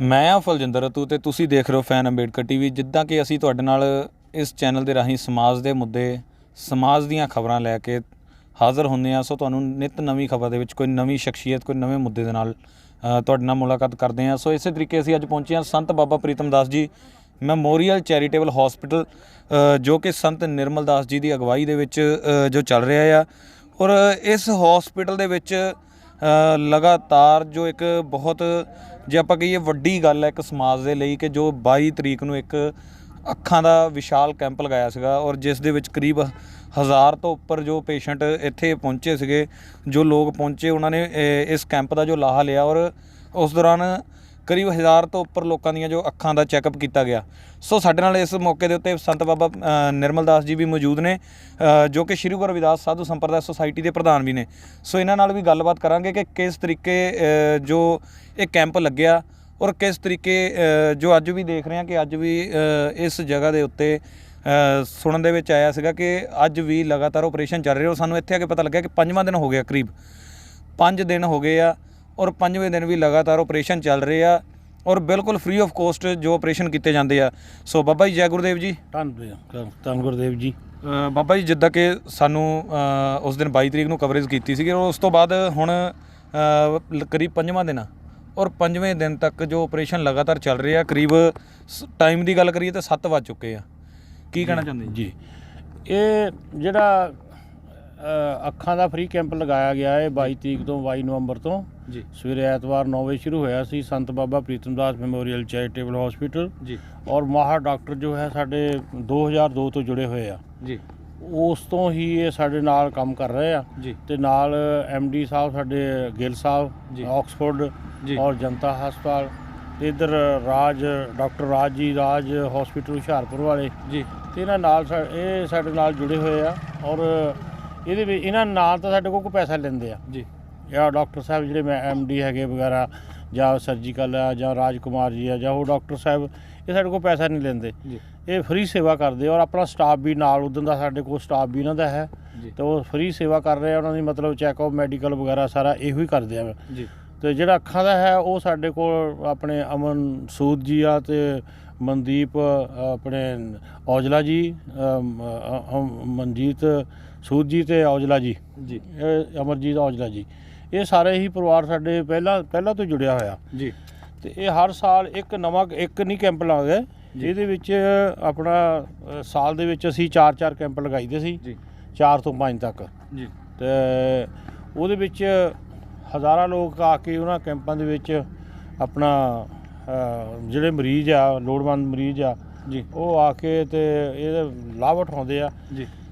ਮੈਂ ਆ ਫਲਜਿੰਦਰ ਰਤੂ ਤੇ ਤੁਸੀਂ ਦੇਖ ਰਹੇ ਹੋ ਫੈਨ ਅੰਬੇਡਕਰ ਟੀਵੀ। ਜਿੱਦਾਂ ਕਿ ਅਸੀਂ ਤੁਹਾਡੇ ਨਾਲ ਇਸ ਚੈਨਲ ਦੇ ਰਾਹੀਂ ਸਮਾਜ ਦੇ ਮੁੱਦੇ, ਸਮਾਜ ਦੀਆਂ ਖਬਰਾਂ ਲੈ ਕੇ ਹਾਜ਼ਰ ਹੁੰਦੇ ਹਾਂ। ਸੋ ਤੁਹਾਨੂੰ ਨਿਤ ਨਵੀਂ ਖਬਰ ਦੇ ਵਿੱਚ ਕੋਈ ਨਵੀਂ ਸ਼ਖਸੀਅਤ, ਕੋਈ ਨਵੇਂ ਮੁੱਦੇ ਦੇ ਨਾਲ ਤੁਹਾਡੇ ਨਾਲ ਮੁਲਾਕਾਤ ਕਰਦੇ ਹਾਂ। ਸੋ ਇਸੇ ਤਰੀਕੇ ਅਸੀਂ ਅੱਜ ਪਹੁੰਚੇ ਹਾਂ ਸੰਤ ਬਾਬਾ Pritam Das ji memorial charitable hospital, ਜੋ ਕਿ ਸੰਤ ਨਿਰਮਲ ਦਾਸ ਜੀ ਦੀ ਅਗਵਾਈ ਦੇ ਵਿੱਚ ਜੋ ਚੱਲ ਰਿਹਾ ਆ। ਔਰ ਇਸ ਹੌਸਪੀਟਲ ਦੇ ਵਿੱਚ ਲਗਾਤਾਰ ਜੋ ਇੱਕ ਬਹੁਤ, ਜੇ ਆਪਾਂ ਕਹੀਏ, ਵੱਡੀ ਗੱਲ ਹੈ ਇੱਕ ਸਮਾਜ ਦੇ ਲਈ ਕਿ ਜੋ 22 ਤਰੀਕ ਨੂੰ ਇੱਕ ਅੱਖਾਂ ਦਾ ਵਿਸ਼ਾਲ ਕੈਂਪ ਲਗਾਇਆ ਸੀਗਾ, ਔਰ ਜਿਸ ਦੇ ਵਿੱਚ ਕਰੀਬ 1000 ਤੋਂ ਉੱਪਰ ਜੋ ਪੇਸ਼ੈਂਟ ਇੱਥੇ ਪਹੁੰਚੇ ਸੀਗੇ। ਜੋ ਲੋਕ ਪਹੁੰਚੇ ਉਹਨਾਂ ਨੇ ਇਸ ਕੈਂਪ ਦਾ ਜੋ ਲਾਹਾ ਲਿਆ, ਔਰ ਉਸ ਦੌਰਾਨ ਕਰੀਬ 1000 ਤੋਂ ਉੱਪਰ ਲੋਕਾਂ ਦੀਆਂ ਜੋ ਅੱਖਾਂ ਦਾ ਚੈੱਕਅਪ ਕੀਤਾ ਗਿਆ। ਸੋ ਸਾਡੇ ਨਾਲ ਇਸ ਮੌਕੇ ਦੇ ਉੱਤੇ ਸੰਤ ਬਾਬਾ ਨਿਰਮਲ ਦਾਸ ਜੀ ਵੀ ਮੌਜੂਦ ਨੇ, ਜੋ ਕਿ ਸ਼੍ਰੀ ਗੁਰੂ ਰਵਿਦਾਸ ਸਾਧੂ ਸੰਪਰਦਾ ਸੁਸਾਇਟੀ ਦੇ ਪ੍ਰਧਾਨ ਵੀ ਨੇ। ਸੋ ਇਹਨਾਂ ਨਾਲ ਵੀ ਗੱਲਬਾਤ ਕਰਾਂਗੇ ਕਿ ਕਿਸ ਤਰੀਕੇ ਜੋ ਇਹ ਕੈਂਪ ਲੱਗਿਆ, ਔਰ ਕਿਸ ਤਰੀਕੇ ਜੋ ਅੱਜ ਵੀ ਦੇਖ ਰਹੇ ਹਾਂ ਕਿ ਅੱਜ ਵੀ ਇਸ ਜਗ੍ਹਾ ਦੇ ਉੱਤੇ ਸੁਣਨ ਦੇ ਵਿੱਚ ਆਇਆ ਸੀਗਾ ਕਿ ਅੱਜ ਵੀ ਲਗਾਤਾਰ ਆਪਰੇਸ਼ਨ ਚੱਲ ਰਿਹਾ। ਔਰ ਸਾਨੂੰ ਇੱਥੇ ਆ ਕੇ ਪਤਾ ਲੱਗਿਆ ਕਿ 5ਵਾਂ ਦਿਨ ਹੋ ਗਿਆ, ਕਰੀਬ 5 ਦਿਨ ਹੋ ਗਏ ਆ, ਔਰ 5ਵੇਂ ਦਿਨ ਵੀ ਲਗਾਤਾਰ ਆਪਰੇਸ਼ਨ ਚੱਲ ਰਹੇ ਆ, ਔਰ ਬਿਲਕੁਲ ਫ੍ਰੀ ਆਫ ਕੋਸਟ ਜੋ ਆਪਰੇਸ਼ਨ ਕੀਤੇ ਜਾਂਦੇ ਆ। ਸੋ ਬਾਬਾ ਜੀ ਜੈ ਗੁਰਦੇਵ ਜੀ। ਧੰਨ ਗੁਰਦੇਵ ਜੀ। ਬਾਬਾ ਜੀ, ਜਿੱਦਾਂ ਕਿ ਸਾਨੂੰ ਉਸ ਦਿਨ 22 ਤਰੀਕ ਨੂੰ ਕਵਰੇਜ ਕੀਤੀ ਸੀਗੀ, ਔਰ ਉਸ ਤੋਂ ਬਾਅਦ ਹੁਣ ਕਰੀਬ 5ਵਾਂ ਦਿਨ ਆ, ਔਰ 5ਵੇਂ ਦਿਨ ਤੱਕ ਜੋ ਆਪਰੇਸ਼ਨ ਲਗਾਤਾਰ ਚੱਲ ਰਿਹਾ। ਕਰੀਬ ਟਾਈਮ ਦੀ ਗੱਲ ਕਰੀਏ ਤਾਂ 7 ਵੱਜ ਚੁੱਕੇ ਆ। ਕੀ ਕਹਿਣਾ ਚਾਹੁੰਦੇ ਜੀ? ਇਹ ਜਿਹੜਾ ਅੱਖਾਂ ਦਾ ਫ੍ਰੀ ਕੈਂਪ ਲਗਾਇਆ ਗਿਆ ਹੈ 22 ਤਰੀਕ ਤੋਂ 22 ਨਵੰਬਰ ਤੋਂ ਜੀ, ਸਵੇਰੇ ਐਤਵਾਰ 9 ਵਜੇ ਸ਼ੁਰੂ ਹੋਇਆ ਸੀ ਸੰਤ ਬਾਬਾ ਪ੍ਰੀਤਮ ਦਾਸ ਮੈਮੋਰੀਅਲ ਚੈਰੀਟੇਬਲ ਹੌਸਪੀਟਲ ਜੀ, ਔਰ ਮਾਹਰ ਡਾਕਟਰ ਜੋ ਹੈ ਸਾਡੇ 2002 ਤੋਂ ਜੁੜੇ ਹੋਏ ਆ। ਜੀ, ਉਸ ਤੋਂ ਹੀ ਇਹ ਸਾਡੇ ਨਾਲ ਕੰਮ ਕਰ ਰਹੇ ਆ। ਜੀ, ਤੇ ਨਾਲ MD ਸਾਹਿਬ ਸਾਡੇ ਗਿੱਲ ਸਾਹਿਬ ਜੀ, ਆਕਸਫੋਰਡ ਜੀ, ਔਰ ਜਨਤਾ ਹਸਪਤਾਲ, ਤੇ ਇੱਧਰ ਡਾਕਟਰ ਰਾਜ ਜੀ, ਰਾਜ ਹੌਸਪੀਟਲ ਹੁਸ਼ਿਆਰਪੁਰ ਵਾਲੇ ਜੀ, ਤੇ ਇਹਨਾਂ ਨਾਲ ਇਹ ਸਾਡੇ ਨਾਲ ਜੁੜੇ ਹੋਏ ਆ। ਔਰ ਇਹਦੇ ਵਿੱਚ ਇਹਨਾਂ ਨਾਲ ਤਾਂ ਸਾਡੇ ਕੋਲ ਕੋਈ ਪੈਸਾ ਲੈਂਦੇ ਆ ਜੀ, ਜਾਂ ਡਾਕਟਰ ਸਾਹਿਬ ਜਿਹੜੇ MD ਹੈਗੇ ਵਗੈਰਾ, ਜਾਂ ਸਰਜੀਕਲ ਆ, ਜਾਂ ਰਾਜ ਕੁਮਾਰ ਜੀ ਆ, ਜਾਂ ਉਹ ਡਾਕਟਰ ਸਾਹਿਬ, ਇਹ ਸਾਡੇ ਕੋਲ ਪੈਸਾ ਨਹੀਂ ਲੈਂਦੇ। ਜੀ, ਇਹ ਫ੍ਰੀ ਸੇਵਾ ਕਰਦੇ, ਔਰ ਆਪਣਾ ਸਟਾਫ ਵੀ ਨਾਲ ਉਦੋਂ ਦਾ ਸਾਡੇ ਕੋਲ ਸਟਾਫ ਵੀ ਇਹਨਾਂ ਦਾ ਹੈ, ਤੇ ਉਹ ਫ੍ਰੀ ਸੇਵਾ ਕਰ ਰਹੇ ਆ। ਉਹਨਾਂ ਦੀ ਮਤਲਬ ਚੈੱਕਅਪ, ਮੈਡੀਕਲ ਵਗੈਰਾ ਸਾਰਾ ਇਹੋ ਹੀ ਕਰਦੇ ਆ। ਜੀ। ਤੇ ਜਿਹੜਾ ਅੱਖਾਂ ਦਾ ਹੈ ਉਹ ਸਾਡੇ ਕੋਲ ਆਪਣੇ ਅਮਨ ਸੂਦ ਜੀ ਆ, ਤੇ ਮਨਦੀਪ ਆਪਣੇ ਔਜਲਾ ਜੀ, ਮਨਜੀਤ ਸੂਦ ਜੀ ਤੇ ਔਜਲਾ ਜੀ, ਜੀ, ਅਮਰਜੀਤ ਔਜਲਾ ਜੀ, ਇਹ ਸਾਰੇ ਹੀ ਪਰਿਵਾਰ ਸਾਡੇ ਪਹਿਲਾਂ ਤੋਂ ਜੁੜਿਆ ਹੋਇਆ। ਜੀ। ਤੇ ਇਹ ਹਰ ਸਾਲ ਇੱਕ ਨਹੀਂ ਕੈਂਪ ਲਾਉਂਦੇ, ਜਿਹਦੇ ਵਿੱਚ ਆਪਣਾ ਸਾਲ ਦੇ ਵਿੱਚ ਅਸੀਂ 4 ਕੈਂਪ ਲਗਾਈਦੇ ਸੀ, ਜੀ, 4 ਤੋਂ 5 ਤੱਕ। ਜੀ। ਤੇ ਉਹਦੇ ਵਿੱਚ ਹਜ਼ਾਰਾਂ ਲੋਕ ਆ ਕੇ ਉਹਨਾਂ ਕੈਂਪਾਂ ਦੇ ਵਿੱਚ ਆਪਣਾ ਜਿਹੜੇ ਮਰੀਜ਼ ਆ, ਲੋੜਵੰਦ ਮਰੀਜ਼ ਆ ਜੀ, ਉਹ ਆ ਕੇ ਤੇ ਇਹਦਾ ਲਾਭ ਉਠਾਉਂਦੇ ਆ। ਜੀ।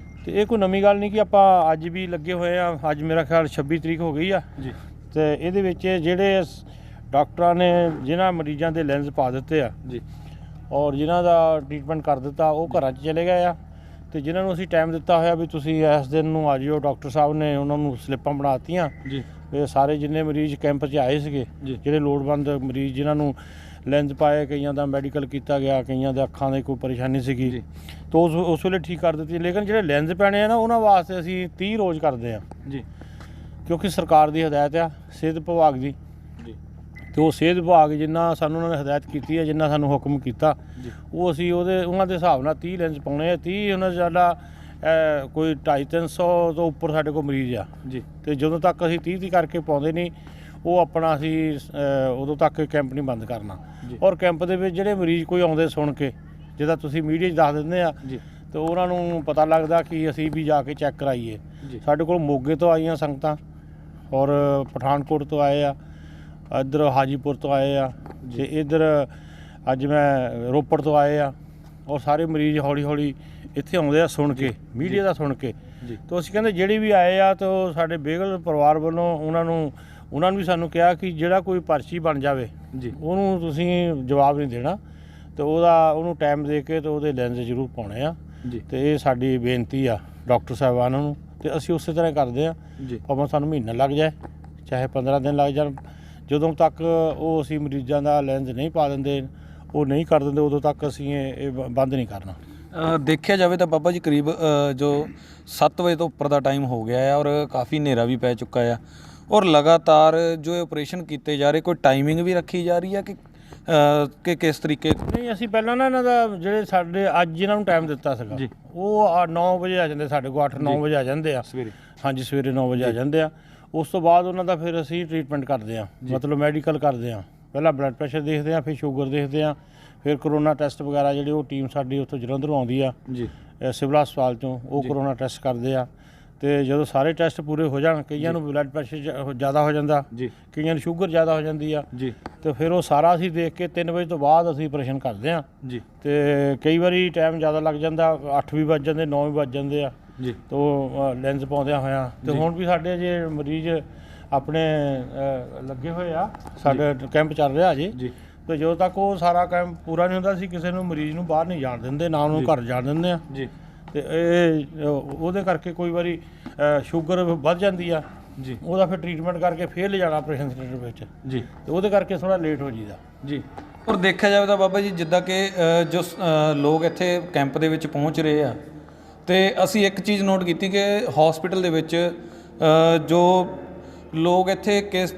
ਤੇ ਇਹ ਕੋਈ ਨਵੀਂ ਗੱਲ ਨਹੀਂ ਕਿ ਆਪਾਂ ਅੱਜ ਵੀ ਲੱਗੇ ਹੋਏ ਆ। ਅੱਜ ਮੇਰਾ ਖਿਆਲ 26 ਤਰੀਕ ਹੋ ਗਈ ਆ। ਜੀ। ਤੇ ਇਹਦੇ ਵਿੱਚ ਜਿਹੜੇ ਡਾਕਟਰਾਂ ਨੇ ਜਿਨ੍ਹਾਂ ਮਰੀਜ਼ਾਂ ਦੇ ਲੈਂਸ ਪਾ ਦਿੱਤੇ ਆ, ਜੀ, ਔਰ ਜਿਨ੍ਹਾਂ ਦਾ ਟ੍ਰੀਟਮੈਂਟ ਕਰ ਦਿੱਤਾ, ਉਹ ਘਰਾਂ 'ਚ ਚਲੇ ਗਏ ਆ। ਤੇ ਜਿਨ੍ਹਾਂ ਨੂੰ ਅਸੀਂ ਟਾਈਮ ਦਿੱਤਾ ਹੋਇਆ ਵੀ ਤੁਸੀਂ ਇਸ ਦਿਨ ਨੂੰ ਆ ਜਿਓ, ਡਾਕਟਰ ਸਾਹਿਬ ਨੇ ਉਹਨਾਂ ਨੂੰ ਸਲਿੱਪਾਂ ਬਣਾ ਦਿੱਤੀਆਂ। ਜੀ। ਇਹ ਸਾਰੇ ਜਿੰਨੇ ਮਰੀਜ਼ ਕੈਂਪ 'ਚ ਆਏ ਸੀਗੇ, ਜਿਹੜੇ ਲੋੜਵੰਦ ਮਰੀਜ਼ ਜਿਨ੍ਹਾਂ ਨੂੰ ਲੈਂਸ ਪਾਏ, ਕਈਆਂ ਦਾ ਮੈਡੀਕਲ ਕੀਤਾ ਗਿਆ, ਕਈਆਂ ਦੇ ਅੱਖਾਂ ਦੀ ਕੋਈ ਪਰੇਸ਼ਾਨੀ ਸੀਗੀ, ਤਾਂ ਉਸ ਵੇਲੇ ਠੀਕ ਕਰ ਦਿੱਤੀ। ਲੇਕਿਨ ਜਿਹੜੇ ਲੈਂਸ ਪੈਣੇ ਆ ਨਾ, ਉਹਨਾਂ ਵਾਸਤੇ ਅਸੀਂ 30 ਰੋਜ਼ ਕਰਦੇ ਆ। ਜੀ। ਕਿਉਂਕਿ ਸਰਕਾਰ ਦੀ ਹਦਾਇਤ ਆ, ਸਿਹਤ ਵਿਭਾਗ ਦੀ। ਜੀ। ਤੇ ਉਹ ਸਿਹਤ ਵਿਭਾਗ ਜਿੰਨਾ ਸਾਨੂੰ ਉਹਨਾਂ ਨੇ ਹਦਾਇਤ ਕੀਤੀ ਹੈ, ਜਿੰਨਾ ਸਾਨੂੰ ਹੁਕਮ ਕੀਤਾ, ਉਹ ਅਸੀਂ ਉਹਨਾਂ ਦੇ ਹਿਸਾਬ ਨਾਲ 30 ਲੈਂਸ ਪਾਉਣੇ ਆ। 30 ਉਹਨਾਂ ਸਾਡਾ ਕੋਈ 250-300 ਤੋਂ ਉੱਪਰ ਸਾਡੇ ਕੋਲ ਮਰੀਜ਼ ਆ। ਜੀ। ਤੇ ਜਦੋਂ ਤੱਕ ਅਸੀਂ 30 ਕਰਕੇ ਪਾਉਂਦੇ ਨਹੀਂ, ਉਹ ਆਪਣਾ ਅਸੀਂ ਉਦੋਂ ਤੱਕ ਕੈਂਪ ਨਹੀਂ ਬੰਦ ਕਰਨਾ। ਔਰ ਕੈਂਪ ਦੇ ਵਿੱਚ ਜਿਹੜੇ ਮਰੀਜ਼ ਕੋਈ ਆਉਂਦੇ ਸੁਣ ਕੇ, ਜਿੱਦਾਂ ਤੁਸੀਂ ਮੀਡੀਆ 'ਚ ਦੱਸ ਦਿੰਦੇ ਆ, ਤੇ ਉਹਨਾਂ ਨੂੰ ਪਤਾ ਲੱਗਦਾ ਕਿ ਅਸੀਂ ਵੀ ਜਾ ਕੇ ਚੈੱਕ ਕਰਾਈਏ। ਸਾਡੇ ਕੋਲ ਮੋਗੇ ਤੋਂ ਆਈਆਂ ਸੰਗਤਾਂ, ਔਰ ਪਠਾਨਕੋਟ ਤੋਂ ਆਏ ਆ, ਇੱਧਰ ਹਾਜੀਪੁਰ ਤੋਂ ਆਏ ਆ, ਤੇ ਇੱਧਰ ਅੱਜ ਮੈਂ ਰੋਪੜ ਤੋਂ ਆਏ ਆ। ਔਰ ਸਾਰੇ ਮਰੀਜ਼ ਹੌਲੀ ਹੌਲੀ ਇੱਥੇ ਆਉਂਦੇ ਆ ਸੁਣ ਕੇ, ਮੀਡੀਆ ਦਾ ਸੁਣ ਕੇ। ਤਾਂ ਅਸੀਂ ਕਹਿੰਦੇ ਜਿਹੜੇ ਵੀ ਆਏ ਆ, ਤਾਂ ਸਾਡੇ ਬੇਗਲ ਪਰਿਵਾਰ ਵੱਲੋਂ ਉਹਨਾਂ ਨੂੰ ਵੀ ਸਾਨੂੰ ਕਿਹਾ ਕਿ ਜਿਹੜਾ ਕੋਈ ਪਰਚੀ ਬਣ ਜਾਵੇ, ਉਹਨੂੰ ਤੁਸੀਂ ਜਵਾਬ ਨਹੀਂ ਦੇਣਾ, ਤੇ ਉਹਨੂੰ ਟਾਈਮ ਦੇ ਕੇ ਤੇ ਉਹਦੇ ਲੈਂਸ ਜ਼ਰੂਰ ਪਾਉਣੇ ਆ। ਤੇ ਇਹ ਸਾਡੀ ਬੇਨਤੀ ਆ ਡਾਕਟਰ ਸਾਹਿਬਾਨਾਂ ਨੂੰ, ਤੇ ਅਸੀਂ ਉਸੇ ਤਰ੍ਹਾਂ ਕਰਦੇ ਆ। ਭਾਵੇਂ ਸਾਨੂੰ ਮਹੀਨਾ ਲੱਗ ਜਾਏ, ਚਾਹੇ 15 ਦਿਨ ਲੱਗ ਜਾਣ, ਜਦੋਂ ਤੱਕ ਉਹ ਅਸੀਂ ਮਰੀਜ਼ਾਂ ਦਾ ਲੈਂਸ ਨਹੀਂ ਪਾ ਦਿੰਦੇ, ਉਹ ਨਹੀਂ ਕਰ ਦਿੰਦੇ, ਉਦੋਂ ਤੱਕ ਅਸੀਂ ਇਹ ਬੰਦ ਨਹੀਂ ਕਰਨਾ। ਦੇਖਿਆ ਜਾਵੇ ਤਾਂ ਬਾਬਾ ਜੀ ਕਰੀਬ ਜੋ 7 ਵਜੇ ਤੋਂ ਉੱਪਰ ਦਾ ਟਾਈਮ ਹੋ ਗਿਆ ਹੈ, ਔਰ ਕਾਫੀ ਹਨੇਰਾ ਵੀ ਪੈ ਚੁੱਕਾ ਆ, ਔਰ ਲਗਾਤਾਰ ਜੋ ਆਪਰੇਸ਼ਨ ਕੀਤੇ ਜਾ ਰਹੇ, ਕੋਈ ਟਾਈਮਿੰਗ ਵੀ ਰੱਖੀ ਜਾ ਰਹੀ ਹੈ ਕਿ ਕਿ ਕਿਸ ਤਰੀਕੇ? ਨਹੀਂ, ਅਸੀਂ ਪਹਿਲਾਂ ਨਾ ਇਹਨਾਂ ਦਾ ਜਿਹੜੇ ਸਾਡੇ ਅੱਜ ਇਹਨਾਂ ਨੂੰ ਟਾਈਮ ਦਿੱਤਾ ਸੀਗਾ ਜੀ। ਉਹ 9 ਵਜੇ ਆ ਜਾਂਦੇ, ਸਾਡੇ ਕੋਲ 8-9 ਵਜੇ ਆ ਜਾਂਦੇ ਆ ਸਵੇਰੇ। ਹਾਂਜੀ, ਸਵੇਰੇ 9 ਵਜੇ ਆ ਜਾਂਦੇ ਆ। ਉਸ ਤੋਂ ਬਾਅਦ ਉਹਨਾਂ ਦਾ ਫਿਰ ਅਸੀਂ ਟ੍ਰੀਟਮੈਂਟ ਕਰਦੇ ਆ, ਮਤਲਬ ਮੈਡੀਕਲ ਕਰਦੇ ਆ। ਪਹਿਲਾਂ ਬਲੱਡ ਪ੍ਰੈਸ਼ਰ ਦੇਖਦੇ ਆ, ਫਿਰ ਸ਼ੂਗਰ ਦੇਖਦੇ ਆ, ਫਿਰ ਕਰੋਨਾ ਟੈਸਟ ਵਗੈਰਾ ਜਿਹੜੇ ਉਹ ਟੀਮ ਸਾਡੀ ਉੱਥੋਂ ਜਲੰਧਰੋਂ ਆਉਂਦੀ ਆ ਜੀ, ਸਿਵਲ ਹਸਪਤਾਲ ਚੋਂ, ਉਹ ਕਰੋਨਾ ਟੈਸਟ ਕਰਦੇ ਆ। ਤੇ ਜਦੋਂ ਸਾਰੇ ਟੈਸਟ ਪੂਰੇ ਹੋ ਜਾਣ, ਕਈਆਂ ਨੂੰ ਬਲੱਡ ਪ੍ਰੈਸ਼ਰ ਜ਼ਿਆਦਾ ਹੋ ਜਾਂਦਾ ਜੀ, ਕਈਆਂ ਨੂੰ ਸ਼ੂਗਰ ਜ਼ਿਆਦਾ ਹੋ ਜਾਂਦੀ ਆ ਜੀ, ਤੇ ਫਿਰ ਉਹ ਸਾਰਾ ਅਸੀਂ ਦੇਖ ਕੇ 3 ਵਜੇ ਤੋਂ ਬਾਅਦ ਅਸੀਂ ਆਪਰੇਸ਼ਨ ਕਰਦੇ ਆ। ਜੀ, ਤੇ ਕਈ ਵਾਰੀ ਟਾਈਮ ਜ਼ਿਆਦਾ ਲੱਗ ਜਾਂਦਾ, 8 ਵੀ ਵੱਜ ਜਾਂਦੇ, 9 ਵੀ ਵੱਜ ਜਾਂਦੇ ਆ ਜੀ। ਤੋ ਲੈਂਸ ਪਾਉਂਦਿਆਂ ਹੋਇਆਂ। ਤੇ ਹੁਣ ਵੀ ਸਾਡੇ ਜੇ ਮਰੀਜ਼ ਆਪਣੇ ਲੱਗੇ ਹੋਏ ਆ, ਸਾਡੇ ਕੈਂਪ ਚੱਲ ਰਿਹਾ ਜੀ। ਜੀ। ਤੇ ਜਦੋਂ ਤੱਕ ਉਹ ਸਾਰਾ ਕੈਂਪ ਪੂਰਾ ਨਹੀਂ ਹੁੰਦਾ, ਅਸੀਂ ਕਿਸੇ ਨੂੰ ਮਰੀਜ਼ ਨੂੰ ਬਾਹਰ ਨਹੀਂ ਜਾਣ ਦਿੰਦੇ, ਨਾ ਉਹਨੂੰ ਘਰ ਜਾਣ ਦਿੰਦੇ ਆ। ਜੀ, ਤੇ ਇਹ ਉਹਦੇ ਕਰਕੇ ਕੋਈ ਵਾਰੀ ਸ਼ੂਗਰ ਵੱਧ ਜਾਂਦੀ ਆ ਜੀ, ਉਹਦਾ ਫਿਰ ਟ੍ਰੀਟਮੈਂਟ ਕਰਕੇ ਫੇਰ ਲਿਜਾਣਾ ਆਪਰੇਸ਼ਨ ਥੀਏਟਰ ਵਿੱਚ, ਜੀ, ਤੇ ਉਹਦੇ ਕਰਕੇ ਥੋੜਾ ਲੇਟ ਹੋ ਜੀਦਾ ਜੀ। ਔਰ ਦੇਖਿਆ ਜਾਵੇ ਤਾਂ ਬਾਬਾ ਜੀ, ਜਿੱਦਾਂ ਕਿ ਜੋ ਲੋਕ ਇੱਥੇ ਕੈਂਪ ਦੇ ਵਿੱਚ ਪਹੁੰਚ ਰਹੇ ਆ, ਤੇ ਅਸੀਂ ਇੱਕ ਚੀਜ਼ ਨੋਟ ਕੀਤੀ ਕਿ ਹਸਪੀਟਲ ਦੇ ਵਿੱਚ ਜੋ ਲੋਕ ਇੱਥੇ ਕਿਸ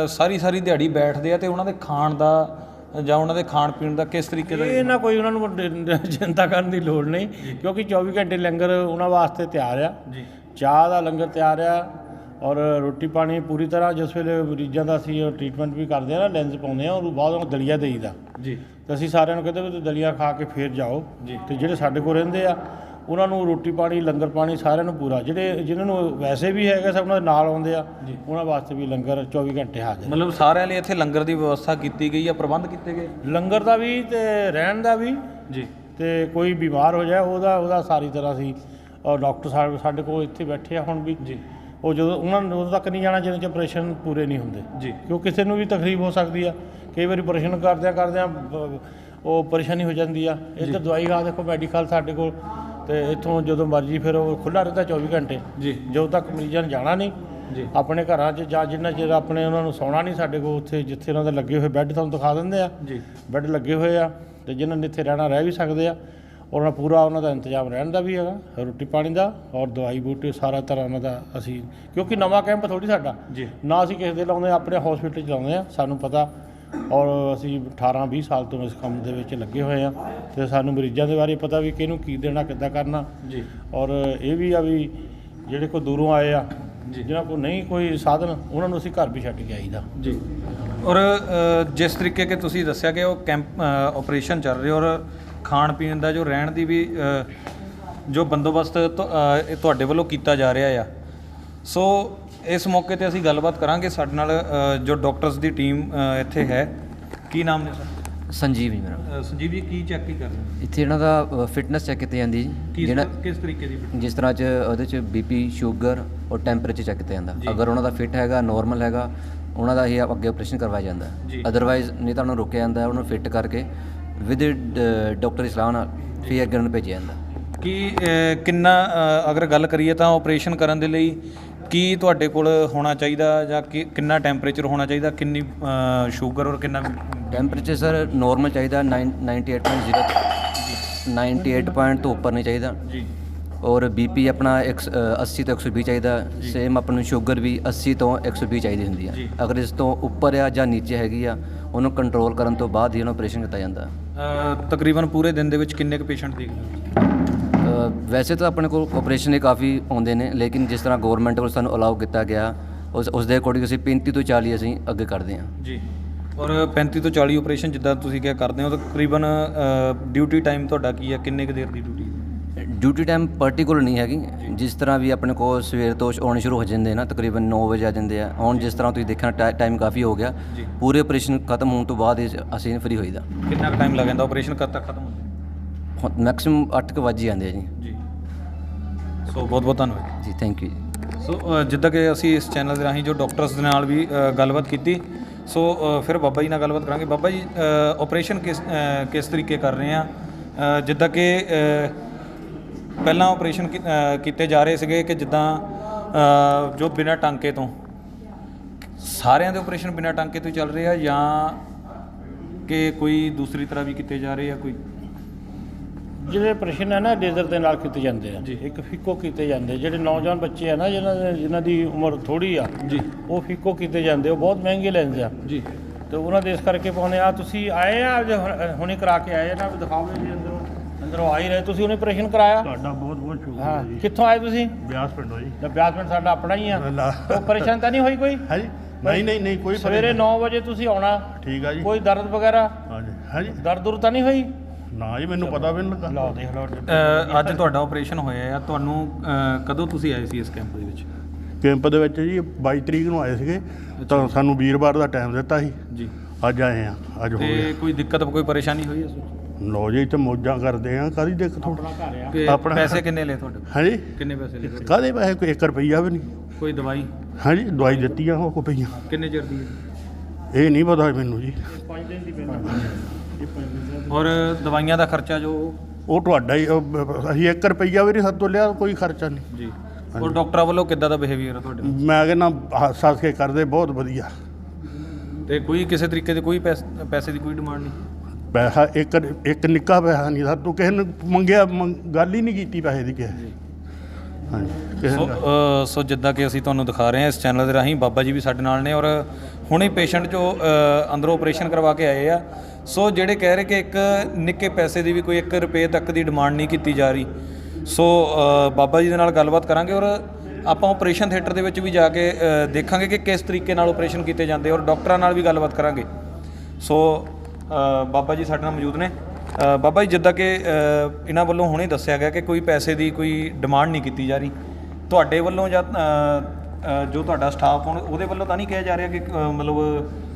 ਸਾਰੀ ਦਿਹਾੜੀ ਬੈਠਦੇ ਆ, ਤੇ ਉਹਨਾਂ ਦੇ ਖਾਣ ਦਾ ਜਾਂ ਉਹਨਾਂ ਦੇ ਖਾਣ ਪੀਣ ਦਾ ਕਿਸ ਤਰੀਕੇ ਦਾ? ਇਹ ਨਾ ਕੋਈ ਉਹਨਾਂ ਨੂੰ ਚਿੰਤਾ ਕਰਨ ਦੀ ਲੋੜ ਨਹੀਂ, ਕਿਉਂਕਿ 24 ਘੰਟੇ ਲੰਗਰ ਉਹਨਾਂ ਵਾਸਤੇ ਤਿਆਰ ਆ। ਜੀ, ਚਾਹ ਦਾ ਲੰਗਰ ਤਿਆਰ ਆ, ਔਰ ਰੋਟੀ ਪਾਣੀ ਪੂਰੀ ਤਰ੍ਹਾਂ। ਜਿਸ ਵੇਲੇ ਮਰੀਜ਼ਾਂ ਦਾ ਅਸੀਂ ਟ੍ਰੀਟਮੈਂਟ ਵੀ ਕਰਦੇ ਆ ਨਾ, ਲੈਂਸ ਪਾਉਂਦੇ ਆ, ਉਹ ਬਾਅਦ ਉਹਨੂੰ ਦਲੀਆ ਦੇਈਦਾ। ਜੀ। ਤੇ ਅਸੀਂ ਸਾਰਿਆਂ ਨੂੰ ਕਹਿੰਦੇ ਵੀ ਤੁਸੀਂ ਦਲੀਆ ਖਾ ਕੇ ਫੇਰ ਜਾਓ। ਜੀ। ਤੇ ਜਿਹੜੇ ਸਾਡੇ ਕੋਲ ਰਹਿੰਦੇ ਆ ਉਹਨਾਂ ਨੂੰ ਰੋਟੀ ਪਾਣੀ ਲੰਗਰ ਪਾਣੀ ਸਾਰਿਆਂ ਨੂੰ ਪੂਰਾ, ਜਿਹੜੇ ਜਿਨ੍ਹਾਂ ਨੂੰ ਵੈਸੇ ਵੀ ਹੈਗਾ ਸਭ ਉਹਨਾਂ ਦੇ ਨਾਲ ਆਉਂਦੇ ਆ, ਉਹਨਾਂ ਵਾਸਤੇ ਵੀ ਲੰਗਰ 24 ਘੰਟੇ ਹਾਜ਼ਰ। ਮਤਲਬ ਸਾਰਿਆਂ ਲਈ ਇੱਥੇ ਲੰਗਰ ਦੀ ਵਿਵਸਥਾ ਕੀਤੀ ਗਈ ਆ, ਪ੍ਰਬੰਧ ਕੀਤੇ ਗਏ ਲੰਗਰ ਦਾ ਵੀ ਤੇ ਰਹਿਣ ਦਾ ਵੀ। ਜੀ। ਤੇ ਕੋਈ ਬਿਮਾਰ ਹੋ ਜਾਏ ਉਹਦਾ ਸਾਰੀ ਤਰ੍ਹਾਂ ਸੀ। ਔਰ ਡਾਕਟਰ ਸਾਹਿਬ ਸਾਡੇ ਕੋਲ ਇੱਥੇ ਬੈਠੇ ਆ ਹੁਣ ਵੀ। ਜੀ। ਉਹ ਜਦੋਂ ਉਹਨਾਂ ਨੂੰ ਉਦੋਂ ਤੱਕ ਨਹੀਂ ਜਾਣਾ ਜਦੋਂ ਤੱਕ ਆਪਰੇਸ਼ਨ ਪੂਰੇ ਨਹੀਂ ਹੁੰਦੇ। ਜੀ। ਕਿਉਂ ਕਿਸੇ ਨੂੰ ਵੀ ਤਕਲੀਫ ਹੋ ਸਕਦੀ ਆ, ਕਈ ਵਾਰੀ ਆਪਰੇਸ਼ਨ ਕਰਦਿਆਂ ਉਹ ਪਰੇਸ਼ਾਨੀ ਹੋ ਜਾਂਦੀ ਆ। ਇੱਧਰ ਦਵਾਈ ਖਾ ਦੇਖੋ ਮੈਡੀਕਲ ਸਾਡੇ ਕੋਲ, ਤੇ ਇੱਥੋਂ ਜਦੋਂ ਮਰਜ਼ੀ ਫਿਰ ਉਹ ਖੁੱਲ੍ਹਾ ਰਹਿੰਦਾ 24 ਘੰਟੇ। ਜੀ। ਜਦੋਂ ਤੱਕ ਮਰੀਜ਼ਾਂ ਨੇ ਜਾਣਾ ਨਹੀਂ ਜੀ। ਆਪਣੇ ਘਰਾਂ 'ਚ, ਜਾਂ ਜਿੰਨਾ ਚਿਰ ਆਪਣੇ ਉਹਨਾਂ ਨੂੰ ਸੌਣਾ ਨਹੀਂ ਸਾਡੇ ਕੋਲ, ਉੱਥੇ ਜਿੱਥੇ ਉਹਨਾਂ ਦੇ ਲੱਗੇ ਹੋਏ ਬੈੱਡ ਤੁਹਾਨੂੰ ਦਿਖਾ ਦਿੰਦੇ ਆ। ਜੀ। ਬੈੱਡ ਲੱਗੇ ਹੋਏ ਆ, ਤੇ ਜਿਨ੍ਹਾਂ ਨੇ ਇੱਥੇ ਰਹਿਣਾ ਰਹਿ ਵੀ ਸਕਦੇ ਆ। ਔਰ ਪੂਰਾ ਉਹਨਾਂ ਦਾ ਇੰਤਜ਼ਾਮ ਰਹਿਣ ਦਾ ਵੀ ਹੈਗਾ, ਰੋਟੀ ਪਾਣੀ ਦਾ, ਔਰ ਦਵਾਈ ਬੂਟੀ ਸਾਰਾ ਤਰ੍ਹਾਂ ਉਹਨਾਂ ਦਾ। ਅਸੀਂ ਕਿਉਂਕਿ ਨਵਾਂ ਕੈਂਪ ਥੋੜ੍ਹੀ ਸਾਡਾ, ਜੀ, ਨਾ ਅਸੀਂ ਕਿਸੇ ਦੇ ਲਾਉਂਦੇ, ਆਪਣੇ ਹਸਪੀਟਲ 'ਚ ਲਾਉਂਦੇ ਆ, ਸਾਨੂੰ ਪਤਾ। ਔਰ ਅਸੀਂ 18-20 ਸਾਲ ਤੋਂ ਇਸ ਕੰਮ ਦੇ ਵਿੱਚ ਲੱਗੇ ਹੋਏ ਆ, ਤੇ ਸਾਨੂੰ ਮਰੀਜ਼ਾਂ ਦੇ ਬਾਰੇ ਪਤਾ ਵੀ ਕਿਹਨੂੰ ਕੀ ਦੇਣਾ, ਕਿੱਦਾਂ ਕਰਨਾ। ਜੀ। ਔਰ ਇਹ ਵੀ ਆ ਵੀ ਜਿਹੜੇ ਕੋਈ ਦੂਰੋਂ ਆਏ ਆ, ਜੀ, ਜਿਹਨਾਂ ਕੋਲ ਨਹੀਂ ਕੋਈ ਸਾਧਨ, ਉਹਨਾਂ ਨੂੰ ਅਸੀਂ ਘਰ ਵੀ ਛੱਡ ਕੇ ਆਈਦਾ। ਜੀ। ਔਰ ਜਿਸ ਤਰੀਕੇ ਕਿ ਤੁਸੀਂ ਦੱਸਿਆ ਕਿ ਉਹ ਕੈਂਪ ਆਪਰੇਸ਼ਨ ਚੱਲ ਰਿਹਾ, ਔਰ ਖਾਣ ਪੀਣ ਦਾ ਜੋ ਰਹਿਣ ਦੀ ਵੀ ਜੋ ਬੰਦੋਬਸਤ ਇਹ ਤੁਹਾਡੇ ਵੱਲੋਂ ਕੀਤਾ ਜਾ ਰਿਹਾ ਆ। ਸੋ ਇਸ ਮੌਕੇ ਤੇ ਅਸੀਂ ਗੱਲਬਾਤ ਕਰਾਂਗੇ ਸਾਡੇ ਨਾਲ ਜੋ ਡਾਕਟਰਸ ਦੀ ਟੀਮ ਇੱਥੇ ਹੈ। ਕੀ ਨਾਮ ਨੇ ਸਰ? ਸੰਜੀਵ ਜੀ ਮੇਰਾ। ਸੰਜੀਵ ਜੀ, ਕੀ ਚੈੱਕ ਕੀ ਕਰ ਰਹੇ ਇੱਥੇ ਇਹਨਾਂ ਦਾ ਫਿਟਨੈਸ ਚੈੱਕ ਕੀਤੀ ਜਾਂਦੀ ਜੀ, ਜਿਹੜਾ ਕਿਸ ਤਰੀਕੇ ਦੀ? ਜਿਸ ਤਰ੍ਹਾਂ ਚ ਉਹਦੇ ਚ ਬੀਪੀ, ਸ਼ੂਗਰ ਔਰ ਟੈਂਪਰੇਚਰ ਚੈੱਕ ਕੀਤਾ ਜਾਂਦਾ। ਜੀ। ਅਗਰ ਉਹਨਾਂ ਦਾ ਫਿਟ ਹੈਗਾ, ਨਾਰਮਲ ਹੈਗਾ, ਉਹਨਾਂ ਦਾ ਹੀ ਅੱਗੇ ਆਪਰੇਸ਼ਨ ਕਰਵਾਇਆ ਜਾਂਦਾ। ਜੀ। ਅਦਰਵਾਈਜ਼ ਨਹੀਂ ਤਾਂ ਉਹਨੂੰ ਰੋਕਿਆ ਜਾਂਦਾ, ਉਹਨੂੰ ਫਿਟ ਕਰਕੇ ਵਿਦ ਡਾਕਟਰ ਦੀ ਸਲਾਹ ਨਾਲ ਫਿਰ ਅੱਗੇ ਉਹਨੂੰ ਭੇਜਿਆ ਜਾਂਦਾ। ਕੀ ਕਿੰਨਾ ਅਗਰ ਗੱਲ ਕਰੀਏ ਤਾਂ ਆਪਰੇਸ਼ਨ ਕਰਨ ਦੇ ਲਈ ਕੀ ਤੁਹਾਡੇ ਕੋਲ ਹੋਣਾ ਚਾਹੀਦਾ, ਜਾਂ ਕਿੰਨਾ ਟੈਂਪਰੇਚਰ ਹੋਣਾ ਚਾਹੀਦਾ, ਕਿੰਨੀ ਸ਼ੂਗਰ ਔਰ ਕਿੰਨਾ? ਟੈਂਪਰੇਚਰ ਸਰ ਨਾਰਮਲ ਚਾਹੀਦਾ 98.0 98 ਤੋਂ ਉੱਪਰ ਨਹੀਂ ਚਾਹੀਦਾ। ਜੀ। ਔਰ ਬੀਪੀ ਆਪਣਾ 80 ਤੋਂ 120 ਚਾਹੀਦਾ। ਸੇਮ ਆਪਾਂ ਨੂੰ ਸ਼ੂਗਰ ਵੀ 80 ਤੋਂ 120 ਚਾਹੀਦੀ ਹੁੰਦੀ ਆ। ਜੀ। ਅਗਰ ਇਸ ਤੋਂ ਉੱਪਰ ਆ ਜਾਂ ਨੀਚੇ ਹੈਗੀ ਆ, ਉਹਨੂੰ ਕੰਟਰੋਲ ਕਰਨ ਤੋਂ ਬਾਅਦ ਹੀ ਉਹਨੂੰ ਆਪਰੇਸ਼ਨ ਕੀਤਾ ਜਾਂਦਾ। ਤਕਰੀਬਨ ਪੂਰੇ ਦਿਨ ਦੇ ਵਿੱਚ ਕਿੰਨੇ ਕੁ ਪੇਸ਼ੈਂਟ ਦੇਖਦੇ ਹੋ? ਵੈਸੇ ਤਾਂ ਆਪਣੇ ਕੋਲ ਆਪਰੇਸ਼ਨ ਇਹ ਕਾਫੀ ਆਉਂਦੇ ਨੇ, ਲੇਕਿਨ ਜਿਸ ਤਰ੍ਹਾਂ ਗਵਰਨਮੈਂਟ ਵੱਲੋਂ ਸਾਨੂੰ ਅਲਾਉ ਕੀਤਾ ਗਿਆ, ਉਸ ਦੇ ਅਕੋਰਡਿੰਗ ਅਸੀਂ 35 ਤੋਂ 40 ਅਸੀਂ ਅੱਗੇ ਕਰਦੇ ਹਾਂ। ਜੀ। ਔਰ 35 ਤੋਂ 40 ਆਪਰੇਸ਼ਨ ਜਿੱਦਾਂ ਤੁਸੀਂ ਕਿਹਾ ਕਰਦੇ ਹੋ, ਤਾਂ ਤਕਰੀਬਨ ਡਿਊਟੀ ਟਾਈਮ ਤੁਹਾਡਾ ਕੀ ਹੈ, ਕਿੰਨੇ ਕੁ ਦੇਰ ਦੀ ਡਿਊਟੀ? ਡਿਊਟੀ ਟਾਈਮ ਪਾਰਟੀਕੂਲਰ ਨਹੀਂ ਹੈਗੀ। ਜਿਸ ਤਰ੍ਹਾਂ ਵੀ ਆਪਣੇ ਕੋਲ ਸਵੇਰ ਤੋਂ ਆਉਣੇ ਸ਼ੁਰੂ ਹੋ ਜਾਂਦੇ ਨਾ, ਤਕਰੀਬਨ 9 ਵਜੇ ਆ ਜਾਂਦੇ ਆ। ਹੁਣ ਜਿਸ ਤਰ੍ਹਾਂ ਤੁਸੀਂ ਦੇਖਣਾ ਟਾਈਮ ਕਾਫੀ ਹੋ ਗਿਆ, ਪੂਰੇ ਆਪਰੇਸ਼ਨ ਖਤਮ ਹੋਣ ਤੋਂ ਬਾਅਦ ਹੀ ਅਸੀਂ ਫ੍ਰੀ ਹੋਈਦਾ। ਕਿੰਨਾ ਟਾਈਮ ਲੱਗ ਜਾਂਦਾ ਆਪਰੇਸ਼ਨ ਕਦ ਤੱਕ ਖਤਮ ਹੁੰਦਾ? ਮੈਕਸਿਮਮ 8 ਕੁ ਵਜੇ ਆਉਂਦੇ ਆ ਜੀ। ਜੀ। ਸੋ ਬਹੁਤ ਬਹੁਤ ਧੰਨਵਾਦ ਜੀ, ਥੈਂਕ ਯੂ ਜੀ। ਸੋ ਜਿੱਦਾਂ ਕਿ ਅਸੀਂ ਇਸ ਚੈਨਲ ਦੇ ਰਾਹੀਂ ਜੋ ਡਾਕਟਰਸ ਦੇ ਨਾਲ ਵੀ ਗੱਲਬਾਤ ਕੀਤੀ, ਸੋ ਫਿਰ ਬਾਬਾ ਜੀ ਨਾਲ ਗੱਲਬਾਤ ਕਰਾਂਗੇ। ਬਾਬਾ ਜੀ, ਆਪਰੇਸ਼ਨ ਕਿਸ ਤਰੀਕੇ ਕਰ ਰਹੇ ਆ? ਜਿੱਦਾਂ ਕਿ ਪਹਿਲਾਂ ਆਪਰੇਸ਼ਨ ਕੀਤੇ ਜਾ ਰਹੇ ਸੀਗੇ ਕਿ ਜਿੱਦਾਂ ਜੋ ਬਿਨਾਂ ਟਾਂਕੇ ਤੋਂ, ਸਾਰਿਆਂ ਦੇ ਆਪਰੇਸ਼ਨ ਬਿਨਾਂ ਟਾਂਕੇ ਤੋਂ ਹੀ ਚੱਲ ਰਹੇ ਆ, ਜਾਂ ਕਿ ਕੋਈ ਦੂਸਰੀ ਤਰ੍ਹਾਂ ਵੀ ਕੀਤੇ ਜਾ ਰਹੇ ਆ? ਕੋਈ ਜਿਹੜੇ ਆਪਰੇਸ਼ਨ ਹੈ ਨਾ, ਲੇਜ਼ਰ ਦੇ ਨਾਲ ਕੀਤੇ ਜਾਂਦੇ ਆ। ਜੀ। ਇੱਕ ਫਿੱਕੋ ਕੀਤੇ ਜਾਂਦੇ। ਜਿਹੜੇ ਨੌਜਵਾਨ ਬੱਚੇ ਆ ਨਾ, ਜਿਨ੍ਹਾਂ ਦੀ ਉਮਰ ਥੋੜੀ ਆ, ਜੀ, ਉਹ ਫਿੱਕੋ ਕੀਤੇ ਜਾਂਦੇ। ਉਹ ਬਹੁਤ ਮਹਿੰਗੇ ਲੈਂਸ ਆ। ਜੀ। ਤੇ ਉਹਨਾਂ ਦੇ ਇਸ ਕਰਕੇ ਪਾਉਂਦੇ ਆ। ਤੁਸੀਂ ਆਏ ਆ ਅੱਜ ਹੁਣੇ ਕਰਾ ਕੇ ਆਏ ਨਾ, ਵੀ ਦਿਖਾਓਗੇ ਜੀ ਅੰਦਰੋਂ ਆ ਹੀ ਰਹੇ ਤੁਸੀਂ। ਉਹਨੇ ਆਪਰੇਸ਼ਨ ਕਰਾਇਆ? ਤੁਹਾਡਾ ਬਹੁਤ ਬਹੁਤ ਸ਼ੁਕਰੀਆ ਹਾਂ, ਜੀ। ਕਿੱਥੋਂ ਆਏ ਤੁਸੀਂ? ਬਿਆਸ ਪਿੰਡੋਂ ਜੀ। ਬਿਆਸ ਪਿੰਡ ਸਾਡਾ ਆਪਣਾ ਹੀ ਆ। ਆਪਰੇਸ਼ਨ ਤਾਂ ਨਹੀਂ ਹੋਈ ਕੋਈ? ਹਾਂਜੀ, ਨਹੀਂ ਕੋਈ ਸਵੇਰੇ 9 ਵਜੇ ਤੁਸੀਂ ਆਉਣਾ। ਠੀਕ ਆ ਜੀ। ਕੋਈ ਦਰਦ ਵਗੈਰਾ? ਹਾਂਜੀ ਦਰਦ ਦੁਰ ਤਾਂ ਨਹੀਂ ਹੋਈ? ਨਾ ਜੀ, ਮੈਨੂੰ ਪਤਾ ਵੀ ਨਹੀਂ ਲੱਗਾ। ਲਓ ਦੇਖ ਲਓ। ਅੱਜ ਤੁਹਾਡਾ ਆਪਰੇਸ਼ਨ ਹੋਇਆ ਆ, ਤੁਹਾਨੂੰ ਕਦੋਂ ਤੁਸੀਂ ਆਏ ਸੀ ਇਸ ਕੈਂਪ ਦੇ ਵਿੱਚ? ਕੈਂਪ ਦੇ ਵਿੱਚ ਜੀ 22 ਤਰੀਕ ਨੂੰ ਆਏ ਸੀਗੇ, ਤਾਂ ਸਾਨੂੰ ਵੀਰਵਾਰ ਦਾ ਟਾਈਮ ਦਿੱਤਾ ਸੀ। ਜੀ। ਅੱਜ ਆਏ ਆ, ਅੱਜ ਹੋ ਤੇ ਗਿਆ। ਕੋਈ ਦਿੱਕਤ ਕੋਈ ਪਰੇਸ਼ਾਨੀ ਹੋਈ ਇਸ ਵਿੱਚ? ਲਓ ਜੀ, ਇੱਥੇ ਮੌਜਾਂ ਕਰਦੇ ਆ, ਕਾਹਦੀ ਦਿੱਕਤ ਆਪਣਾ ਘਰ ਆ। ਕਿ ਆਪਣਾ- ਪੈਸੇ ਕਿੰਨੇ ਲਏ ਤੁਹਾਡੇ? ਹਾਂਜੀ, ਕਿੰਨੇ ਪੈਸੇ ਲਏ ਤੁਹਾਡੇ? ਕਾਹਦੇ ਪੈਸੇ? ਕੋਈ 1 ਰੁਪਈਆ ਵੀ ਨਹੀਂ। ਕੋਈ ਦਵਾਈ ਹਾਂਜੀ, ਦਵਾਈ ਦਿੱਤੀ ਆ ਉਹ ਪਈਆਂ। ਕਿੰਨੇ ਚਿਰ ਦੀ ਹੈ? ਇਹ ਨਹੀਂ ਪਤਾ ਮੈਨੂੰ ਜੀ। 5 ਦਿਨ ਦੀ ਪਹਿਲਾਂ। ਔਰ ਦਵਾਈਆਂ ਦਾ ਖਰਚਾ ਜੋ ਉਹ ਤੁਹਾਡਾ ਹੀ, ਅਸੀਂ 1 ਰੁਪਈਆ ਵੀ ਨਹੀਂ ਸਾਡੇ ਤੋਂ ਲਿਆ, ਕੋਈ ਖਰਚਾ ਨਹੀਂ। ਜੀ। ਔਰ ਡਾਕਟਰਾਂ ਵੱਲੋਂ ਕਿੱਦਾਂ ਦਾ ਬਿਹੇਵੀਅਰ ਹੈ ਤੁਹਾਡੇ ਨਾਲ? ਮੈਂ ਕਹਿੰਦਾ ਹੱਸ ਕੇ ਕਰਦੇ, ਬਹੁਤ ਵਧੀਆ। ਤੇ ਕੋਈ ਕਿਸੇ ਤਰੀਕੇ ਦੇ ਕੋਈ ਪੈਸੇ ਦੀ ਕੋਈ ਡਿਮਾਂਡ ਨਹੀਂ? ਪੈਸਾ ਇੱਕ ਨਿੱਕਾ ਪੈਸਾ ਨਹੀਂ ਸਾਡੇ ਤੋਂ ਕਿਸੇ ਨੇ ਮੰਗਿਆ, ਗੱਲ ਹੀ ਨਹੀਂ ਕੀਤੀ ਪੈਸੇ ਦੀ ਕਿਸੇ ਨੇ। ਹਾਂਜੀ, ਕਿਸੇ ਨੇ ਗੱਲ- ਸੋ ਜਿੱਦਾਂ ਕਿ ਅਸੀਂ ਤੁਹਾਨੂੰ ਦਿਖਾ ਰਹੇ ਹਾਂ ਇਸ ਚੈਨਲ ਦੇ ਰਾਹੀਂ, ਬਾਬਾ ਜੀ ਵੀ ਸਾਡੇ ਨਾਲ ਨੇ ਔਰ ਹੁਣੇ ਪੇਸ਼ੈਂਟ ਜੋ ਅੰਦਰੋਂ ਆਪਰੇਸ਼ਨ ਕਰਵਾ ਕੇ ਆਏ ਆ। ਸੋ ਜਿਹੜੇ ਕਹਿ ਰਹੇ ਕਿ ਇੱਕ ਨਿੱਕੇ ਪੈਸੇ ਦੀ ਵੀ ਕੋਈ 1 ਰੁਪਏ ਤੱਕ ਦੀ ਡਿਮਾਂਡ ਨਹੀਂ ਕੀਤੀ ਜਾ ਰਹੀ। ਸੋ ਬਾਬਾ ਜੀ ਦੇ ਨਾਲ ਗੱਲਬਾਤ ਕਰਾਂਗੇ ਔਰ ਆਪਾਂ ਆਪਰੇਸ਼ਨ ਥੀਏਟਰ ਦੇ ਵਿੱਚ ਵੀ ਜਾ ਕੇ ਦੇਖਾਂਗੇ ਕਿ ਕਿਸ ਤਰੀਕੇ ਨਾਲ ਆਪਰੇਸ਼ਨ ਕੀਤੇ ਜਾਂਦੇ ਔਰ ਡਾਕਟਰਾਂ ਨਾਲ ਵੀ ਗੱਲਬਾਤ ਕਰਾਂਗੇ। ਸੋ ਬਾਬਾ ਜੀ ਸਾਡੇ ਨਾਲ ਮੌਜੂਦ ਨੇ। ਬਾਬਾ ਜੀ, ਜਿੱਦਾਂ ਕਿ ਇਹਨਾਂ ਵੱਲੋਂ ਹੁਣੇ ਦੱਸਿਆ ਗਿਆ ਕਿ ਕੋਈ ਪੈਸੇ ਦੀ ਕੋਈ ਡਿਮਾਂਡ ਨਹੀਂ ਕੀਤੀ ਜਾ ਰਹੀ ਤੁਹਾਡੇ ਵੱਲੋਂ, ਜਾਂ ਜੋ ਤੁਹਾਡਾ ਸਟਾਫ ਉਹਦੇ ਵੱਲੋਂ ਤਾਂ ਨਹੀਂ ਕਿਹਾ ਜਾ ਰਿਹਾ ਕਿ ਮਤਲਬ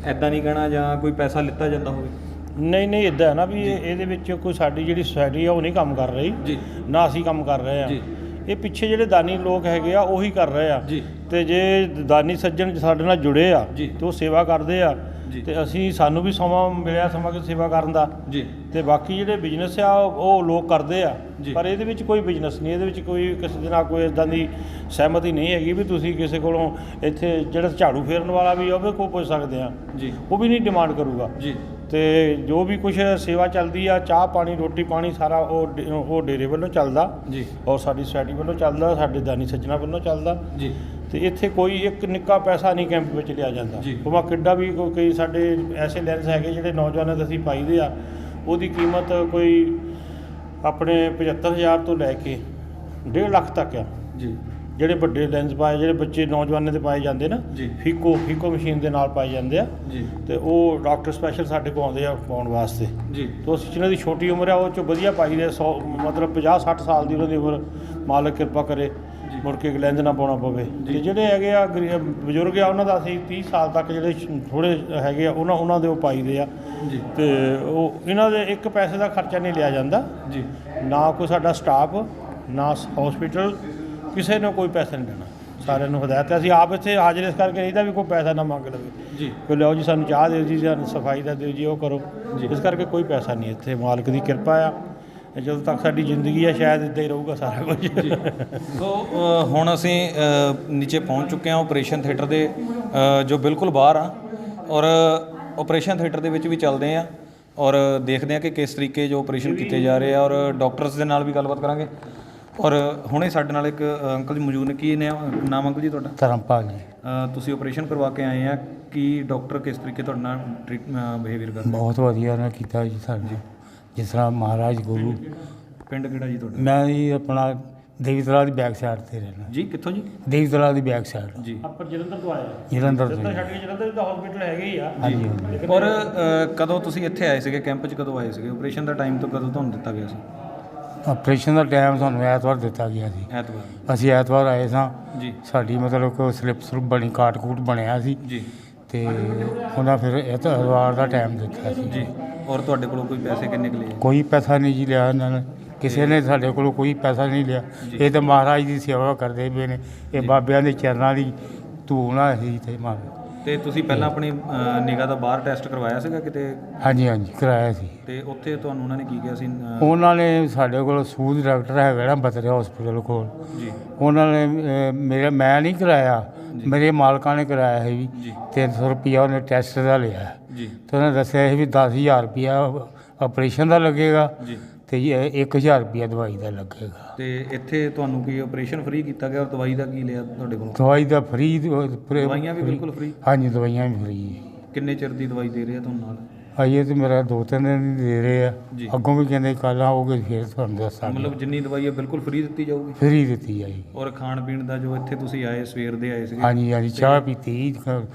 ਐਦਾਂ ਨਹੀਂ ਕਹਿਣਾ ਜਾਂ ਕੋਈ ਪੈਸਾ ਲਿੱਤਾ ਜਾਂਦਾ ਹੋਵੇ? ਨਹੀਂ ਇੱਦਾਂ ਹੈ ਨਾ ਵੀ ਇਹਦੇ ਵਿੱਚ ਕੋਈ ਸਾਡੀ ਜਿਹੜੀ ਸੁਸਾਇਟੀ ਆ ਉਹ ਨਹੀਂ ਕੰਮ ਕਰ ਰਹੀ ਜੀ। ਨਾ ਅਸੀਂ ਕੰਮ ਕਰ ਰਹੇ ਆ। ਜੀ। ਇਹ ਪਿੱਛੇ ਜਿਹੜੇ ਦਾਨੀ ਲੋਕ ਹੈਗੇ ਆ ਉਹੀ ਕਰ ਰਹੇ ਆ। ਜੀ। ਤੇ ਜੇ ਦਾਨੀ ਸੱਜਣ ਸਾਡੇ ਨਾਲ ਜੁੜੇ ਆ ਜੀ। ਤੇ ਉਹ ਸੇਵਾ ਕਰਦੇ ਆ। ਜੀ। ਤੇ ਅਸੀਂ ਸਾਨੂੰ ਵੀ ਸਮਾਂ ਮਿਲਿਆ ਕਿ ਸੇਵਾ ਕਰਨ ਦਾ। ਜੀ। ਤੇ ਬਾਕੀ ਜਿਹੜੇ ਬਿਜ਼ਨਸ ਆ ਉਹ ਲੋਕ ਕਰਦੇ ਆ, ਜੀ। ਪਰ ਇਹਦੇ ਵਿੱਚ ਕੋਈ ਬਿਜ਼ਨਸ ਨਹੀਂ, ਇਹਦੇ ਵਿੱਚ ਕੋਈ ਕਿਸੇ ਦੇ ਨਾਲ ਕੋਈ ਇਦਾਂ ਦੀ ਸਹਿਮਤੀ ਨਹੀਂ ਹੈਗੀ ਵੀ ਤੁਸੀਂ ਕਿਸੇ ਕੋਲੋਂ ਇੱਥੇ ਜਿਹੜਾ ਝਾੜੂ ਫੇਰਨ ਵਾਲਾ ਵੀ ਉਹਦੇ ਕੋਲ ਪੁੱਛ ਸਕਦੇ ਆ। ਜੀ। ਉਹ ਵੀ ਨਹੀਂ ਡਿਮਾਂਡ ਕਰੂਗਾ। ਜੀ। ਤੇ ਜੋ ਵੀ ਕੁਝ ਸੇਵਾ ਚੱਲਦੀ ਆ, ਚਾਹ ਪਾਣੀ ਰੋਟੀ ਪਾਣੀ ਸਾਰਾ ਉਹ ਡੇਰੇ ਵੱਲੋਂ ਚੱਲਦਾ ਜੀ। ਔਰ ਸਾਡੀ ਸੁਸਾਇਟੀ ਵੱਲੋਂ ਚੱਲਦਾ, ਸਾਡੇ ਦਾਨੀ ਸੱਜਣਾ ਵੱਲੋਂ ਚੱਲਦਾ। ਜੀ। ਤੇ ਇੱਥੇ ਕੋਈ ਇੱਕ ਨਿੱਕਾ ਪੈਸਾ ਨਹੀਂ ਕੈਂਪ ਵਿੱਚ ਲਿਆ ਜਾਂਦਾ। ਜੀ। ਭਾਵੇਂ ਕਿੱਡਾ ਵੀ ਕਈ ਸਾਡੇ ਐਸੇ ਲੈਂਸ ਹੈਗੇ ਜਿਹੜੇ ਨੌਜਵਾਨਾਂ ਦੇ ਅਸੀਂ ਪਾਈਦੇ ਆ, ਉਹਦੀ ਕੀਮਤ ਕੋਈ ਆਪਣੇ 75,000 ਤੋਂ ਲੈ ਕੇ 1.5 ਲੱਖ ਤੱਕ ਆ। ਜੀ। ਜਿਹੜੇ ਵੱਡੇ ਲੈਂਸ ਪਾਏ, ਜਿਹੜੇ ਬੱਚੇ ਨੌਜਵਾਨਾਂ ਦੇ ਪਾਏ ਜਾਂਦੇ ਨਾ, ਜੀ। ਫੀਕੋ ਮਸ਼ੀਨ ਦੇ ਨਾਲ ਪਾਏ ਜਾਂਦੇ ਆ। ਜੀ। ਤੇ ਉਹ ਡਾਕਟਰ ਸਪੈਸ਼ਲ ਸਾਡੇ ਕੋਲ ਆਉਂਦੇ ਆ ਪਾਉਣ ਵਾਸਤੇ। ਜੀ। ਤੋਂ ਅਸੀਂ ਜਿਹਨਾਂ ਦੀ ਛੋਟੀ ਉਮਰ ਆ ਉਹ 'ਚੋਂ ਵਧੀਆ ਪਾਈ ਦੇ 100 ਮਤਲਬ 50-60 ਸਾਲ ਦੀ ਉਹਨਾਂ ਦੀ ਉਮਰ, ਮਾਲਕ ਕਿਰਪਾ ਕਰੇ ਮੁੜ ਕੇ ਲੈਂਸ ਨਾ ਪਾਉਣਾ ਪਵੇ। ਤੇ ਜਿਹੜੇ ਹੈਗੇ ਆ ਬਜ਼ੁਰਗ ਆ ਉਹਨਾਂ ਦਾ ਅਸੀਂ 30 ਸਾਲ ਤੱਕ ਜਿਹੜੇ ਥੋੜ੍ਹੇ ਹੈਗੇ ਆ ਉਹਨਾਂ ਦੇ ਉਹ ਪਾਈਦੇ ਆ। ਜੀ। ਤੇ ਉਹ ਇਹਨਾਂ ਦੇ ਇੱਕ ਪੈਸੇ ਦਾ ਖਰਚਾ ਨਹੀਂ ਲਿਆ ਜਾਂਦਾ। ਜੀ। ਨਾ ਕੋਈ ਸਾਡਾ ਸਟਾਫ, ਨਾ ਹਸਪੀਟਲ, ਕਿਸੇ ਨੂੰ ਕੋਈ ਪੈਸਾ ਨਹੀਂ ਦੇਣਾ। ਸਾਰਿਆਂ ਨੂੰ ਹਦਾਇਤ ਹੈ, ਅਸੀਂ ਆਪ ਇੱਥੇ ਹਾਜ਼ਰ ਇਸ ਕਰਕੇ ਰਹੀਦਾ ਵੀ ਕੋਈ ਪੈਸਾ ਨਾ ਮੰਗ ਲਵੇ। ਜੀ। ਕੋਈ ਲਿਆਓ ਜੀ ਸਾਨੂੰ ਚਾਹ ਦਿਓ ਜੀ, ਸਾਨੂੰ ਸਫਾਈ ਦਾ ਦਿਓ ਜੀ, ਉਹ ਕਰੋ। ਇਸ ਕਰਕੇ ਕੋਈ ਪੈਸਾ ਨਹੀਂ ਇੱਥੇ, ਮਾਲਕ ਦੀ ਕਿਰਪਾ ਆ। ਜਦੋਂ ਤੱਕ ਸਾਡੀ ਜ਼ਿੰਦਗੀ ਆ ਸ਼ਾਇਦ ਇੱਦਾਂ ਹੀ ਰਹੂਗਾ ਸਾਰਾ ਕੁਝ। ਸੋ ਹੁਣ ਅਸੀਂ ਨੀਚੇ ਪਹੁੰਚ ਚੁੱਕੇ ਹਾਂ ਆਪਰੇਸ਼ਨ ਥੀਏਟਰ ਦੇ ਜੋ ਬਿਲਕੁਲ ਬਾਹਰ ਆ ਔਰ ਆਪਰੇਸ਼ਨ ਥੀਏਟਰ ਦੇ ਵਿੱਚ ਵੀ ਚੱਲਦੇ ਆ ਔਰ ਦੇਖਦੇ ਆ ਕਿ ਕਿਸ ਤਰੀਕੇ ਜੋ ਆਪਰੇਸ਼ਨ ਕੀਤੇ ਜਾ ਰਹੇ ਆ ਔਰ ਡਾਕਟਰਸ ਦੇ ਨਾਲ ਵੀ ਗੱਲਬਾਤ ਕਰਾਂਗੇ। ਔਰ ਹੁਣੇ ਸਾਡੇ ਨਾਲ ਇੱਕ ਅੰਕਲ ਜੀ ਮੌਜੂਦ ਨੇ। ਕੀ ਨਾਮ ਅੰਕਲ ਜੀ ਤੁਹਾਡਾ? ਧਰਮਪਾਲ ਜੀ। ਤੁਸੀਂ ਆਪਰੇਸ਼ਨ ਕਰਵਾ ਕੇ ਆਏ ਆ, ਕੀ ਡਾਕਟਰ ਕਿਸ ਤਰੀਕੇ ਤੁਹਾਡੇ ਨਾਲ ਬਿਹੇਵੀਅਰ ਕਰਦੇ? ਬਹੁਤ ਵਧੀਆ ਉਹਨਾਂ ਕੀਤਾ ਜੀ ਸਾਡੇ, ਜਿਸ ਤਰ੍ਹਾਂ ਮਹਾਰਾਜ ਗੁਰੂ। ਪਿੰਡ ਕਿਹੜਾ ਜੀ ਤੁਹਾਡਾ? ਮੈਂ ਜੀ ਆਪਣਾ ਦੇਵੀ ਤਲਾਬ ਦੀ ਬੈਕ ਸਾਈਡ ਤੇ ਰਹਿਣਾ। ਜੀ। ਕਿੱਥੋਂ ਜੀ? ਦੇਵੀ ਤਲਾਬ ਦੀ ਬੈਕ ਸਾਈਡ ਜੀ। ਆਪਾਂ ਜਲੰਧਰ ਤੋਂ ਆਏ ਆ। ਜਲੰਧਰ ਤੋਂ। ਛੱਡ ਕੇ ਜਲੰਧਰ ਦਾ ਹਸਪੀਟਲ ਹੈਗੇ ਹੀ ਆ। ਹਾਂਜੀ ਹਾਂਜੀ। ਔਰ ਕਦੋਂ ਤੁਸੀਂ ਇੱਥੇ ਆਏ ਸੀਗੇ ਕੈਂਪ 'ਚ, ਕਦੋਂ ਆਏ ਸੀਗੇ? ਆਪਰੇਸ਼ਨ ਦਾ ਟਾਈਮ ਤੋਂ ਕਦੋਂ ਤੁਹਾਨੂੰ ਦਿੱਤਾ ਗਿਆ ਸੀ? ਆਪਰੇਸ਼ਨ ਦਾ ਟਾਈਮ ਸਾਨੂੰ ਐਤਵਾਰ ਦਿੱਤਾ ਗਿਆ ਸੀ। ਐਤਵਾਰ। ਅਸੀਂ ਐਤਵਾਰ ਆਏ ਸਾਂ। ਜੀ। ਸਾਡੀ ਮਤਲਬ ਕੋਈ ਸਲਿੱਪ ਬਣੀ, ਕਾਟ-ਕੂਟ ਬਣਿਆ ਸੀ। ਜੀ। ਤੇ ਉਹਨਾਂ ਫਿਰ ਐਤਵਾਰ ਦਾ ਟਾਈਮ ਦਿੱਤਾ ਸੀ। ਜੀ। ਔਰ ਤੁਹਾਡੇ ਕੋਲੋਂ ਕੋਈ ਪੈਸੇ ਕਿੰਨੇ ਕੁ ਲਏ? ਕੋਈ ਪੈਸਾ ਨਹੀਂ ਜੀ ਲਿਆ ਇਹਨਾਂ ਨੇ, ਕਿਸੇ ਨੇ ਸਾਡੇ ਕੋਲੋਂ ਕੋਈ ਪੈਸਾ ਨਹੀਂ ਲਿਆ। ਇਹ ਤਾਂ ਮਹਾਰਾਜ ਦੀ ਸੇਵਾ ਕਰਦੇ ਪਏ ਨੇ, ਇਹ ਬਾਬਿਆਂ ਦੇ ਚਰਨਾਂ ਦੀ ਧੂੜ ਨਾਲ ਅਸੀਂ ਤੇ ਮਾਰ। ਤੇ ਤੁਸੀਂ ਪਹਿਲਾਂ ਆਪਣੀ ਨਿਗਾਹ ਦਾ ਬਾਹਰ ਟੈਸਟ ਕਰਵਾਇਆ ਸੀਗਾ ਕਿਤੇ? ਹਾਂਜੀ ਹਾਂਜੀ ਕਰਾਇਆ ਸੀ। ਤੇ ਉੱਥੇ ਤੁਹਾਨੂੰ ਉਹਨਾਂ ਨੇ ਕੀ ਕਿਹਾ ਸੀ? ਉਹਨਾਂ ਨੇ ਸਾਡੇ ਕੋਲ ਸੂਦ ਡਾਕਟਰ ਹੈਗਾ ਨਾ ਬਤਰਿਆ ਹਸਪੀਟਲ ਕੋਲ, ਜੀ। ਉਹਨਾਂ ਨੇ ਮੈਂ ਨਹੀਂ ਕਰਾਇਆ, ਮੇਰੇ ਮਾਲਕਾਂ ਨੇ ਕਰਾਇਆ ਸੀ ਵੀ 300 ਰੁਪਈਆ ਉਹਨੇ ਟੈਸਟ ਦਾ ਲਿਆ। ਜੀ। ਤੇ ਉਹਨੇ ਦੱਸਿਆ ਸੀ ਵੀ 10,000 ਰੁਪਈਆ ਆਪਰੇਸ਼ਨ ਦਾ ਲੱਗੇਗਾ ਜੀ। ਤੇ 1,000 ਰੁਪਈਆ ਦਵਾਈ ਦਾ ਲੱਗੇਗਾ। ਤੇ ਇੱਥੇ ਤੁਹਾਨੂੰ ਕੀ ਆਪਰੇਸ਼ਨ ਫ੍ਰੀ ਕੀਤਾ ਗਿਆ ਔਰ ਦਵਾਈ ਦਾ ਕੀ ਲਿਆ ਤੁਹਾਡੇ ਕੋਲੋਂ? ਦਵਾਈ ਦਾ ਫ੍ਰੀ। ਦਵਾਈਆਂ ਵੀ ਬਿਲਕੁਲ ਫ੍ਰੀ? ਹਾਂਜੀ ਦਵਾਈਆਂ ਵੀ ਫ੍ਰੀ। ਕਿੰਨੇ ਚਿਰ ਦੀ ਦਵਾਈ ਦੇ ਰਹੇ ਆ ਤੁਹਾਨੂੰ ਨਾਲ? ਆਈਏ ਤੇ ਮੇਰਾ 2-3 ਦਿਨ ਹੀ ਦੇ ਰਹੇ ਆ। ਜੀ। ਅੱਗੋਂ ਵੀ ਕਹਿੰਦੇ ਕੱਲ੍ਹ ਆਓਗੇ ਫਿਰ ਤੁਹਾਨੂੰ ਦੱਸਾਂਗੇ। ਮਤਲਬ ਜਿੰਨੀ ਦਵਾਈ ਹੈ ਬਿਲਕੁਲ ਫ੍ਰੀ ਦਿੱਤੀ ਜਾਊਗੀ? ਫਰੀ ਦਿੱਤੀ ਆ ਜੀ। ਔਰ ਖਾਣ ਪੀਣ ਦਾ ਜੋ ਇੱਥੇ ਤੁਸੀਂ ਆਏ ਸਵੇਰ ਦੇ ਆਏ ਸੀਗੇ? ਹਾਂਜੀ ਹਾਂਜੀ, ਚਾਹ ਪੀਤੀ,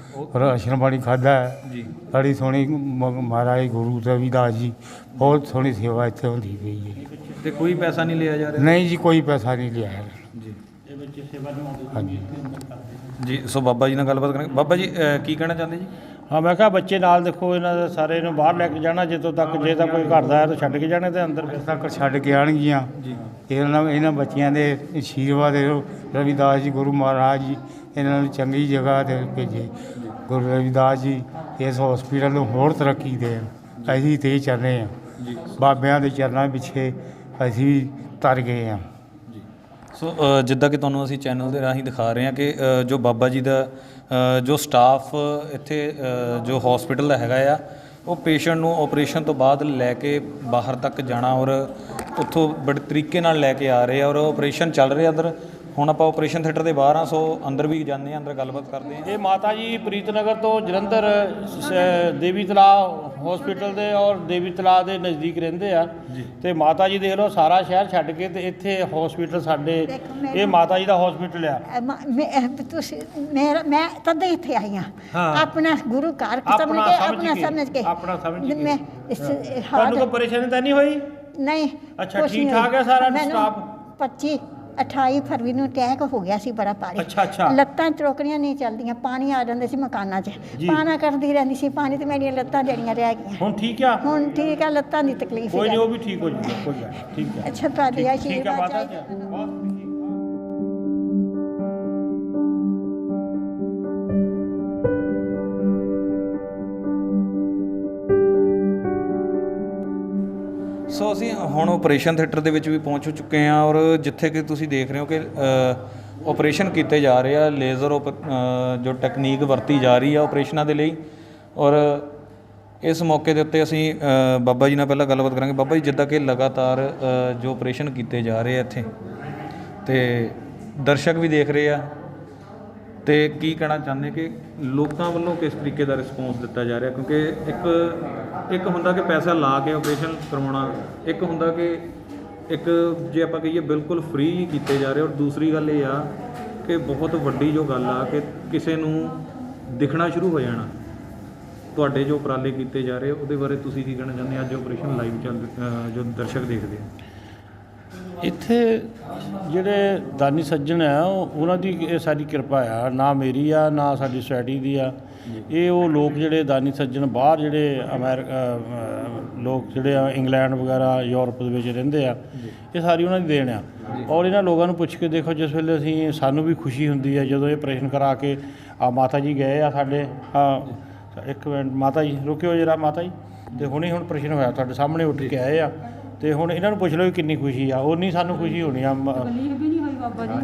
ਰਾਸ਼ਨ ਪਾਣੀ ਖਾਧਾ। ਜੀ। ਬੜੀ ਸੋਹਣੀ ਮਹਾਰਾਜ ਗੁਰੂ ਰਵਿਦਾਸ ਜੀ ਬਹੁਤ ਸੋਹਣੀ ਸੇਵਾ ਇੱਥੇ ਹੁੰਦੀ ਪਈ ਹੈ। ਤੇ ਕੋਈ ਪੈਸਾ ਨਹੀਂ ਲਿਆ ਜਾ ਰਿਹਾ? ਨਹੀਂ ਜੀ, ਕੋਈ ਪੈਸਾ ਨਹੀਂ ਲਿਆ। ਜੀ ਹਾਂਜੀ ਜੀ। ਸੋ ਬਾਬਾ ਜੀ ਨਾਲ ਗੱਲਬਾਤ ਕਰਾਂਗੇ। ਬਾਬਾ ਜੀ ਕੀ ਕਹਿਣਾ ਚਾਹੁੰਦੇ ਜੀ? ਹਾਂ, ਮੈਂ ਕਿਹਾ ਬੱਚੇ ਨਾਲ ਦੇਖੋ, ਇਹਨਾਂ ਦੇ ਸਾਰੇ ਨੂੰ ਬਾਹਰ ਲੈ ਕੇ ਜਾਣਾ ਜਿੱਥੋਂ ਤੱਕ, ਜੇ ਤਾਂ ਕੋਈ ਘਰ ਦਾ ਹੈ ਤਾਂ ਛੱਡ ਕੇ ਜਾਣੇ ਤੇ ਅੰਦਰ ਇੱਥੇ ਤੱਕ ਛੱਡ ਕੇ ਆਉਣਗੀਆਂ। ਜੀ। ਇਹਨਾਂ ਬੱਚਿਆਂ ਦੇ ਆਸ਼ੀਰਵਾਦ ਰਵਿਦਾਸ ਜੀ ਗੁਰੂ ਮਹਾਰਾਜ ਜੀ ਇਹਨਾਂ ਨੂੰ ਚੰਗੀ ਜਗ੍ਹਾ 'ਤੇ ਭੇਜੇ। ਗੁਰੂ ਰਵਿਦਾਸ ਜੀ ਇਸ ਹਸਪੀਟਲ ਨੂੰ ਹੋਰ ਤਰੱਕੀ ਦੇਣ, ਅਸੀਂ ਤੇ ਇਹ ਚਾਹੁੰਦੇ ਹਾਂ। ਜੀ। ਬਾਬਿਆਂ ਦੇ ਚਰਨਾਂ ਪਿੱਛੇ ਅਸੀਂ ਵੀ ਤਰ ਗਏ ਹਾਂ। ਸੋ ਜਿੱਦਾਂ ਕਿ ਤੁਹਾਨੂੰ ਅਸੀਂ ਚੈਨਲ ਦੇ ਰਾਹੀਂ ਦਿਖਾ ਰਹੇ ਹਾਂ ਕਿ ਜੋ ਬਾਬਾ ਜੀ ਦਾ ਜੋ ਸਟਾਫ ਇੱਥੇ ਜੋ ਹਸਪੀਟਲ ਦਾ ਹੈਗਾ ਆ, ਉਹ ਪੇਸ਼ੈਂਟ ਨੂੰ ਆਪਰੇਸ਼ਨ ਤੋਂ ਬਾਅਦ ਲੈ ਕੇ ਬਾਹਰ ਤੱਕ ਜਾਣਾ ਔਰ ਉੱਥੋਂ ਬੜੇ ਤਰੀਕੇ ਨਾਲ ਲੈ ਕੇ ਆ ਰਹੇ ਆ। ਔਰ ਆਪਰੇਸ਼ਨ ਚੱਲ ਰਿਹਾ ਅੰਦਰ। ਹੁਣ ਆਪਾਂ ਆਪਰੇਸ਼ਨ ਥੀਏਟਰ ਦੇ ਬਾਹਰ ਆ, ਸੋ ਅੰਦਰ ਵੀ ਜਾਂਦੇ ਹਾਂ, ਅੰਦਰ ਗੱਲਬਾਤ ਕਰਦੇ ਹਾਂ। ਇਹ ਮਾਤਾ ਜੀ ਪ੍ਰੀਤਨਗਰ ਤੋਂ ਜਲੰਧਰ ਦੇਵੀ ਤਲਾਬ ਹਸਪੀਟਲ ਦੇ ਔਰ ਦੇਵੀ ਤਲਾਬ ਦੇ ਨਜ਼ਦੀਕ ਰਹਿੰਦੇ ਆ। ਤੇ ਮਾਤਾ ਜੀ ਦੇਖ ਲਓ ਸਾਰਾ ਸ਼ਹਿਰ ਛੱਡ ਕੇ ਤੇ ਇੱਥੇ ਹਸਪੀਟਲ ਸਾਡੇ, ਇਹ ਮਾਤਾ ਜੀ ਦਾ ਹਸਪੀਟਲ ਆ। ਤੁਸੀਂ ਮੈਂ ਤਦ ਇੱਥੇ ਆਈ ਹਾਂ ਆਪਣਾ ਗੁਰੂ ਘਰ ਸਮਝ ਕੇ, ਆਪਣਾ ਸਮਝ ਕੇ। ਮੈਂ ਤੁਹਾਨੂੰ ਕੋਈ ਪਰੇਸ਼ਾਨੀ ਤਾਂ ਨਹੀਂ ਹੋਈ? ਨਹੀਂ। ਅੱਛਾ, ਠੀਕ ਠਾਕ ਹੈ ਸਾਰਾ ਸਟਾਫ? 28 ਫਰਵਰੀ ਨੂੰ ਅਟੈਕ ਹੋ ਗਿਆ ਸੀ ਬੜਾ ਭਾਰੀ। ਅੱਛਾ। ਲੱਤਾਂ ਚਰੋਕਣੀਆਂ ਨਹੀਂ ਚੱਲਦੀਆਂ, ਪਾਣੀ ਆ ਜਾਂਦੇ ਸੀ ਮਕਾਨਾਂ 'ਚ, ਪਾਣਾ ਕਰਦੀ ਰਹਿੰਦੀ ਸੀ ਪਾਣੀ, ਤੇ ਮੇਰੀਆਂ ਲੱਤਾਂ ਜਿਹੜੀਆਂ ਰਹਿ ਗਈਆਂ। ਹੁਣ ਠੀਕ ਆ? ਹੁਣ ਠੀਕ ਆ, ਲੱਤਾਂ ਦੀ ਤਕਲੀਫ ਕੋਈ ਨਹੀਂ, ਉਹ ਵੀ ਠੀਕ ਹੋ ਜਾਊਗਾ, ਕੋਈ ਗੱਲ ਨਹੀਂ, ਠੀਕ ਹੈ। ਅੱਛਾ, ਤੁਹਾਡੀ ਠੀਕ ਹੈ ਆਸ਼ੀਰਵਾਦ ਮਾਤਾ ਜੀ, ਚਾਹੀਦਾ। ਬਹੁਤ ਸੋ ਅਸੀਂ ਹੁਣ ਆਪਰੇਸ਼ਨ ਥੀਏਟਰ ਦੇ ਵਿੱਚ ਵੀ ਪਹੁੰਚ ਚੁੱਕੇ ਹਾਂ ਔਰ ਜਿੱਥੇ ਕਿ ਤੁਸੀਂ ਦੇਖ ਰਹੇ ਹੋ ਕਿ ਆਪਰੇਸ਼ਨ ਕੀਤੇ ਜਾ ਰਹੇ ਆ। ਲੇਜ਼ਰ ਜੋ ਟੈਕਨੀਕ ਵਰਤੀ ਜਾ ਰਹੀ ਆ ਆਪਰੇਸ਼ਨਾਂ ਦੇ ਲਈ। ਔਰ ਇਸ ਮੌਕੇ ਦੇ ਉੱਤੇ ਅਸੀਂ ਬਾਬਾ ਜੀ ਨਾਲ ਪਹਿਲਾਂ ਗੱਲਬਾਤ ਕਰਾਂਗੇ। ਬਾਬਾ ਜੀ, ਜਿੱਦਾਂ ਕਿ ਲਗਾਤਾਰ ਜੋ ਆਪਰੇਸ਼ਨ ਕੀਤੇ ਜਾ ਰਹੇ ਆ ਇੱਥੇ, ਤੇ ਦਰਸ਼ਕ ਵੀ ਦੇਖ ਰਹੇ ਆ, ਤੇ ਕੀ ਕਹਿਣਾ ਚਾਹੁੰਦੇ ਕਿ ਲੋਕਾਂ ਵੱਲੋਂ ਕਿਸ ਤਰੀਕੇ ਦਾ ਰਿਸਪੌਂਸ ਦਿੱਤਾ ਜਾ ਰਿਹਾ? ਕਿਉਂਕਿ ਇੱਕ ਹੁੰਦਾ ਕਿ ਪੈਸਾ ਲਾ ਕੇ ਆਪਰੇਸ਼ਨ ਕਰਵਾਉਣਾ, ਇੱਕ ਹੁੰਦਾ ਕਿ ਇੱਕ ਜੇ ਆਪਾਂ ਕਹੀਏ ਬਿਲਕੁਲ ਫ੍ਰੀ ਕੀਤੇ ਜਾ ਰਹੇ, ਔਰ ਦੂਸਰੀ ਗੱਲ ਇਹ ਆ ਕਿ ਬਹੁਤ ਵੱਡੀ ਜੋ ਗੱਲ ਆ ਕਿ ਕਿਸੇ ਨੂੰ ਦਿਖਣਾ ਸ਼ੁਰੂ ਹੋ ਜਾਣਾ। ਤੁਹਾਡੇ ਜੋ ਉਪਰਾਲੇ ਕੀਤੇ ਜਾ ਰਹੇ ਉਹਦੇ ਬਾਰੇ ਤੁਸੀਂ ਕੀ ਕਹਿਣਾ ਚਾਹੁੰਦੇ? ਅੱਜ ਆਪਰੇਸ਼ਨ ਲਾਈਵ ਚੱਲ ਜੋ ਦਰਸ਼ਕ ਦੇਖਦੇ ਆ ਇੱਥੇ ਜਿਹੜੇ ਦਾਨੀ ਸੱਜਣ ਆ, ਉਹਨਾਂ ਦੀ ਇਹ ਸਾਡੀ ਕਿਰਪਾ ਆ, ਨਾ ਮੇਰੀ ਆ ਨਾ ਸਾਡੀ ਸੋਸਾਇਟੀ ਦੀ ਆ। ਇਹ ਉਹ ਲੋਕ ਜਿਹੜੇ ਦਾਨੀ ਸੱਜਣ ਬਾਹਰ ਜਿਹੜੇ ਲੋਕ ਜਿਹੜੇ ਆ ਇੰਗਲੈਂਡ ਵਗੈਰਾ ਯੂਰਪ ਦੇ ਵਿੱਚ ਰਹਿੰਦੇ ਆ, ਇਹ ਸਾਰੀ ਉਹਨਾਂ ਦੀ ਦੇਣ ਆ। ਔਰ ਇਹਨਾਂ ਲੋਕਾਂ ਨੂੰ ਪੁੱਛ ਕੇ ਦੇਖੋ, ਜਿਸ ਵੇਲੇ ਅਸੀਂ ਸਾਨੂੰ ਵੀ ਖੁਸ਼ੀ ਹੁੰਦੀ ਹੈ ਜਦੋਂ ਇਹ ਆਪਰੇਸ਼ਨ ਕਰਾ ਕੇ ਆ ਮਾਤਾ ਜੀ ਗਏ ਆ ਸਾਡੇ। ਇੱਕ ਮਿੰਟ ਮਾਤਾ ਜੀ ਰੁਕਿਓ ਜਰਾ ਮਾਤਾ ਜੀ। ਤੇ ਹੁਣੇ ਹੁਣ ਆਪਰੇਸ਼ਨ ਹੋਇਆ ਤੁਹਾਡੇ ਸਾਹਮਣੇ ਉੱਠ ਕੇ ਆਏ ਆ, ਤੇ ਹੁਣ ਇਹਨਾਂ ਨੂੰ ਪੁੱਛ ਲਓ ਕਿੰਨੀ ਖੁਸ਼ੀ ਆ। ਉਨੀ ਸਾਨੂੰ ਖੁਸ਼ੀ ਹੋਣੀ ਆ। ਤਕਲੀਫ ਵੀ ਨਹੀਂ ਹੋਈ ਬਾਬਾ ਜੀ,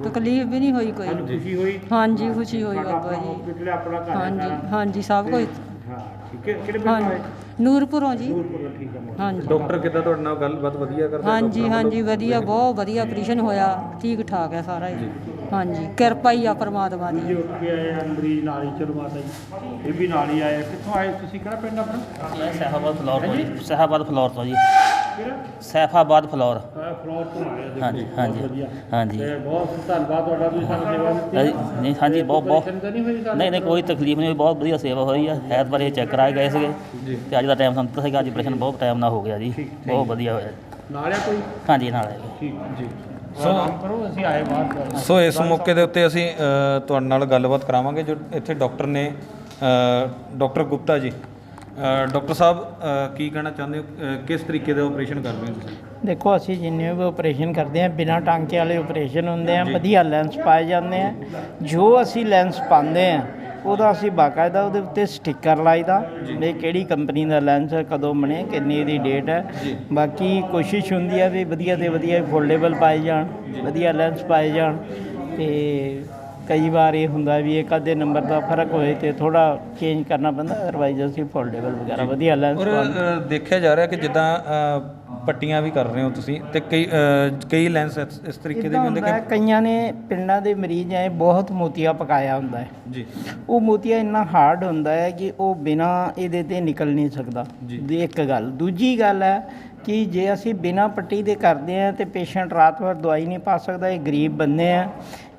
ਤਕਲੀਫ ਵੀ ਨਹੀਂ ਹੋਈ ਕੋਈ। ਖੁਸ਼ੀ ਹੋਈ? ਹਾਂਜੀ, ਖੁਸ਼ੀ ਹੋਈ ਬਾਬਾ ਜੀ। ਹਸਪੀਟਲ ਆਪਣਾ ਘਰ ਹਾਂਜੀ ਹਾਂਜੀ, ਸਭ ਕੁਝ। ਹਾਂ, ਠੀਕ ਹੈ। ਕਿਹੜੇ ਪਿੰਡ ਆਏ? ਨੂਰਪੁਰੋਂ ਜੀ। ਠੀਕ ਹੈ। ਹਾਂਜੀ ਡਾਕਟਰ ਕਿੱਦਾਂ ਤੁਹਾਡੇ ਨਾਲ ਗੱਲਬਾਤ ਵਧੀਆ ਕਰਦੇ? ਹਾਂਜੀ ਹਾਂਜੀ, ਵਧੀਆ, ਬਹੁਤ ਵਧੀਆ ਆਪਰੇਸ਼ਨ ਹੋਇਆ, ਠੀਕ ਠਾਕ ਹੈ ਸਾਰਾ ਹੀ। ਹਾਂਜੀ, ਕਿਰਪਾ ਹੀ ਆ ਪਰਮਾਤਮਾ ਜੀ ਦੀ। ਉੱਠ ਕੇ ਆਏ ਆ ਮਰੀਜ਼ ਨਾਲ ਹੀ। ਚਲੋ ਮਾਤਾ ਜੀ ਇਹ ਵੀ ਨਾਲ ਹੀ ਆਏ। ਕਿੱਥੋਂ ਆਏ ਤੁਸੀਂ? ਕਿਹੜਾ ਪਿੰਡ ਆਪਣਾ? ਮੈਂ ਸੈਫਾਬਾਦ ਫਲੋਰ ਤੋਂ ਜੀ। ਸੈਫਾਬਾਦ ਫਲੋਰ ਤੋਂ ਜੀ। ਕਿਹੜਾ? ਸੈਫਾਬਾਦ ਫਲੋਰ। ਫਲੋਰ ਤੋਂ ਆਏ ਆ। ਹਾਂਜੀ ਹਾਂਜੀ ਵਧੀਆ। ਹਾਂਜੀ। ਤੇ ਬਹੁਤ ਧੰਨਵਾਦ ਤੁਹਾਡਾ, ਤੁਸੀਂ ਸਾਨੂੰ ਸੇਵਾ ਦਿੱਤੀ। ਨਹੀਂ ਹਾਂਜੀ, ਬਹੁਤ ਪਰੇਸ਼ਾਨੀ ਤਾਂ ਨਹੀਂ ਹੋਈ ਸਾਨੂੰ? ਨਹੀਂ ਕੋਈ ਤਕਲੀਫ ਨਹੀਂ ਹੋਈ, ਬਹੁਤ ਵਧੀਆ ਸੇਵਾ ਹੋਈ ਆ। ਹੈਤ ਬਾਰੇ ਚੈੱਕ ਕਰਾਏ ਗਏ ਸੀਗੇ ਤੇ ਅੱਜ ਦਾ ਟਾਈਮ ਸਾਨੂੰ ਦਿੱਤਾ ਸੀਗਾ। ਅੱਜ ਆਪਰੇਸ਼ਨ ਬਹੁਤ ਟਾਈਮ ਨਾਲ ਹੋ ਗਿਆ ਜੀ, ਬਹੁਤ ਵਧੀਆ ਹੋਇਆ। ਨਾਲ ਆ ਕੋਈ? ਹਾਂਜੀ ਨਾਲ ਹੈ। ਠੀਕ ਜੀ। ਸੋ ਕਰੋ, ਅਸੀਂ ਆਏ ਬਾਹਰ। ਸੋ ਇਸ ਮੌਕੇ ਦੇ ਉੱਤੇ ਅਸੀਂ ਤੁਹਾਡੇ ਨਾਲ ਗੱਲਬਾਤ ਕਰਾਵਾਂਗੇ ਜੋ ਇੱਥੇ ਡਾਕਟਰ ਨੇ, ਡਾਕਟਰ ਗੁਪਤਾ ਜੀ। ਡਾਕਟਰ ਸਾਹਿਬ, ਕੀ ਕਹਿਣਾ ਚਾਹੁੰਦੇ ਹੋ? ਕਿਸ ਤਰੀਕੇ ਦਾ ਆਪਰੇਸ਼ਨ ਕਰਦੇ ਹੋ ਤੁਸੀਂ? ਦੇਖੋ, ਅਸੀਂ ਜਿੰਨੇ ਵੀ ਆਪਰੇਸ਼ਨ ਕਰਦੇ ਹਾਂ ਬਿਨਾਂ ਟਾਂਕੇ ਵਾਲੇ ਆਪਰੇਸ਼ਨ ਹੁੰਦੇ ਆ। ਵਧੀਆ ਲੈਂਸ ਪਾਏ ਜਾਂਦੇ ਆ। ਜੋ ਅਸੀਂ ਲੈਂਸ ਪਾਉਂਦੇ ਆ ਉਹਦਾ ਅਸੀਂ ਬਾਕਾਇਦਾ ਉਹਦੇ ਉੱਤੇ ਸਟicker ਲਾਈਦਾ ਵੀ ਕਿਹੜੀ ਕੰਪਨੀ ਦਾ ਲੈਂਸ ਹੈ, ਕਦੋਂ ਬਣਿਆ, ਕਿੰਨੀ ਦੀ ਡੇਟ ਹੈ। ਬਾਕੀ ਕੋਸ਼ਿਸ਼ ਹੁੰਦੀ ਹੈ ਵੀ ਵਧੀਆ ਤੋਂ ਵਧੀਆ ਫੋਲਡੇਬਲ ਪਾਏ ਜਾਣ, ਵਧੀਆ ਲੈਂਸ ਪਾਏ ਜਾਣ। ਤੇ ਕਈ ਵਾਰ ਇਹ ਹੁੰਦਾ ਵੀ ਇੱਕ ਅੱਧੇ ਨੰਬਰ ਦਾ ਫਰਕ ਹੋਏ ਤੇ ਥੋੜਾ ਚੇਂਜ ਕਰਨਾ ਪੈਂਦਾ, ਅਦਰਵਾਈਜ਼ ਅਸੀਂ ਫੋਲਡੇਬਲ ਵਗੈਰਾ ਵਧੀਆ ਲੈਂਸ। ਔਰ ਦੇਖਿਆ ਜਾ ਰਿਹਾ ਕਿ ਜਿੱਦਾਂ ਪੱਟੀਆਂ ਵੀ ਕਰ ਰਹੇ ਹੋ ਤੁਸੀਂ ਤੇ ਕਈ ਲੈਂਸ ਇਸ ਤਰੀਕੇ ਦੇ ਵੀ ਇੱਦਾਂ ਹੁੰਦੇ ਹੁੰਦਾ ਹੈ, ਕਈਆਂ ਨੇ ਪਿੰਡਾਂ ਦੇ ਮਰੀਜ਼ ਐ ਬਹੁਤ ਮੋਤੀਆ ਪਕਾਇਆ ਹੁੰਦਾ ਹੈ ਜੀ ਉਹ ਮੋਤੀਆ ਇੰਨਾ ਹਾਰਡ ਹੁੰਦਾ ਹੈ ਕਿ ਉਹ ਬਿਨਾ ਇਹਦੇ ਤੇ ਨਿਕਲ ਨਹੀਂ ਸਕਦਾ ਦੀ ਇੱਕ ਗੱਲ। ਦੂਜੀ ਗੱਲ ਹੈ ਕਿ ਜੇ ਅਸੀਂ ਬਿਨਾ ਪੱਟੀ ਦੇ ਕਰਦੇ ਹਾਂ ਤੇ ਪੇਸ਼ੈਂਟ ਰਾਤ ਭਰ ਦਵਾਈ ਨਹੀਂ ਪਾ ਸਕਦਾ। ਇਹ ਗਰੀਬ ਬੰਦੇ ਆ,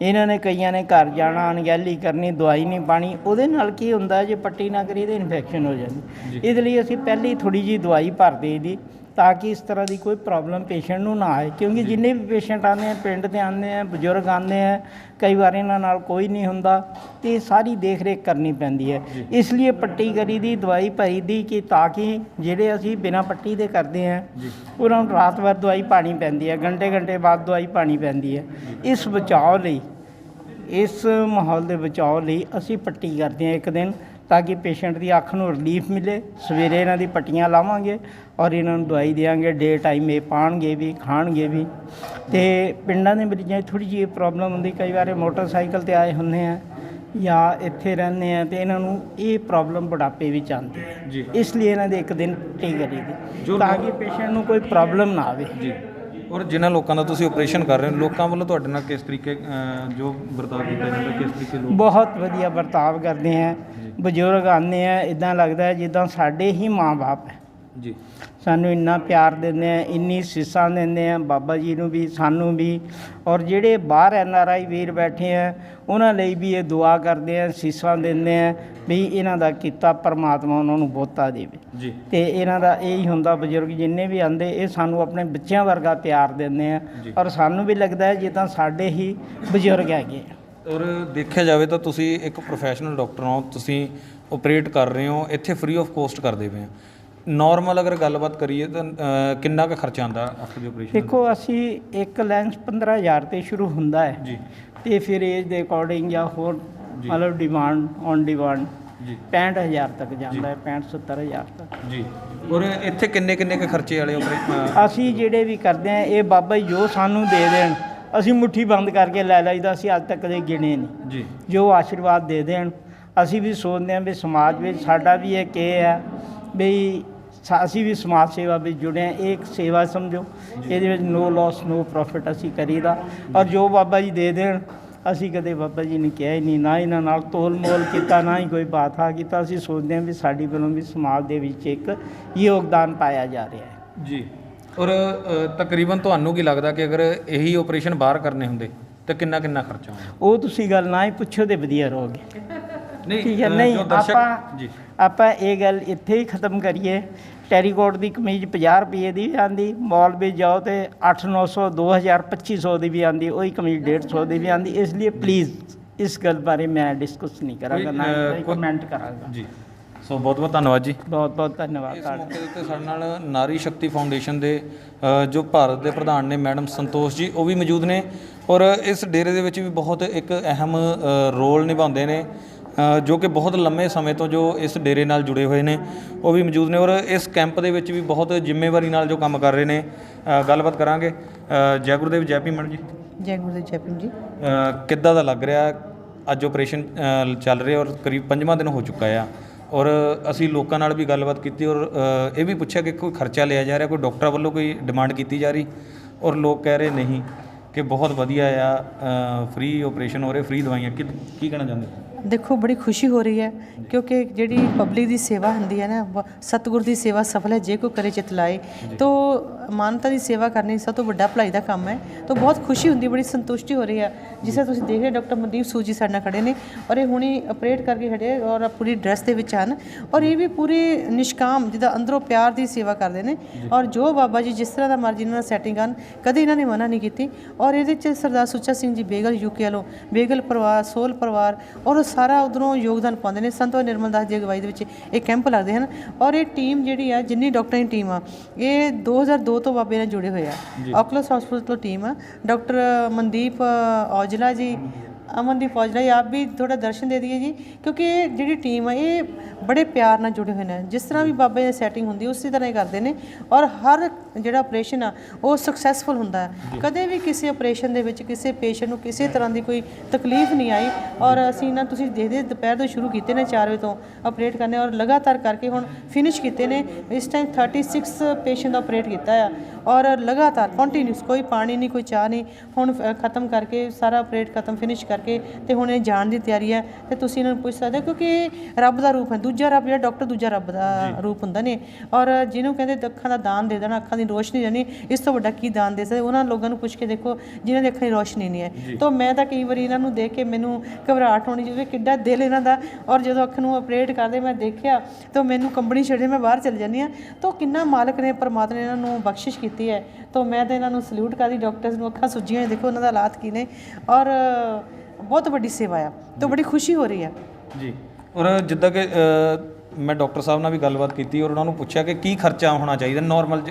ਇਹਨਾਂ ਨੇ ਕਈਆਂ ਨੇ ਘਰ ਜਾਣਾ, ਅਣਗਹਿਲੀ ਕਰਨੀ, ਦਵਾਈ ਨਹੀਂ ਪਾਣੀ। ਉਹਦੇ ਨਾਲ ਕੀ ਹੁੰਦਾ ਜੇ ਪੱਟੀ ਨਾ ਕਰੀਏ ਤਾਂ ਇਨਫੈਕਸ਼ਨ ਹੋ ਜਾਂਦੀ। ਇਹਦੇ ਲਈ ਅਸੀਂ ਪਹਿਲੇ ਥੋੜ੍ਹੀ ਜਿਹੀ ਦਵਾਈ ਭਰ ਦੇਈ ਦੀ ਤਾਂ ਕਿ ਇਸ ਤਰ੍ਹਾਂ ਦੀ ਕੋਈ ਪ੍ਰੋਬਲਮ ਪੇਸ਼ੈਂਟ ਨੂੰ ਨਾ ਆਏ, ਕਿਉਂਕਿ ਜਿੰਨੇ ਵੀ ਪੇਸ਼ੈਂਟ ਆਉਂਦੇ ਆ ਪਿੰਡ ਦੇ ਆਉਂਦੇ ਆ, ਬਜ਼ੁਰਗ ਆਉਂਦੇ ਆ, ਕਈ ਵਾਰ ਇਹਨਾਂ ਨਾਲ ਕੋਈ ਨਹੀਂ ਹੁੰਦਾ ਤੇ ਸਾਰੀ ਦੇਖ ਰੇਖ ਕਰਨੀ ਪੈਂਦੀ ਹੈ। ਇਸ ਲਈ ਪੱਟੀ ਕਰੀ ਦੀ, ਦਵਾਈ ਭਰੀ ਦੀ ਕਿ ਤਾਂ ਕਿ ਜਿਹੜੇ ਅਸੀਂ ਬਿਨਾਂ ਪੱਟੀ ਦੇ ਕਰਦੇ ਆ ਉਹਨਾਂ ਨੂੰ ਰਾਤ ਭਰ ਦਵਾਈ ਪਾਣੀ ਪੈਂਦੀ ਹੈ, ਘੰਟੇ ਘੰਟੇ ਬਾਅਦ ਦਵਾਈ ਪਾਣੀ ਪੈਂਦੀ ਹੈ। ਇਸ ਬਚਾਓ ਲਈ, ਇਸ ਮਾਹੌਲ ਦੇ ਬਚਾਓ ਲਈ ਅਸੀਂ ਪੱਟੀ ਕਰਦੇ ਹਾਂ ਇੱਕ ਦਿਨ ਤਾਂ ਕਿ ਪੇਸ਼ੈਂਟ ਦੀ ਅੱਖ ਨੂੰ ਰਿਲੀਫ ਮਿਲੇ। ਸਵੇਰੇ ਇਹਨਾਂ ਦੀ ਪੱਟੀਆਂ ਲਾਵਾਂਗੇ ਔਰ ਇਹਨਾਂ ਨੂੰ ਦਵਾਈ ਦੇਵਾਂਗੇ। ਡੇ ਟਾਈਮ ਇਹ ਪਾਣਗੇ ਵੀ, ਖਾਣਗੇ ਵੀ। ਅਤੇ ਪਿੰਡਾਂ ਦੇ ਮਰੀਜ਼ਾਂ 'ਚ ਥੋੜ੍ਹੀ ਜਿਹੀ ਪ੍ਰੋਬਲਮ ਹੁੰਦੀ, ਕਈ ਵਾਰ ਮੋਟਰਸਾਈਕਲ 'ਤੇ ਆਏ ਹੁੰਦੇ ਆ ਜਾਂ ਇੱਥੇ ਰਹਿੰਦੇ ਆ ਅਤੇ ਇਹਨਾਂ ਨੂੰ ਇਹ ਪ੍ਰੋਬਲਮ ਬੁਢਾਪੇ ਵਿੱਚ ਆਉਂਦੀ ਹੈ। ਇਸ ਲਈ ਇਹਨਾਂ ਦੇ ਇੱਕ ਦਿਨ ਪੱਟੀ ਕਰੀ ਦੀ ਤਾਂ ਕਿ ਪੇਸ਼ੈਂਟ ਨੂੰ ਕੋਈ ਪ੍ਰੋਬਲਮ ਨਾ ਆਵੇ। ਔਰ ਜਿਨ੍ਹਾਂ ਲੋਕਾਂ ਦਾ ਤੁਸੀਂ ਆਪਰੇਸ਼ਨ ਕਰ ਰਹੇ ਹੋ, ਲੋਕਾਂ ਵੱਲੋਂ ਤੁਹਾਡੇ ਨਾਲ ਕਿਸ ਤਰੀਕੇ ਜੋ ਵਰਤਾਅ ਕੀਤਾ ਜਾਂਦਾ, ਕਿਸ ਤਰੀਕੇ ਲੋਕ ਬਹੁਤ ਵਧੀਆ ਵਰਤਾਵ ਕਰਦੇ ਹੈ। ਬਜ਼ੁਰਗ ਆਉਂਦੇ ਆ, ਇੱਦਾਂ ਲੱਗਦਾ ਹੈ ਜਿੱਦਾਂ ਸਾਡੇ ਹੀ ਮਾਂ ਬਾਪ ਹੈ ਜੀ। ਸਾਨੂੰ ਇੰਨਾ ਪਿਆਰ ਦਿੰਦੇ ਆ, ਇੰਨੀ ਸੀਸਾਂ ਦਿੰਦੇ ਆ, ਬਾਬਾ ਜੀ ਨੂੰ ਵੀ, ਸਾਨੂੰ ਵੀ। ਔਰ ਜਿਹੜੇ ਬਾਹਰ NRI ਵੀਰ ਬੈਠੇ ਆ ਉਹਨਾਂ ਲਈ ਵੀ ਇਹ ਦੁਆ ਕਰਦੇ ਆ, ਸੀਸਾਂ ਦਿੰਦੇ ਆ ਵੀ ਇਹਨਾਂ ਦਾ ਕੀਤਾ ਪਰਮਾਤਮਾ ਉਹਨਾਂ ਨੂੰ ਬਹੁਤਾ ਦੇਵੇ ਜੀ। ਅਤੇ ਇਹਨਾਂ ਦਾ ਇਹੀ ਹੁੰਦਾ, ਬਜ਼ੁਰਗ ਜਿੰਨੇ ਵੀ ਆਉਂਦੇ ਇਹ ਸਾਨੂੰ ਆਪਣੇ ਬੱਚਿਆਂ ਵਰਗਾ ਪਿਆਰ ਦਿੰਦੇ ਆ ਔਰ ਸਾਨੂੰ ਵੀ ਲੱਗਦਾ ਹੈ ਜਿੱਦਾਂ ਸਾਡੇ ਹੀ ਬਜ਼ੁਰਗ ਹੈਗੇ ਆ। ਔਰ ਦੇਖਿਆ ਜਾਵੇ ਤਾਂ ਤੁਸੀਂ ਇੱਕ ਪ੍ਰੋਫੈਸ਼ਨਲ ਡਾਕਟਰ ਹੋ, ਤੁਸੀਂ ਆਪਰੇਟ ਕਰ ਰਹੇ ਹੋ, ਇੱਥੇ ਫ੍ਰੀ ਆਫ ਕੋਸਟ ਕਰਦੇ ਪਏ ਹੋ। ਨਾਰਮਲ ਅਗਰ ਗੱਲਬਾਤ ਕਰੀਏ ਤਾਂ ਕਿੰਨਾ ਕੁ ਖਰਚਾ ਆਉਂਦਾ ਅੱਖ ਦੇ ਆਪਰੇਸ਼ਨ? ਦੇਖੋ ਅਸੀਂ ਇੱਕ ਲੈਂਸ 15,000 ਤੇ ਸ਼ੁਰੂ ਹੁੰਦਾ ਹੈ ਜੀ। ਅਤੇ ਫਿਰ ਏਜ ਦੇ ਅਕੋਰਡਿੰਗ ਜਾਂ ਹੋਰ ਮਤਲਬ ਡਿਮਾਂਡ ਔਨ ਡਿਮਾਂਡ 65,000 ਤੱਕ ਜਾਂਦਾ ਹੈ, 65-70,000 ਤੱਕ ਜੀ। ਔਰ ਇੱਥੇ ਕਿੰਨੇ ਕੁ ਖਰਚੇ ਵਾਲੇ ਆਪਰੇਸ਼ਨ? ਅਸੀਂ ਜਿਹੜੇ ਵੀ ਕਰਦੇ ਹਾਂ ਇਹ ਬਾਬਾ ਜੀ ਜੋ ਸਾਨੂੰ ਦੇ ਦੇਣ ਅਸੀਂ ਮੁੱਠੀ ਬੰਦ ਕਰਕੇ ਲੈ ਲਈਦਾ। ਅਸੀਂ ਅੱਜ ਤੱਕ ਕਦੇ ਗਿਣੇ ਨਹੀਂ ਜੀ। ਜੋ ਆਸ਼ੀਰਵਾਦ ਦੇ ਦੇਣ। ਅਸੀਂ ਵੀ ਸੋਚਦੇ ਹਾਂ ਵੀ ਸਮਾਜ ਵਿੱਚ ਸਾਡਾ ਵੀ ਇੱਕ ਇਹ ਹੈ ਵੀ ਅਸੀਂ ਵੀ ਸਮਾਜ ਸੇਵਾ ਵਿੱਚ ਜੁੜੇ ਹਾਂ। ਇਹ ਇੱਕ ਸੇਵਾ ਸਮਝੋ, ਇਹਦੇ ਵਿੱਚ ਨੋ ਲੋਸ ਨੋ ਪ੍ਰੋਫਿਟ ਅਸੀਂ ਕਰੀਦਾ। ਔਰ ਜੋ ਬਾਬਾ ਜੀ ਦੇ ਦੇਣ ਅਸੀਂ ਕਦੇ ਬਾਬਾ ਜੀ ਨੇ ਕਿਹਾ ਹੀ ਨਹੀਂ, ਨਾ ਇਹਨਾਂ ਨਾਲ ਤੋਲ ਮੋਲ ਕੀਤਾ, ਨਾ ਹੀ ਕੋਈ ਬਾਤ ਕੀਤਾ। ਅਸੀਂ ਸੋਚਦੇ ਹਾਂ ਵੀ ਸਾਡੀ ਵੱਲੋਂ ਵੀ ਸਮਾਜ ਦੇ ਵਿੱਚ ਇੱਕ ਯੋਗਦਾਨ ਪਾਇਆ ਜਾ ਰਿਹਾ ਹੈ ਜੀ। ਔਰ ਤਕਰੀਬਨ ਤੁਹਾਨੂੰ ਕੀ ਲੱਗਦਾ ਕਿ ਅਗਰ ਇਹੀ ਆਪਰੇਸ਼ਨ ਬਾਹਰ ਕਰਨੇ ਹੁੰਦੇ ਤਾਂ ਕਿੰਨਾ ਖਰਚਾ ਆਉਂਦਾ? ਉਹ ਤੁਸੀਂ ਗੱਲ ਨਾ ਹੀ ਪੁੱਛੋ ਤੇ ਵਧੀਆ ਰਹੋਗੇ। ਠੀਕ ਹੈ, ਨਹੀਂ ਆਪਾਂ ਇਹ ਗੱਲ ਇੱਥੇ ਹੀ ਖ਼ਤਮ ਕਰੀਏ। ਟੈਰੀਕੋਟ ਦੀ ਕਮੀਜ਼ 50 ਰੁਪਏ ਦੀ ਵੀ ਆਉਂਦੀ, ਮਾਲ ਵਿੱਚ ਜਾਓ ਤੇ 800-900 2000 2500 ਦੀ ਵੀ ਆਉਂਦੀ, ਉਹੀ ਕਮੀਜ਼ 150 ਦੀ ਵੀ ਆਉਂਦੀ। ਇਸ ਲਈ ਪਲੀਜ਼ ਇਸ ਗੱਲ ਬਾਰੇ ਮੈਂ ਡਿਸਕਸ ਨਹੀਂ ਕਰਾਂਗਾ, ਨਾ ਕੋਈ ਕਮੈਂਟ ਕਰਾਂਗਾ ਜੀ। ਸੋ ਬਹੁਤ ਧੰਨਵਾਦ ਜੀ। ਬਹੁਤ ਧੰਨਵਾਦ। ਇਸ ਮੌਕੇ ਦੇ ਉੱਤੇ ਸਾਡੇ ਨਾਲ ਨਾਰੀ ਸ਼ਕਤੀ ਫਾਊਂਡੇਸ਼ਨ ਦੇ ਜੋ ਭਾਰਤ ਦੇ ਪ੍ਰਧਾਨ ਨੇ ਮੈਡਮ ਸੰਤੋਸ਼ ਜੀ, ਉਹ ਵੀ ਮੌਜੂਦ ਨੇ ਔਰ ਇਸ ਡੇਰੇ ਦੇ ਵਿੱਚ ਵੀ ਬਹੁਤ ਇੱਕ ਅਹਿਮ ਰੋਲ ਨਿਭਾਉਂਦੇ ਨੇ, ਜੋ ਕਿ ਬਹੁਤ ਲੰਮੇ ਸਮੇਂ ਤੋਂ ਜੋ ਇਸ ਡੇਰੇ ਨਾਲ ਜੁੜੇ ਹੋਏ ਨੇ, ਉਹ ਵੀ ਮੌਜੂਦ ਨੇ ਔਰ ਇਸ ਕੈਂਪ ਦੇ ਵਿੱਚ ਵੀ ਬਹੁਤ ਜ਼ਿੰਮੇਵਾਰੀ ਨਾਲ ਜੋ ਕੰਮ ਕਰ ਰਹੇ ਨੇ। ਗੱਲਬਾਤ ਕਰਾਂਗੇ। ਜੈ ਗੁਰਦੇਵ ਜੈ ਭੀਮ ਮੈਡਮ ਜੀ। ਜੈ ਗੁਰਦੇਵ ਜੈ ਭੀਮ ਜੀ। ਕਿੱਦਾਂ ਦਾ ਲੱਗ ਰਿਹਾ ਅੱਜ ਆਪਰੇਸ਼ਨ ਚੱਲ ਰਿਹਾ ਔਰ ਕਰੀਬ 5ਵਾਂ ਦਿਨ ਹੋ ਚੁੱਕਾ ਆ ਔਰ ਅਸੀਂ ਲੋਕਾਂ ਨਾਲ ਵੀ ਗੱਲਬਾਤ ਕੀਤੀ ਔਰ ਇਹ ਵੀ ਪੁੱਛਿਆ ਕਿ ਕੋਈ ਖਰਚਾ ਲਿਆ ਜਾ ਰਿਹਾ, ਕੋਈ ਡਾਕਟਰ ਵੱਲੋਂ ਕੋਈ ਡਿਮਾਂਡ ਕੀਤੀ ਜਾ ਰਹੀ ਔਰ ਲੋਕ ਕਹਿ ਰਹੇ ਨਹੀਂ ਕਿ ਬਹੁਤ ਵਧੀਆ ਆ, ਫ੍ਰੀ ਆਪਰੇਸ਼ਨ ਹੋ ਰਹੇ, ਫ੍ਰੀ ਦਵਾਈਆਂ। ਕੀ ਕਹਿਣਾ ਚਾਹੁੰਦੇ? ਦੇਖੋ ਬੜੀ ਖੁਸ਼ੀ ਹੋ ਰਹੀ ਹੈ ਕਿਉਂਕਿ ਜਿਹੜੀ ਪਬਲਿਕ ਦੀ ਸੇਵਾ ਹੁੰਦੀ ਹੈ ਨਾ, ਸਤਿਗੁਰ ਦੀ ਸੇਵਾ ਸਫਲ ਹੈ ਜੇ ਕੋਈ ਕਰੇ ਚਿਤ ਲਾਏ। ਤੋ ਮਾਨਵਤਾ ਦੀ ਸੇਵਾ ਕਰਨੀ ਸਭ ਤੋਂ ਵੱਡਾ ਭਲਾਈ ਦਾ ਕੰਮ ਹੈ। ਤਾਂ ਬਹੁਤ ਖੁਸ਼ੀ ਹੁੰਦੀ, ਬੜੀ ਸੰਤੁਸ਼ਟੀ ਹੋ ਰਹੀ ਹੈ। ਜਿਸ ਤਰ੍ਹਾਂ ਤੁਸੀਂ ਦੇਖ ਰਹੇ ਡਾਕਟਰ ਮਨਦੀਪ ਸੂਦ ਜੀ ਸਾਡੇ ਨਾਲ ਖੜੇ ਨੇ ਔਰ ਇਹ ਹੁਣੀ ਆਪਰੇਟ ਕਰਕੇ ਖੜੇ ਔਰ ਪੂਰੀ ਡਰੈਸ ਦੇ ਵਿੱਚ ਹਨ ਔਰ ਇਹ ਵੀ ਪੂਰੀ ਨਿਸ਼ਕਾਮ ਜਿੱਦਾਂ ਅੰਦਰੋਂ ਪਿਆਰ ਦੀ ਸੇਵਾ ਕਰਦੇ ਨੇ ਔਰ ਜੋ ਬਾਬਾ ਜੀ ਜਿਸ ਤਰ੍ਹਾਂ ਦਾ ਮਰਜ਼ੀ ਇਹਨਾਂ ਨਾਲ ਸੈਟਿੰਗ ਕਰਨ, ਕਦੇ ਇਹਨਾਂ ਨੇ ਮਨਾ ਨਹੀਂ ਕੀਤੀ। ਔਰ ਇਹਦੇ ਚ ਸਰਦਾਰ ਸੁੱਚਾ ਸਿੰਘ ਜੀ ਬੇਗਲ UK ਵੱਲੋਂ, ਬੇਗਲ ਪਰਿਵਾਰ, ਸੋਲ ਪਰਿਵਾਰ ਔਰ ਸਾਰਾ ਉਧਰੋਂ ਯੋਗਦਾਨ ਪਾਉਂਦੇ ਨੇ। ਸੰਤ ਨਿਰਮਲ ਦਾਸ ਦੀ ਅਗਵਾਈ ਦੇ ਵਿੱਚ ਇਹ ਕੈਂਪ ਲੱਗਦੇ ਹਨ ਔਰ ਇਹ ਟੀਮ ਜਿਹੜੀ ਆ, ਜਿੰਨੀ ਡਾਕਟਰਾਂ ਦੀ ਟੀਮ ਆ, ਇਹ 2002 ਤੋਂ ਬਾਬੇ ਨਾਲ ਜੁੜੇ ਹੋਏ ਆ। ਔਕਲਸ ਹਸਪਤਾਲ ਤੋਂ ਟੀਮ ਆ। ਡਾਕਟਰ ਮਨਦੀਪ ਔਜਲਾ ਜੀ, ਅਮਨਦੀਪ ਔਜਲਾ ਜੀ, ਆਪ ਵੀ ਥੋੜਾ ਦਰਸ਼ਨ ਦੇ ਦਈਏ ਜੀ, ਕਿਉਂਕਿ ਇਹ ਜਿਹੜੀ ਟੀਮ ਆ ਇਹ ਬੜੇ ਪਿਆਰ ਨਾਲ ਜੁੜੇ ਹੋਏ ਨੇ। ਜਿਸ ਤਰ੍ਹਾਂ ਵੀ ਬਾਬੇ ਦੀ ਸੈਟਿੰਗ ਹੁੰਦੀ ਉਸੇ ਤਰ੍ਹਾਂ ਹੀ ਕਰਦੇ ਨੇ ਔਰ ਹਰ ਜਿਹੜਾ ਆਪਰੇਸ਼ਨ ਆ ਉਹ ਸਕਸੈਸਫੁਲ ਹੁੰਦਾ ਹੈ। ਕਦੇ ਵੀ ਕਿਸੇ ਆਪਰੇਸ਼ਨ ਦੇ ਵਿੱਚ ਕਿਸੇ ਪੇਸ਼ੈਂਟ ਨੂੰ ਕਿਸੇ ਤਰ੍ਹਾਂ ਦੀ ਕੋਈ ਤਕਲੀਫ ਨਹੀਂ ਆਈ। ਔਰ ਅਸੀਂ ਨਾ ਤੁਸੀਂ ਦੇਖਦੇ ਦੁਪਹਿਰ ਤੋਂ ਸ਼ੁਰੂ ਕੀਤੇ ਨੇ 4 ਵਜੇ ਤੋਂ ਆਪਰੇਟ ਕਰਨੇ, ਔਰ ਲਗਾਤਾਰ ਕਰਕੇ ਹੁਣ ਫਿਨਿਸ਼ ਕੀਤੇ ਨੇ। ਇਸ ਟਾਈਮ 36 ਪੇਸ਼ੈਂਟ ਦਾ ਆਪਰੇਟ ਕੀਤਾ ਆ, ਔਰ ਲਗਾਤਾਰ ਕੰਟੀਨਿਊਸ, ਕੋਈ ਪਾਣੀ ਨਹੀਂ ਕੋਈ ਚਾਹ ਨਹੀਂ। ਹੁਣ ਖਤਮ ਕਰਕੇ ਸਾਰਾ ਆਪਰੇਟ ਖਤਮ ਫਿਨਿਸ਼ ਕਰਕੇ ਤੇ ਹੁਣ ਇਹ ਜਾਣ ਦੀ ਤਿਆਰੀ ਹੈ। ਤੇ ਤੁਸੀਂ ਇਹਨਾਂ ਨੂੰ ਪੁੱਛ ਸਕਦੇ ਹੋ, ਕਿਉਂਕਿ ਇਹ ਰੱਬ ਦਾ ਰੂਪ ਹੈ, ਦੂਜਾ ਰੱਬ ਜਿਹੜਾ ਡਾਕਟਰ ਦੂਜਾ ਰੱਬ ਦਾ ਰੂਪ ਹੁੰਦਾ ਨੇ। ਔਰ ਜਿਹਨੂੰ ਕਹਿੰਦੇ ਅੱਖਾਂ ਦਾ ਦਾਨ ਦੇ ਦੇਣਾ, ਅੱਖਾਂ ਦੀ ਰੋਸ਼ਨੀ ਦੇਣੀ, ਇਸ ਤੋਂ ਵੱਡਾ ਕੀ ਦਾਨ ਦੇ ਸਕਦੇ। ਉਹਨਾਂ ਲੋਕਾਂ ਨੂੰ ਪੁੱਛ ਕੇ ਦੇਖੋ ਜਿਨ੍ਹਾਂ ਦੀ ਅੱਖਾਂ ਦੀ ਰੋਸ਼ਨੀ ਨਹੀਂ ਹੈ। ਤਾਂ ਮੈਂ ਤਾਂ ਕਈ ਵਾਰੀ ਇਹਨਾਂ ਨੂੰ ਦੇਖ ਕੇ ਮੈਨੂੰ ਘਬਰਾਹਟ ਹੋਣੀ, ਜਿਵੇਂ ਕਿੱਡਾ ਦਿਲ ਇਹਨਾਂ ਦਾ। ਔਰ ਜਦੋਂ ਅੱਖ ਨੂੰ ਆਪਰੇਟ ਕਰਦੇ ਮੈਂ ਦੇਖਿਆ ਤਾਂ ਮੈਨੂੰ ਕੰਬਣੀ ਛੱਡੇ, ਮੈਂ ਬਾਹਰ ਚਲ ਜਾਂਦੀ ਹਾਂ। ਤਾਂ ਕਿੰਨਾ ਮਾਲਕ ਨੇ, ਪਰਮਾਤਮਾ ਨੇ ਇਹਨਾਂ ਨੂੰ ਬਖਸ਼ਿਸ਼ ਕੀਤੀ ਹੈ। ਤਾਂ ਮੈਂ ਤਾਂ ਇਹਨਾਂ ਨੂੰ ਸਲੂਟ ਕਰਦੀ, ਡਾਕਟਰਸ ਨੂੰ। ਅੱਖਾਂ ਸੁੱਜੀਆਂ ਹੋਈਆਂ, ਦੇਖੋ ਉਹਨਾਂ ਦਾ ਹਾਲਾਤ ਕੀ ਨੇ। ਔਰ ਬਹੁਤ ਵੱਡੀ ਸੇਵਾ ਆ, ਤਾਂ ਬੜੀ ਖੁਸ਼ੀ ਹੋ ਰਹੀ ਹੈ ਜੀ। ਔਰ ਜਿੱਦਾਂ ਕਿ ਮੈਂ ਡਾਕਟਰ ਸਾਹਿਬ ਨਾਲ ਵੀ ਗੱਲਬਾਤ ਕੀਤੀ ਔਰ ਉਹਨਾਂ ਨੂੰ ਪੁੱਛਿਆ ਕਿ ਕੀ ਖਰਚਾ ਹੋਣਾ ਚਾਹੀਦਾ ਨੋਰਮਲ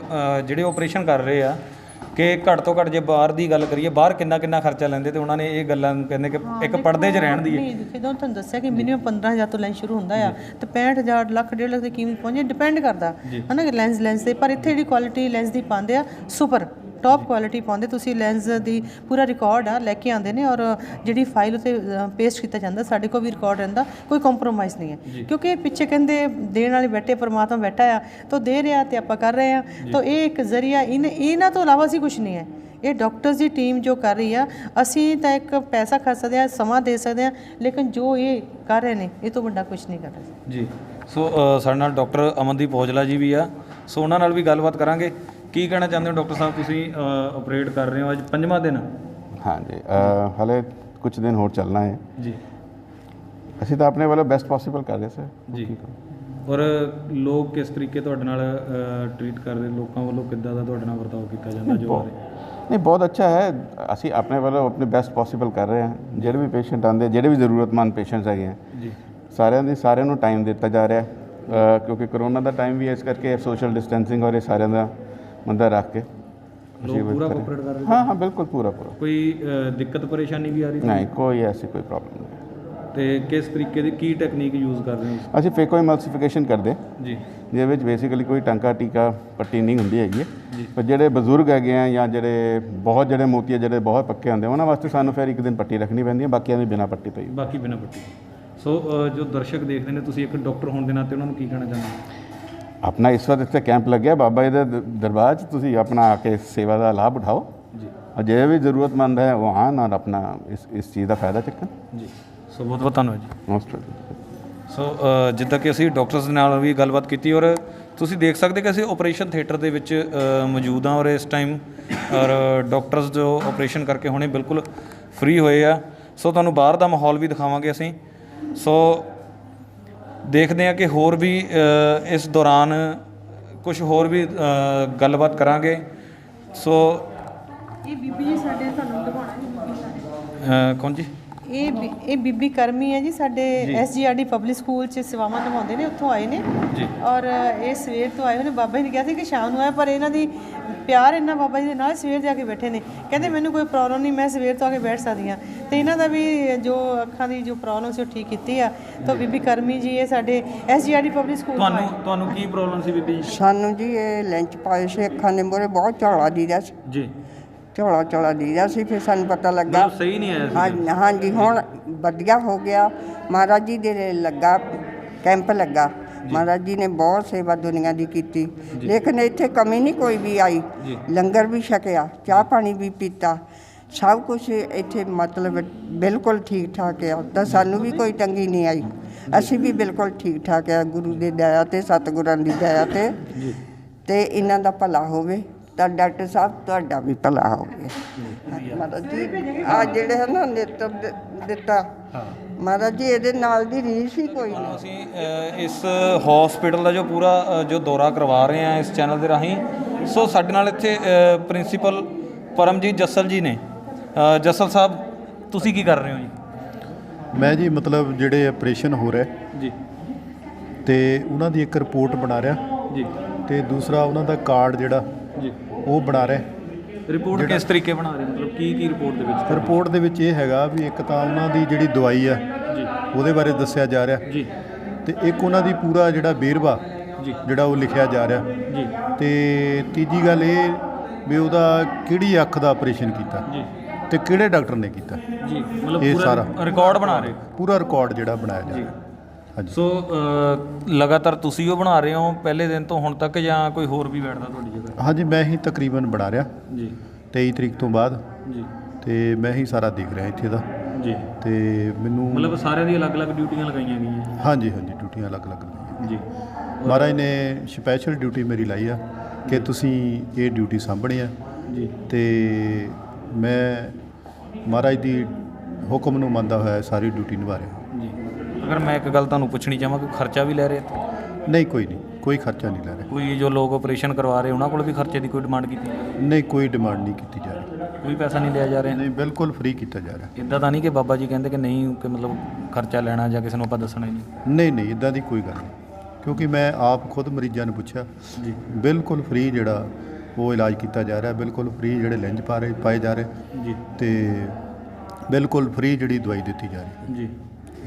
ਜਿਹੜੇ ਆਪਰੇਸ਼ਨ ਕਰ ਰਹੇ ਆ, ਕਿ ਘੱਟ ਤੋਂ ਘੱਟ ਜੇ ਬਾਹਰ ਦੀ ਗੱਲ ਕਰੀਏ, ਬਾਹਰ ਕਿੰਨਾ ਖਰਚਾ ਲੈਂਦੇ, ਤੇ ਉਹਨਾਂ ਨੇ ਇਹ ਗੱਲਾਂ ਕਹਿੰਦੇ ਕਿ ਇੱਕ ਪਰਦੇ 'ਚ ਰਹਿਣ ਦੀ ਹੈ। ਜਦੋਂ ਤੁਹਾਨੂੰ ਦੱਸਿਆ ਕਿ ਮਿਨੀਮਮ 15,000 ਤੋਂ ਲੈਂਸ ਸ਼ੁਰੂ ਹੁੰਦਾ ਆ, ਤੇ 65,000 ਲੱਖ 1.5 ਲੱਖ ਦੀ ਕੀਮਤ ਪਹੁੰਚੇ, ਡਿਪੈਂਡ ਕਰਦਾ ਹੈ ਨਾ ਲੈਂਸ ਤੇ। ਪਰ ਇੱਥੇ ਜਿਹੜੀ ਕੁਆਲਿਟੀ ਲੈਂਸ ਦੀ ਪਾਉਂਦੇ ਆ, ਸੁਪਰ ਟੌਪ ਕੁਆਲਿਟੀ ਪਾਉਂਦੇ। ਤੁਸੀਂ ਲੈਂਸ ਦੀ ਪੂਰਾ ਰਿਕਾਰਡ ਆ ਲੈ ਕੇ ਆਉਂਦੇ ਨੇ, ਔਰ ਜਿਹੜੀ ਫਾਈਲ ਉੱਤੇ ਪੇਸਟ ਕੀਤਾ ਜਾਂਦਾ, ਸਾਡੇ ਕੋਲ ਵੀ ਰਿਕਾਰਡ ਰਹਿੰਦਾ, ਕੋਈ ਕੰਪਰੋਮਾਈਜ਼ ਨਹੀਂ ਹੈ। ਕਿਉਂਕਿ ਪਿੱਛੇ ਕਹਿੰਦੇ ਦੇਣ ਵਾਲੇ ਬੈਠੇ, ਪਰਮਾਤਮਾ ਬੈਠਾ ਆ, ਤਾਂ ਦੇ ਰਿਹਾ ਤੇ ਆਪਾਂ ਕਰ ਰਹੇ ਹਾਂ। ਤਾਂ ਇਹ ਇੱਕ ਜ਼ਰੀਆ, ਇਹਨਾਂ ਤੋਂ ਇਲਾਵਾ ਅਸੀਂ ਕੁਝ ਨਹੀਂ ਹੈ। ਇਹ ਡਾਕਟਰਸ ਦੀ ਟੀਮ ਜੋ ਕਰ ਰਹੀ ਆ, ਅਸੀਂ ਤਾਂ ਇੱਕ ਪੈਸਾ ਖਰਚ ਸਕਦੇ ਹਾਂ, ਸਮਾਂ ਦੇ ਸਕਦੇ ਹਾਂ, ਲੇਕਿਨ ਜੋ ਇਹ ਕਰ ਰਹੇ ਨੇ ਇਹ ਤੋਂ ਵੱਡਾ ਕੁਝ ਨਹੀਂ ਕਰ ਰਹੇ ਜੀ। ਸੋ ਸਾਡੇ ਨਾਲ ਡਾਕਟਰ ਅਮਨਦੀਪ ਔਜਲਾ ਜੀ ਵੀ ਆ, ਸੋ ਉਹਨਾਂ ਨਾਲ ਵੀ ਗੱਲਬਾਤ ਕਰਾਂਗੇ। ਕੀ ਕਹਿਣਾ ਚਾਹੁੰਦੇ ਹੋ ਡਾਕਟਰ ਸਾਹਿਬ, ਤੁਸੀਂ ਆਪਰੇਟ ਕਰ ਰਹੇ ਹੋ, ਅੱਜ 5ਵਾਂ ਦਿਨ? ਹਾਂਜੀ, ਹਲੇ ਕੁਝ ਦਿਨ ਹੋਰ ਚੱਲਣਾ ਹੈ ਜੀ। ਅਸੀਂ ਤਾਂ ਆਪਣੇ ਵੱਲੋਂ ਬੈਸਟ ਪੋਸੀਬਲ ਕਰ ਰਹੇ ਸਰ ਜੀ। ਔਰ ਲੋਕ ਕਿਸ ਤਰੀਕੇ ਤੁਹਾਡੇ ਨਾਲ ਟਰੀਟ ਕਰਦੇ, ਲੋਕਾਂ ਵੱਲੋਂ ਕਿੱਦਾਂ ਦਾ ਤੁਹਾਡੇ ਨਾਲ ਵਰਤਾਓ ਕੀਤਾ ਜਾਂਦਾ ਜੋ ਬਾਰੇ? ਨਹੀਂ, ਬਹੁਤ ਅੱਛਾ ਹੈ। ਅਸੀਂ ਆਪਣੇ ਵੱਲੋਂ ਆਪਣੇ ਬੈਸਟ ਪੋਸੀਬਲ ਕਰ ਰਹੇ ਹਾਂ। ਜਿਹੜੇ ਵੀ ਪੇਸ਼ੈਂਟ ਆਉਂਦੇ, ਜਿਹੜੇ ਵੀ ਜ਼ਰੂਰਤਮੰਦ ਪੇਸ਼ੈਂਟਸ ਹੈਗੇ ਆ ਜੀ, ਸਾਰਿਆਂ ਨੂੰ ਟਾਈਮ ਦਿੱਤਾ ਜਾ ਰਿਹਾ, ਕਿਉਂਕਿ ਕਰੋਨਾ ਦਾ ਟਾਈਮ ਵੀ ਹੈ, ਇਸ ਕਰਕੇ ਸੋਸ਼ਲ ਡਿਸਟੈਂਸਿੰਗ ਔਰ ਇਹ ਸਾਰਿਆਂ ਦਾ ਮੰਦਾ ਰੱਖ ਕੇ ਲੋਕ ਪੂਰਾ ਕੋਆਪਰੇਟ ਕਰ ਰਹੇ? ਹਾਂ, ਬਿਲਕੁਲ ਪੂਰਾ। ਕੋਈ ਦਿੱਕਤ ਪਰੇਸ਼ਾਨੀ ਵੀ ਆ ਰਹੀ? ਨਹੀਂ, ਕੋਈ ਐਸੀ ਕੋਈ ਪ੍ਰੋਬਲਮ ਨਹੀਂ। ਤੇ ਕਿਸ ਤਰੀਕੇ ਦੀ ਕੀ ਟੈਕਨੀਕ ਯੂਜ਼ ਕਰ ਰਹੇ ਹੋ? ਅਸੀਂ ਫੇਕੋ ਇਮਲਸੀਫਿਕੇਸ਼ਨ ਕਰਦੇ ਜੀ, ਜਿਹਦੇ ਵਿੱਚ ਬੇਸਿਕਲੀ ਕੋਈ ਟਾਂਕਾ ਟੀਕਾ ਪੱਟੀ ਨਹੀਂ ਹੁੰਦੀ ਹੈਗੀ ਹੈ। ਪਰ ਜਿਹੜੇ ਬਜ਼ੁਰਗ ਹੈਗੇ ਆ ਜਾਂ ਜਿਹੜੇ ਮੋਤੀਆ ਜਿਹੜੇ ਬਹੁਤ ਪੱਕੇ ਹੁੰਦੇ, ਉਹਨਾਂ ਵਾਸਤੇ ਸਾਨੂੰ ਫਿਰ ਇੱਕ ਦਿਨ ਪੱਟੀ ਰੱਖਣੀ ਪੈਂਦੀ ਹੈ, ਬਾਕੀਆਂ ਦੀ ਬਿਨਾਂ ਪੱਟੀ ਤੋਂ ਹੀ। ਬਾਕੀ ਬਿਨਾਂ ਪੱਟੀ। ਸੋ ਜੋ ਦਰਸ਼ਕ ਦੇਖਦੇ ਨੇ, ਤੁਸੀਂ ਇੱਕ ਡਾਕਟਰ ਹੋਣ ਦੇ ਨਾਤੇ ਉਹਨਾਂ ਨੂੰ ਕੀ ਕਹਿਣਾ ਚਾਹੁੰਦੇ ਹੋ? ਆਪਣਾ ਇਸ ਵਕਤ ਇੱਥੇ ਕੈਂਪ ਲੱਗਿਆ ਬਾਬਾ ਜੀ ਦੇ ਦਰਬਾਰ 'ਚ, ਤੁਸੀਂ ਆਪਣਾ ਆ ਕੇ ਸੇਵਾ ਦਾ ਲਾਭ ਉਠਾਓ ਜੀ। ਔਰ ਜਿਹੜੇ ਵੀ ਜ਼ਰੂਰਤਮੰਦ ਹੈ ਉਹ ਆਉਣ ਔਰ ਆਪਣਾ ਇਸ ਚੀਜ਼ ਦਾ ਫਾਇਦਾ ਚੱਕਣ ਜੀ। ਸੋ ਬਹੁਤ ਬਹੁਤ ਧੰਨਵਾਦ ਜੀ। ਮੋਸਟ। ਸੋ ਜਿੱਦਾਂ ਕਿ ਅਸੀਂ ਡਾਕਟਰਸ ਦੇ ਨਾਲ ਵੀ ਗੱਲਬਾਤ ਕੀਤੀ, ਔਰ ਤੁਸੀਂ ਦੇਖ ਸਕਦੇ ਕਿ ਅਸੀਂ ਆਪਰੇਸ਼ਨ ਥੀਏਟਰ ਦੇ ਵਿੱਚ ਮੌਜੂਦ ਹਾਂ, ਔਰ ਇਸ ਟਾਈਮ ਔਰ ਡਾਕਟਰਸ ਜੋ ਆਪਰੇਸ਼ਨ ਕਰਕੇ ਹੁਣੇ ਬਿਲਕੁਲ ਫ੍ਰੀ ਹੋਏ ਆ। ਸੋ ਤੁਹਾਨੂੰ ਬਾਹਰ ਦਾ ਮਾਹੌਲ ਵੀ ਦਿਖਾਵਾਂਗੇ ਅਸੀਂ। ਸੋ ਦੇਖਦੇ ਹਾਂ ਕਿ ਹੋਰ ਵੀ ਇਸ ਦੌਰਾਨ ਕੁਝ ਹੋਰ ਵੀ ਗੱਲਬਾਤ ਕਰਾਂਗੇ। ਸੋ ਇਹ ਬੀਬੀ ਜੀ ਸਾਡੇ ਤੁਹਾਨੂੰ ਦਿਖਾਉਣਾ, ਕੌਣ ਜੀ? ਇਹ ਬੀਬੀ ਕਰਮੀ ਹੈ ਜੀ, ਸਾਡੇ SGRD ਪਬਲਿਕ ਸਕੂਲ 'ਚ ਸੇਵਾਵਾਂ ਨਿਭਾਉਂਦੇ ਨੇ, ਉੱਥੋਂ ਆਏ ਨੇ ਜੀ। ਔਰ ਇਹ ਸਵੇਰ ਤੋਂ ਆਏ ਹੋਏ ਨੇ। ਬਾਬਾ ਜੀ ਨੇ ਕਿਹਾ ਸੀ ਕਿ ਸ਼ਾਮ ਨੂੰ ਆਏ, ਪਰ ਇਹਨਾਂ ਦੀ ਪਿਆਰ ਇੰਨਾ ਬਾਬਾ ਜੀ ਦੇ ਨਾਲ, ਸਵੇਰ ਦੇ ਆ ਕੇ ਬੈਠੇ ਨੇ। ਕਹਿੰਦੇ ਮੈਨੂੰ ਕੋਈ ਪ੍ਰੋਬਲਮ ਨਹੀਂ, ਮੈਂ ਸਵੇਰ ਤੋਂ ਆ ਕੇ ਬੈਠ ਸਕਦੀ ਹਾਂ। ਤੇ ਇਹਨਾਂ ਦਾ ਵੀ ਜੋ ਅੱਖਾਂ ਦੀ ਜੋ ਪ੍ਰੋਬਲਮ ਸੀ ਉਹ ਠੀਕ ਕੀਤੀ ਆ। ਤਾਂ ਬੀਬੀ ਕਰਮੀ ਜੀ ਇਹ ਸਾਡੇ SGRD ਪਬਲਿਕ ਸਕੂਲ ਤੋਂ ਆਏ। ਤੁਹਾਨੂੰ ਕੀ ਪ੍ਰੋਬਲਮ ਸੀ ਬੀਬੀ ਜੀ? ਸਾਨੂੰ ਜੀ ਇਹ ਲੈਂਚ ਪਾਏ ਸੀ, ਅੱਖਾਂ ਦੇ ਮੂਹਰੇ ਬਹੁਤ ਝੋਲਾ ਦੀਦਾ ਸੀ ਜੀ। ਝੋਲਾ ਦੀਦਾ ਸੀ। ਫਿਰ ਸਾਨੂੰ ਪਤਾ ਲੱਗਾ ਸਹੀ ਨਹੀਂ ਆਇਆ ਸੀ? ਹਾਂਜੀ, ਹੁਣ ਵਧੀਆ ਹੋ ਗਿਆ। ਮਹਾਰਾਜ ਜੀ ਦੇ ਲੱਗਾ ਕੈਂਪ ਲੱਗਾ, ਮਹਾਰਾਜ ਜੀ ਨੇ ਬਹੁਤ ਸੇਵਾ ਦੁਨੀਆ ਦੀ ਕੀਤੀ, ਲੇਕਿਨ ਇੱਥੇ ਕਮੀ ਨਹੀਂ ਕੋਈ ਵੀ ਆਈ। ਲੰਗਰ ਵੀ ਛਕਿਆ, ਚਾਹ ਪਾਣੀ ਵੀ ਪੀਤਾ, ਸਭ ਕੁਝ ਇੱਥੇ ਮਤਲਬ ਬਿਲਕੁਲ ਠੀਕ ਠਾਕ ਆ। ਤਾਂ ਸਾਨੂੰ ਵੀ ਕੋਈ ਤੰਗੀ ਨਹੀਂ ਆਈ, ਅਸੀਂ ਵੀ ਬਿਲਕੁਲ ਠੀਕ ਠਾਕ ਆ। ਗੁਰੂ ਦੀ ਦਇਆ ਤੇ ਸਤਿਗੁਰਾਂ ਦੀ ਦਇਆ ਤੇ ਇਹਨਾਂ ਦਾ ਭਲਾ ਹੋਵੇ, ਤਾਂ ਡਾਕਟਰ ਸਾਹਿਬ ਤੁਹਾਡਾ ਵੀ ਭਲਾ ਹੋਵੇ। ਮਹਾਰਾਜ ਜੀ ਆ ਜਿਹੜੇ ਹੈ ਨਾ ਨੇਤਰ ਦਿੱਤਾ, ਮਹਾਰਾਜ ਜੀ ਇਹਦੇ ਨਾਲ ਦੀ ਰੀਸ ਹੀ ਕੋਈ ਨਹੀਂ। ਅਸੀਂ ਇਸ ਹਸਪੀਟਲ ਦਾ ਜੋ ਪੂਰਾ ਜੋ ਦੌਰਾ ਕਰਵਾ ਰਹੇ ਹਾਂ ਇਸ ਚੈਨਲ ਦੇ ਰਾਹੀਂ। ਸੋ ਸਾਡੇ ਨਾਲ ਇੱਥੇ ਪ੍ਰਿੰਸੀਪਲ ਪਰਮਜੀਤ ਜੱਸਲ ਜੀ ਨੇ। ਜੱਸਲ ਸਾਹਿਬ, ਤੁਸੀਂ ਕੀ ਕਰ ਰਹੇ ਹੋ ਜੀ? ਮੈਂ ਜੀ ਮਤਲਬ ਜਿਹੜੇ ਆਪਰੇਸ਼ਨ ਹੋ ਰਿਹਾ ਜੀ, ਤੇ ਉਹਨਾਂ ਦੀ ਇੱਕ ਰਿਪੋਰਟ ਬਣਾ ਰਿਹਾ ਜੀ, ਤੇ ਦੂਸਰਾ ਉਹਨਾਂ ਦਾ ਕਾਰਡ ਜਿਹੜਾ ਜੀ ਉਹ ਬਣਾ ਰਿਹਾ। ਰਿਪੋਰਟ ਕਿਸ ਤਰੀਕੇ ਬਣਾ ਰਹੇ, ਮਤਲਬ ਕੀ ਰਿਪੋਰਟ ਦੇ ਵਿੱਚ? ਰਿਪੋਰਟ ਦੇ ਵਿੱਚ ਇਹ ਹੈਗਾ ਵੀ ਇੱਕ ਤਾਂ ਉਹਨਾਂ ਦੀ ਜਿਹੜੀ ਦਵਾਈ ਆ ਜੀ, ਉਹਦੇ ਬਾਰੇ ਦੱਸਿਆ ਜਾ ਰਿਹਾ ਜੀ, ਤੇ ਇੱਕ ਉਹਨਾਂ ਦੀ ਪੂਰਾ ਜਿਹੜਾ ਵੇਰਵਾ ਜਿਹੜਾ ਉਹ ਲਿਖਿਆ ਜਾ ਰਿਹਾ ਜੀ ਤੇ ਤੀਜੀ ਗੱਲ ਇਹ ਵੀ ਉਹਦਾ ਕਿਹੜੀ ਅੱਖ ਦਾ ਆਪਰੇਸ਼ਨ ਕੀਤਾ ਜੀ ਤੇ ਕਿਹੜੇ ਡਾਕਟਰ ਨੇ ਕੀਤਾ ਜੀ ਮਤਲਬ ਇਹ ਪੂਰਾ ਸਾਰਾ ਰਿਕਾਰਡ ਬਣਾ ਰਹੇ ਪੂਰਾ ਰਿਕਾਰਡ ਜਿਹੜਾ ਬਣਾਇਆ ਜਾ ਰਿਹਾ ਹਾਂਜੀ ਸੋ ਲਗਾਤਾਰ ਤੁਸੀਂ ਉਹ ਬਣਾ ਰਹੇ ਹੋ ਪਹਿਲੇ ਦਿਨ ਤੋਂ ਹੁਣ ਤੱਕ ਜਾਂ ਕੋਈ ਹੋਰ ਵੀ ਬੈਠਦਾ ਤੁਹਾਡੀ ਜਗ੍ਹਾ? ਹਾਂਜੀ ਮੈਂ ਹੀ ਤਕਰੀਬਨ ਬਣਾ ਰਿਹਾ ਜੀ 23 ਤਰੀਕ ਤੋਂ ਬਾਅਦ ਜੀ ਤੇ ਮੈਂ ਹੀ ਸਾਰਾ ਦੇਖ ਰਿਹਾ ਇੱਥੇ ਦਾ ਜੀ ਤੇ ਮੈਨੂੰ ਮਤਲਬ ਸਾਰਿਆਂ ਦੀ ਅਲੱਗ-ਅਲੱਗ ਡਿਊਟੀਆਂ ਲਗਾਈਆਂ ਗਈਆਂ? ਹਾਂਜੀ ਹਾਂਜੀ ਡਿਊਟੀਆਂ ਅਲੱਗ-ਅਲੱਗ ਲਗਾਈਆਂ ਜੀ ਮਹਾਰਾਜ ਨੇ ਸਪੈਸ਼ਲ ਡਿਊਟੀ ਮੇਰੀ ਲਾਈ ਆ ਕਿ ਤੁਸੀਂ ਇਹ ਡਿਊਟੀ ਸਾਂਭਣੀ ਆ ਜੀ ਤੇ ਮੈਂ ਮਹਾਰਾਜ ਦੀ ਹੁਕਮ ਨੂੰ ਮੰਨਦਾ ਹੋਇਆ ਸਾਰੀ ਡਿਊਟੀ ਨਿਭਾ ਰਿਹਾ ਜੀ ਅਗਰ ਮੈਂ ਇੱਕ ਗੱਲ ਤੁਹਾਨੂੰ ਪੁੱਛਣੀ ਚਾਹਾਂ ਕਿ ਖਰਚਾ ਵੀ ਲੈ ਰਹੇ ਇੱਥੇ? ਨਹੀਂ ਕੋਈ ਖਰਚਾ ਨਹੀਂ ਲੈ ਰਿਹਾ ਕੋਈ ਜੋ ਲੋਕ ਆਪਰੇਸ਼ਨ ਕਰਵਾ ਰਹੇ ਉਹਨਾਂ ਕੋਲ ਵੀ ਖਰਚੇ ਦੀ ਕੋਈ ਡਿਮਾਂਡ ਕੀਤੀ ਜਾ ਰਹੀ? ਨਹੀਂ ਕੋਈ ਡਿਮਾਂਡ ਨਹੀਂ ਕੀਤੀ ਜਾ ਰਹੀ ਕੋਈ ਪੈਸਾ ਨਹੀਂ ਲਿਆ ਜਾ ਰਿਹਾ? ਨਹੀਂ ਬਿਲਕੁਲ ਫ੍ਰੀ ਕੀਤਾ ਜਾ ਰਿਹਾ ਇੱਦਾਂ ਤਾਂ ਨਹੀਂ ਕਿ ਬਾਬਾ ਜੀ ਕਹਿੰਦੇ ਕਿ ਨਹੀਂ ਕਿ ਮਤਲਬ ਖਰਚਾ ਲੈਣਾ ਜਾਂ ਕਿਸੇ ਨੂੰ ਆਪਾਂ ਦੱਸਣਾ ਹੀ ਨਹੀਂ? ਨਹੀਂ ਇੱਦਾਂ ਦੀ ਕੋਈ ਗੱਲ ਨਹੀਂ ਕਿਉਂਕਿ ਮੈਂ ਆਪ ਖੁਦ ਮਰੀਜ਼ਾਂ ਨੂੰ ਪੁੱਛਿਆ ਜੀ ਬਿਲਕੁਲ ਫ੍ਰੀ ਜਿਹੜਾ ਉਹ ਇਲਾਜ ਕੀਤਾ ਜਾ ਰਿਹਾ ਬਿਲਕੁਲ ਫ੍ਰੀ ਜਿਹੜੇ ਲੈਂਜ ਪਾਏ ਜਾ ਰਹੇ ਜੀ ਤੇ ਬਿਲਕੁਲ ਫ੍ਰੀ ਜਿਹੜੀ ਦਵਾਈ ਦਿੱਤੀ ਜਾ ਰਹੀ ਜੀ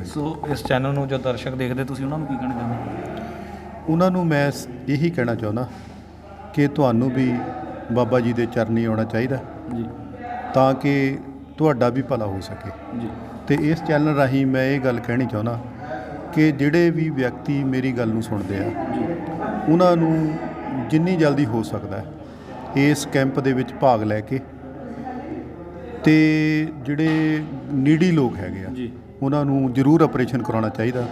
ਸੋ ਇਸ ਚੈਨਲ ਨੂੰ ਜੋ ਦਰਸ਼ਕ ਦੇਖਦੇ ਤੁਸੀਂ ਉਹਨਾਂ ਨੂੰ ਕੀ ਕਹਿਣਾ ਚਾਹੁੰਦੇ? ਉਹਨਾਂ ਨੂੰ ਮੈਂ ਇਹੀ ਕਹਿਣਾ ਚਾਹੁੰਦਾ ਕਿ ਤੁਹਾਨੂੰ ਵੀ ਬਾਬਾ ਜੀ ਦੇ ਚਰਨੀ ਆਉਣਾ ਚਾਹੀਦਾ ਜੀ ਤਾਂ ਕਿ ਤੁਹਾਡਾ ਵੀ ਭਲਾ ਹੋ ਸਕੇ ਜੀ ਤੇ ਇਸ ਚੈਨਲ ਰਾਹੀਂ ਮੈਂ ਇਹ ਗੱਲ ਕਹਿਣੀ ਚਾਹੁੰਦਾ ਕਿ ਜਿਹੜੇ ਵੀ ਵਿਅਕਤੀ ਮੇਰੀ ਗੱਲ ਨੂੰ ਸੁਣਦੇ ਆ ਉਹਨਾਂ ਨੂੰ ਜਿੰਨੀ ਜਲਦੀ ਹੋ ਸਕਦਾ ਇਸ ਕੈਂਪ ਦੇ ਵਿੱਚ ਭਾਗ ਲੈ ਕੇ ਤੇ ਜਿਹੜੇ ਨੀਡੀ ਲੋਕ ਹੈਗੇ ਆ ਜੀ ਉਹਨਾਂ ਨੂੰ ਜ਼ਰੂਰ ਆਪਰੇਸ਼ਨ ਕਰਾਉਣਾ ਚਾਹੀਦਾ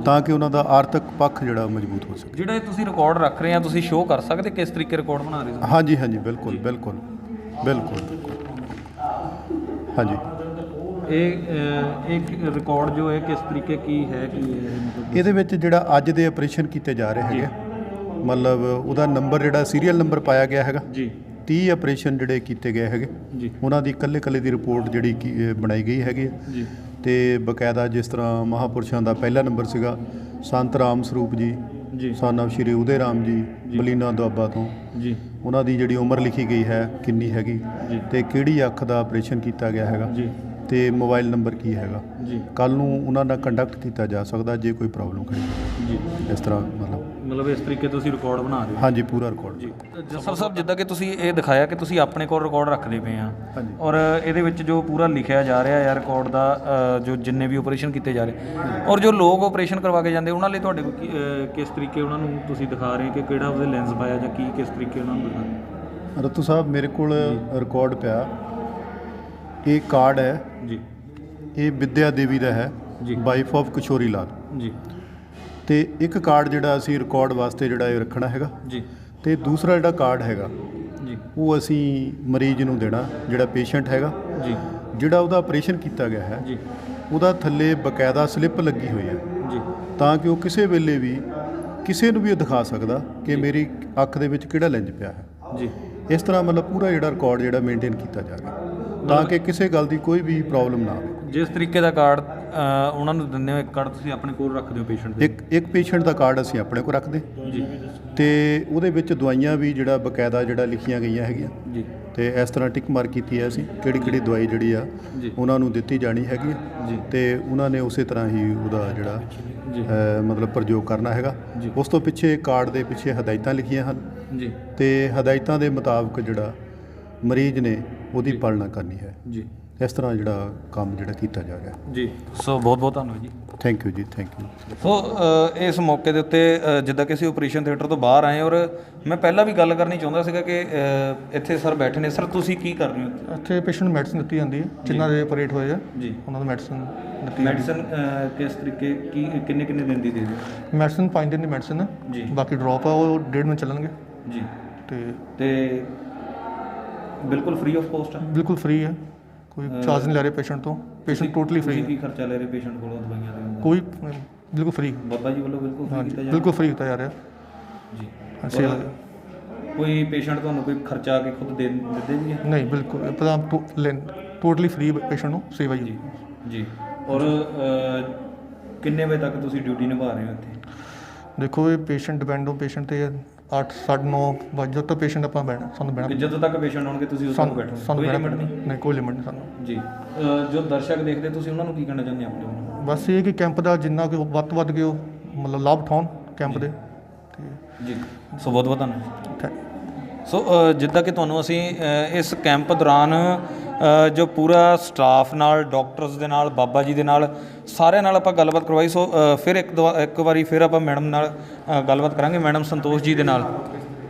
ਤਾਂ ਕਿ ਉਹਨਾਂ ਦਾ ਆਰਥਿਕ ਪੱਖ ਜਿਹੜਾ ਮਜ਼ਬੂਤ ਹੋ ਸਕੇ। ਜਿਹੜਾ ਇਹ ਤੁਸੀਂ ਰਿਕਾਰਡ ਰੱਖ ਰਹੇ ਆ ਤੁਸੀਂ ਸ਼ੋਅ ਕਰ ਸਕਦੇ ਕਿਸ ਤਰੀਕੇ ਰਿਕਾਰਡ ਬਣਾ ਰਹੇ ਹੋ? ਹਾਂਜੀ ਬਿਲਕੁਲ ਹਾਂਜੀ ਇਹ ਰਿਕਾਰਡ ਜੋ ਹੈ ਕਿਸ ਤਰੀਕੇ ਕੀ ਹੈ ਕਿ ਮਤਲਬ ਇਹਦੇ ਵਿੱਚ ਜਿਹੜਾ ਅੱਜ ਦੇ ਆਪਰੇਸ਼ਨ ਕੀਤੇ ਜਾ ਰਹੇ ਹੈਗੇ ਮਤਲਬ ਉਹਦਾ ਨੰਬਰ ਜਿਹੜਾ ਸੀਰੀਅਲ ਨੰਬਰ ਪਾਇਆ ਗਿਆ ਹੈਗਾ ਜੀ 30 ਆਪਰੇਸ਼ਨ ਜਿਹੜੇ ਕੀਤੇ ਗਏ ਹੈਗੇ ਜੀ ਉਹਨਾਂ ਦੀ ਇਕੱਲੇ ਦੀ ਰਿਪੋਰਟ ਜਿਹੜੀ ਬਣਾਈ ਗਈ ਹੈਗੀ ਜੀ ਤੇ ਬਕਾਇਦਾ ਜਿਸ ਤਰ੍ਹਾਂ ਮਹਾਪੁਰਸ਼ਾਂ ਦਾ ਪਹਿਲਾ ਨੰਬਰ ਸੀਗਾ ਸੰਤ ਰਾਮ ਸਰੂਪ ਜੀ ਸਾਨਵ ਸ਼੍ਰੀ ਉਦੇ ਰਾਮ ਜੀ ਬਲੀਨਾ ਦੁਆਬਾ ਤੋਂ ਜੀ ਉਹਨਾਂ ਦੀ ਜਿਹੜੀ ਉਮਰ ਲਿਖੀ ਗਈ ਹੈ ਕਿੰਨੀ ਹੈਗੀ ਤੇ ਕਿਹੜੀ ਅੱਖ ਦਾ ਆਪਰੇਸ਼ਨ ਕੀਤਾ ਗਿਆ ਹੈਗਾ ਜੀ ਤੇ ਮੋਬਾਈਲ ਨੰਬਰ ਕੀ ਹੈਗਾ ਜੀ ਕੱਲ ਨੂੰ ਉਹਨਾਂ ਦਾ ਕੰਡਕਟ ਕੀਤਾ ਜਾ ਸਕਦਾ ਜੇ ਕੋਈ ਪ੍ਰੋਬਲਮ ਖੜੀ ਜੀ ਇਸ ਤਰ੍ਹਾਂ ਮਤਲਬ ਇਸ ਤਰੀਕੇ ਤੁਸੀਂ ਰਿਕਾਰਡ ਬਣਾ ਰਹੇ ਹੋ? ਹਾਂਜੀ ਪੂਰਾ ਰਿਕਾਰਡ ਜੀ ਜਸਰ ਸਾਹਿਬ ਜਿੱਦਾਂ ਕਿ ਤੁਸੀਂ ਇਹ ਦਿਖਾਇਆ ਕਿ ਤੁਸੀਂ ਆਪਣੇ ਕੋਲ ਰਿਕਾਰਡ ਰੱਖਦੇ ਪਏ ਆ ਔਰ ਇਹਦੇ ਵਿੱਚ ਜੋ ਪੂਰਾ ਲਿਖਿਆ ਜਾ ਰਿਹਾ ਹੈ ਰਿਕਾਰਡ ਦਾ ਜੋ ਜਿੰਨੇ ਵੀ ਆਪਰੇਸ਼ਨ ਕੀਤੇ ਜਾ ਰਹੇ ਔਰ ਜੋ ਲੋਕ ਆਪਰੇਸ਼ਨ ਕਰਵਾ ਕੇ ਜਾਂਦੇ ਉਹਨਾਂ ਲਈ ਤੁਹਾਡੇ ਕੋਲ ਕਿਸ ਤਰੀਕੇ ਉਹਨਾਂ ਨੂੰ ਤੁਸੀਂ ਦਿਖਾ ਰਹੇ ਕਿ ਕਿਹੜਾ ਉਹਦੇ ਲੈਂਸ ਪਾਇਆ ਜਾਂ ਕੀ ਕਿਸ ਤਰੀਕੇ ਉਹਨਾਂ ਨੂੰ ਦਿਖਾ ਰਹੇ? ਰਤੂ ਸਾਹਿਬ ਮੇਰੇ ਕੋਲ ਰਿਕਾਰਡ ਪਿਆ ਇਹ ਕਾਰਡ ਹੈ ਜੀ ਇਹ ਵਿਦਿਆ ਦੇਵੀ ਦਾ ਹੈ ਜੀ ਵਾਈਫ ਆਫ ਕਿਸ਼ੋਰੀ ਲਾਲ ਜੀ ਤੇ ਇੱਕ ਕਾਰਡ ਜਿਹੜਾ ਅਸੀਂ ਰਿਕਾਰਡ ਵਾਸਤੇ ਜਿਹੜਾ ਇਹ ਰੱਖਣਾ ਹੈਗਾ ਜੀ ਤੇ ਦੂਸਰਾ ਜਿਹੜਾ ਕਾਰਡ ਹੈਗਾ ਜੀ ਉਹ ਅਸੀਂ ਮਰੀਜ਼ ਨੂੰ ਦੇਣਾ ਜਿਹੜਾ ਪੇਸ਼ੈਂਟ ਹੈਗਾ ਜੀ ਜਿਹੜਾ ਉਹਦਾ ਆਪਰੇਸ਼ਨ ਕੀਤਾ ਗਿਆ ਹੈ ਜੀ ਉਹਦਾ ਥੱਲੇ ਬਕਾਇਦਾ ਸਲਿੱਪ ਲੱਗੀ ਹੋਈ ਹੈ ਜੀ ਤਾਂ ਕਿ ਉਹ ਕਿਸੇ ਵੇਲੇ ਵੀ ਕਿਸੇ ਨੂੰ ਵੀ ਇਹ ਦਿਖਾ ਸਕਦਾ ਕਿ ਮੇਰੀ ਅੱਖ ਦੇ ਵਿੱਚ ਕਿਹੜਾ ਲੈਂਜ ਪਿਆ ਹੈ ਜੀ ਇਸ ਤਰ੍ਹਾਂ ਮਤਲਬ ਪੂਰਾ ਜਿਹੜਾ ਰਿਕਾਰਡ ਜਿਹੜਾ ਮੇਨਟੇਨ ਕੀਤਾ ਜਾ ਰਿਹਾ ਤਾਂ ਕਿ ਕਿਸੇ ਗੱਲ ਦੀ ਕੋਈ ਵੀ ਪ੍ਰੋਬਲਮ ਨਾ ਆਵੇ। ਜਿਸ ਤਰੀਕੇ ਦਾ ਕਾਰਡ ਉਹਨਾਂ ਨੂੰ ਦਿੰਦੇ ਹੋ ਇੱਕ ਕਾਰਡ ਤੁਸੀਂ ਆਪਣੇ ਕੋਲ ਰੱਖਦੇ ਹੋ ਪੇਸ਼ੈਂਟ ਦੇ? ਇੱਕ ਪੇਸ਼ੈਂਟ ਦਾ ਕਾਰਡ ਅਸੀਂ ਆਪਣੇ ਕੋਲ ਰੱਖਦੇ ਜੀ ਤੇ ਉਹਦੇ ਵਿੱਚ ਦਵਾਈਆਂ ਵੀ ਜਿਹੜਾ ਬਕਾਇਦਾ ਜਿਹੜਾ ਲਿਖੀਆਂ ਗਈਆਂ ਹੈਗੀਆਂ ਜੀ ਤੇ ਇਸ ਤਰ੍ਹਾਂ ਟਿਕ ਮਾਰਕ ਕੀਤੀ ਹੈ ਅਸੀਂ ਕਿਹੜੀ ਦਵਾਈ ਜਿਹੜੀ ਆ ਉਹਨਾਂ ਨੂੰ ਦਿੱਤੀ ਜਾਣੀ ਹੈਗੀ ਜੀ ਤੇ ਉਹਨਾਂ ਨੇ ਉਸੇ ਤਰ੍ਹਾਂ ਹੀ ਉਹਦਾ ਜਿਹੜਾ ਮਤਲਬ ਪ੍ਰਯੋਗ ਕਰਨਾ ਹੈਗਾ। ਉਸ ਤੋਂ ਪਿੱਛੇ ਕਾਰਡ ਦੇ ਪਿੱਛੇ ਹਦਾਇਤਾਂ ਲਿਖੀਆਂ ਹਨ ਜੀ ਤੇ ਹਦਾਇਤਾਂ ਦੇ ਮੁਤਾਬਕ ਜਿਹੜਾ ਮਰੀਜ਼ ਨੇ ਉਹਦੀ ਪਾਲਣਾ ਕਰਨੀ ਹੈ ਜੀ ਇਸ ਤਰ੍ਹਾਂ ਜਿਹੜਾ ਕੰਮ ਜਿਹੜਾ ਕੀਤਾ ਜਾ ਰਿਹਾ ਜੀ। ਸੋ ਬਹੁਤ ਬਹੁਤ ਧੰਨਵਾਦ ਜੀ। ਥੈਂਕ ਯੂ ਜੀ ਥੈਂਕ ਯੂ। ਸੋ ਇਸ ਮੌਕੇ ਦੇ ਉੱਤੇ ਜਿੱਦਾਂ ਕਿ ਅਸੀਂ ਆਪਰੇਸ਼ਨ ਥੀਏਟਰ ਤੋਂ ਬਾਹਰ ਆਏ ਔਰ ਮੈਂ ਪਹਿਲਾਂ ਵੀ ਗੱਲ ਕਰਨੀ ਚਾਹੁੰਦਾ ਸੀਗਾ ਕਿ ਇੱਥੇ ਸਰ ਬੈਠੇ ਨੇ। ਸਰ ਤੁਸੀਂ ਕੀ ਕਰ ਰਹੇ ਹੋ ਇੱਥੇ ਪੇਸ਼ੈਂਟ ਨੂੰ ਮੈਡੀਸਨ ਦਿੱਤੀ ਜਾਂਦੀ ਹੈ ਜਿਨ੍ਹਾਂ ਦੇ ਆਪਰੇਟ ਹੋਏ ਆ ਜੀ ਉਹਨਾਂ ਨੂੰ ਮੈਡੀਸਨ ਦਿੱਤੀ ਮੈਡੀਸਨ ਕਿਸ ਤਰੀਕੇ ਕੀ ਕਿੰਨੇ ਦਿਨ ਦੀ ਦੇ ਦਿਓ? ਮੈਡੀਸਨ 5 ਦਿਨ ਦੀ ਮੈਡੀਸਨ ਹੈ ਜੀ ਬਾਕੀ ਡ੍ਰੌਪ ਆ ਉਹ 1.5 ਮਹੀਨੇ ਚੱਲਣਗੇ ਜੀ ਤੇ ਬਿਲਕੁਲ ਫ੍ਰੀ ਆਫ ਕੋਸਟ ਹੈ? ਬਿਲਕੁਲ ਫ੍ਰੀ ਹੈ ਕੋਈ ਚਾਰਜ ਨਹੀਂ ਲੈ ਰਹੇ ਪੇਸ਼ੈਂਟ ਤੋਂ ਪੇਸ਼ੈਂਟ ਟੋਟਲੀ ਫ੍ਰੀ ਕੀ ਖਰਚਾ ਲੈ ਰਹੇ ਪੇਸ਼ੈਂਟ ਕੋਲੋਂ ਦਵਾਈਆਂ ਦਾ? ਕੋਈ ਬਿਲਕੁਲ ਫ੍ਰੀ ਬਾਬਾ ਜੀ ਵੱਲੋਂ ਬਿਲਕੁਲ ਫ੍ਰੀ ਕੀਤਾ ਜਾ ਰਿਹਾ? ਬਿਲਕੁਲ ਫ੍ਰੀ ਕੀਤਾ ਜਾ ਰਿਹਾ ਜੀ। ਸੇਵਾ ਕੋਈ ਪੇਸ਼ੈਂਟ ਤੁਹਾਨੂੰ ਕੋਈ ਖਰਚਾ ਆ ਕੇ ਖੁਦ ਦੇ ਦਿੰਦੇ ਵੀ ਹੈ? ਨਹੀਂ ਬਿਲਕੁਲ ਟੋਟਲੀ ਫ੍ਰੀ ਪੇਸ਼ੈਂਟ ਨੂੰ ਸੇਵਾ ਜੀ ਜੀ। ਔਰ ਕਿੰਨੇ ਵਜੇ ਤੱਕ ਤੁਸੀਂ ਡਿਊਟੀ ਨਿਭਾ ਰਹੇ ਹੋ ਇੱਥੇ? ਦੇਖੋ ਇਹ ਪੇਸ਼ੈਂਟ ਡਿਪੈਂਡ ਹੋ ਪੇਸ਼ੈਂਟ ਤੇ 8 9:30 ਵਜੇ ਜਦੋਂ ਤੱਕ ਪੇਸ਼ੈਂਟ ਆਪਾਂ ਸਾਨੂੰ ਬਹਿਣਾ ਜਦੋਂ ਤੱਕ ਪੇਸ਼ੈਂਟ ਆਉਣਗੇ ਤੁਸੀਂ ਉਸ ਤੱਕ ਬੈਠੋ? ਕੋਈ ਲਿਮਿਟ ਨਹੀਂ? ਕੋਈ ਲਿਮਿਟ ਨਹੀਂ ਸਾਨੂੰ ਜੀ। ਜੋ ਦਰਸ਼ਕ ਦੇਖਦੇ ਤੁਸੀਂ ਉਹਨਾਂ ਨੂੰ ਕੀ ਕਹਿਣਾ ਚਾਹੁੰਦੇ ਆਪਣੇ ਵੱਲੋਂ? ਬਸ ਇਹ ਕਿ ਕੈਂਪ ਦਾ ਜਿੰਨਾ ਕਿ ਵੱਧ ਤੋਂ ਵੱਧ ਕੇ ਉਹ ਮਤਲਬ ਲਾਭ ਉਠਾਉਣ ਕੈਂਪ ਦੇ ਤੇ ਜੀ। ਸੋ ਬਹੁਤ ਬਹੁਤ ਧੰਨਵਾਦ। ਸੋ ਜਿੱਦਾਂ ਕਿ ਤੁਹਾਨੂੰ ਅਸੀਂ ਇਸ ਕੈਂਪ ਦੌਰਾਨ ਜੋ ਪੂਰਾ ਸਟਾਫ ਨਾਲ, ਡਾਕਟਰਸ ਦੇ ਨਾਲ, ਬਾਬਾ ਜੀ ਦੇ ਨਾਲ, ਸਾਰਿਆਂ ਨਾਲ ਆਪਾਂ ਗੱਲਬਾਤ ਕਰਵਾਈ। ਸੋ ਫਿਰ ਇੱਕ ਵਾਰੀ ਫਿਰ ਆਪਾਂ ਮੈਡਮ ਨਾਲ ਗੱਲਬਾਤ ਕਰਾਂਗੇ, ਮੈਡਮ ਸੰਤੋਸ਼ ਜੀ ਦੇ ਨਾਲ।